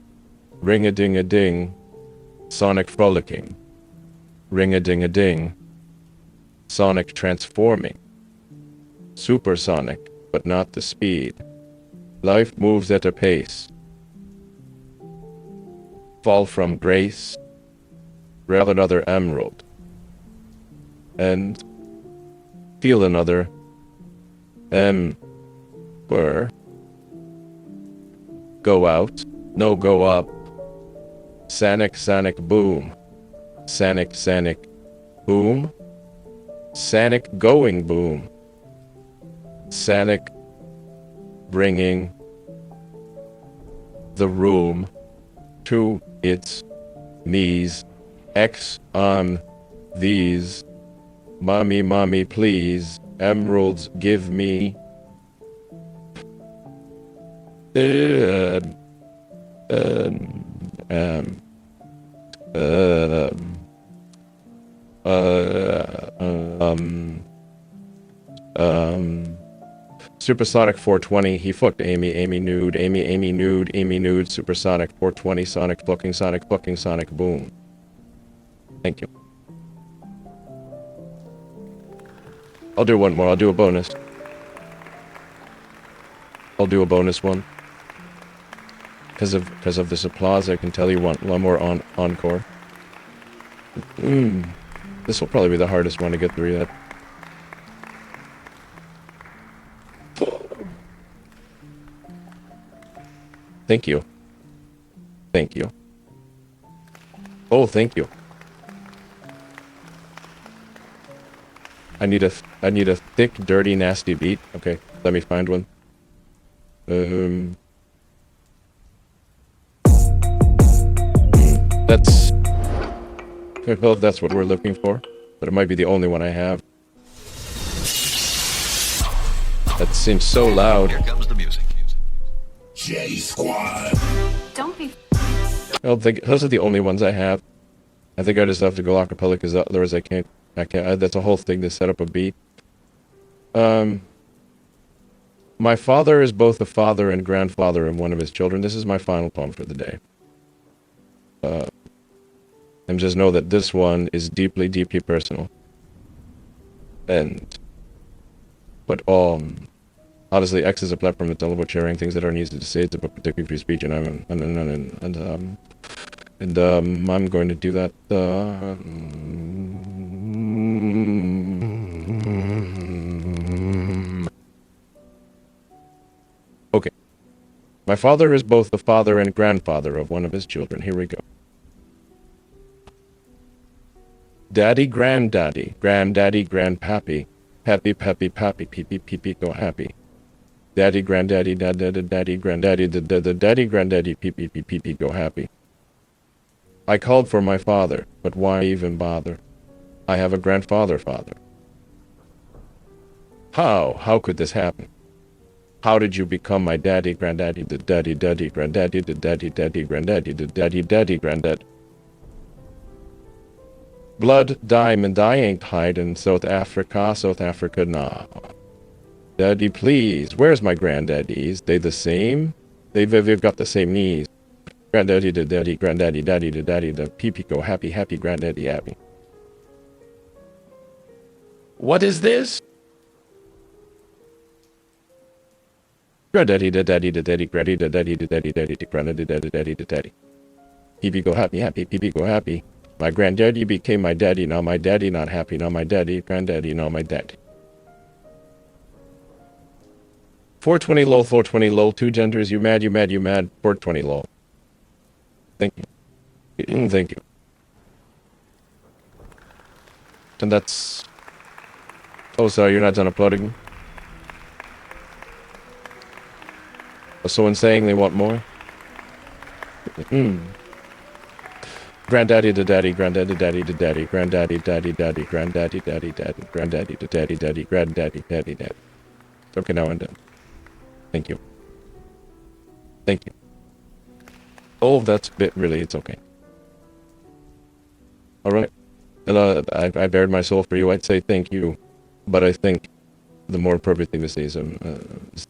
Ring-a-ding-a-ding, Sonic frolicking. Ring-a-ding-a-ding, Sonic transforming. Supersonic, but not the speed. Life moves at a pace. Fall from grace, grab another emerald, and feel another ember. Go out, no go up. Sanic, sanic, boom. Sanic, sanic, boom. Sanic going boom. Sanic bringing the room to its knees. X on these. Mommy, mommy, please. Emeralds, give me. Supersonic 420, he fucked Amy, Amy nude, Amy nude, Amy nude, Supersonic 420, Sonic fucking Sonic, boom. Thank you. I'll do one more, I'll do a bonus. I'll do a bonus one. Because of this applause, I can tell you want one more encore. This will probably be the hardest one to get through yet. Thank you. Thank you. Oh, thank you. I need a thick, dirty, nasty beat. Okay, let me find one. That's... well, that's what we're looking for, but it might be the only one I have. That seems so loud. Here comes the music. J Squad. Don't be. I don't think those are the only ones I have. I think I just have to go acapella because otherwise I can't. That's a whole thing to set up a beat. My father is both the father and grandfather of one of his children. This is my final poem for the day. And just know that this one is deeply, deeply personal. But honestly, X is a platform that's all about sharing things that aren't easy to say. It's about protecting free speech, and I'm going to do that. Okay. My father is both the father and grandfather of one of his children. Here we go. Daddy, granddaddy, granddaddy, grandpappy, pappy, pappy, pappy, pee-pee, pee-pee, go happy. Daddy, granddaddy, daddy, granddaddy, daddy, granddaddy, pee-pee, pee-pee, go happy. I called for my father, but why even bother? I have a grandfather. How could this happen? How did you become my daddy, granddaddy, the daddy, granddaddy, the daddy, granddaddy, the daddy, granddad? Blood, diamond, I ain't hiding. South Africa, nah. Daddy, please, where's my granddaddies? They the same? They've got the same knees. Granddaddy, the daddy, granddaddy, daddy, the daddy, the pee-pee, go happy, happy, granddaddy, happy. What is this? Granddaddy, the daddy, the daddy, granddaddy, the daddy, the daddy, daddy, the granddaddy, the daddy, the daddy. Pee-pee, go happy, happy, pee-pee, go happy. My granddaddy became my daddy, now my daddy not happy, now my daddy, granddaddy, now my daddy. 420 lol, 420 lol, two genders, you mad, 420 lol. Thank you. Thank you. And that's... Oh, sorry, you're not done uploading? So in saying they want more? Granddaddy, the daddy, granddaddy, daddy, the daddy, granddaddy, daddy, daddy, granddaddy, daddy, daddy, granddaddy, the daddy, daddy, granddaddy, daddy, daddy. Okay, now I'm done. Thank you. Thank you. Oh, that's a bit, really, it's okay. Alright. I bared my soul for you, I'd say thank you. But I think the more appropriate thing to say is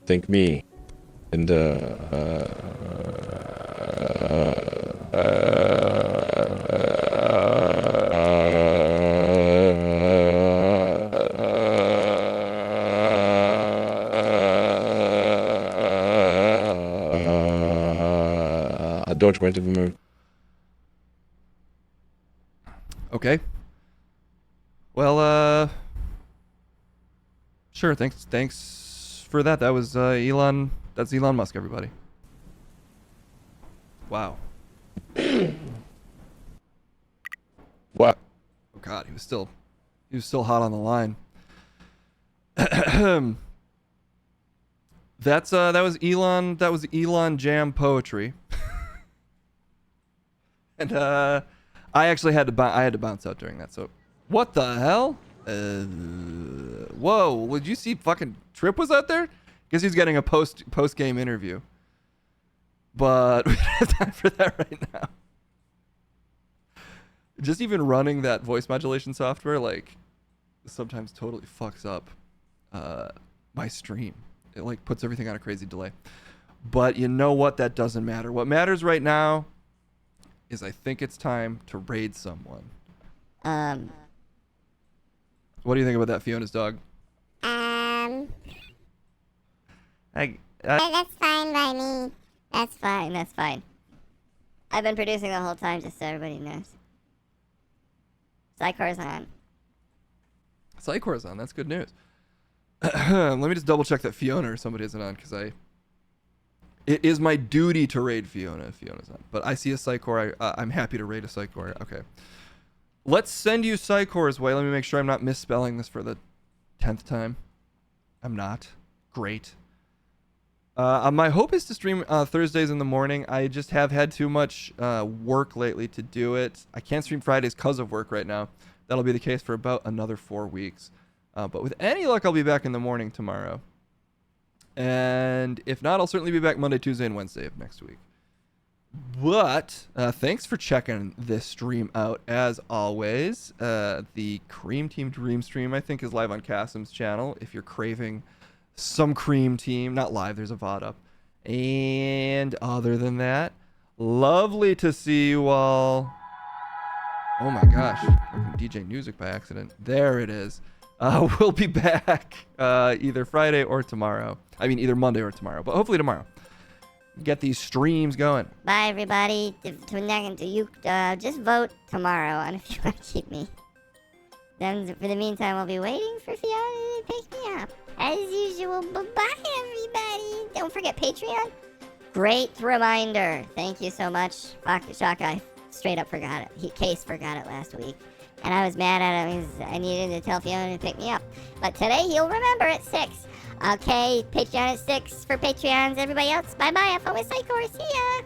thank me. And, Doge went to the moon. Okay. Well, sure. Thanks for that. That was Elon. That's Elon Musk, everybody. Wow. What? Oh God, he was still hot on the line. That was Elon Jam poetry. And I actually had to I had to bounce out during that. So what the hell? Whoa! Did you see fucking Trip was out there? Guess he's getting a post game interview. But we don't have time for that right now. Just even running that voice modulation software like sometimes totally fucks up my stream. It like puts everything on a crazy delay. But you know what? That doesn't matter. What matters right now is I think it's time to raid someone. What do you think about that, Fiona's dog? That's fine by me. That's fine. That's fine. I've been producing the whole time, just so everybody knows. Psychor's on. Psychor's on. That's good news. Let me just double check that Fiona or somebody isn't on, because it is my duty to raid Fiona if Fiona's on. But I see a Psychor. I'm happy to raid a Psychor. Okay. Let's send you Psychor's way. Let me make sure I'm not misspelling this for the 10th time. I'm not. Great. My hope is to stream Thursdays in the morning. I just have had too much work lately to do it. I can't stream Fridays because of work right now. That'll be the case for about another 4 weeks. But with any luck, I'll be back in the morning tomorrow. And if not, I'll certainly be back Monday, Tuesday, and Wednesday of next week. But thanks for checking this stream out. As always, the Cream Team Dream stream, I think, is live on Kasim's channel. If you're craving some Cream Team, not live, there's a VOD up. And other than that, lovely to see you all. Oh my gosh, DJ music by accident. There it is. We'll be back either Friday or tomorrow. I mean, either Monday or tomorrow, but hopefully tomorrow. Get these streams going. Bye, everybody. Just vote tomorrow on if you want to keep me. Then, for the meantime, we'll be waiting for Fiona to pick me up. As usual, bye-bye, everybody. Don't forget Patreon. Great reminder. Thank you so much. Shock guy straight up forgot it. Case forgot it last week. And I was mad at him because I needed to tell Fiona to pick me up. But today, he'll remember at 6. Okay, Patreon at 6 for Patreons. Everybody else, bye-bye. Have fun with Psychor. See ya.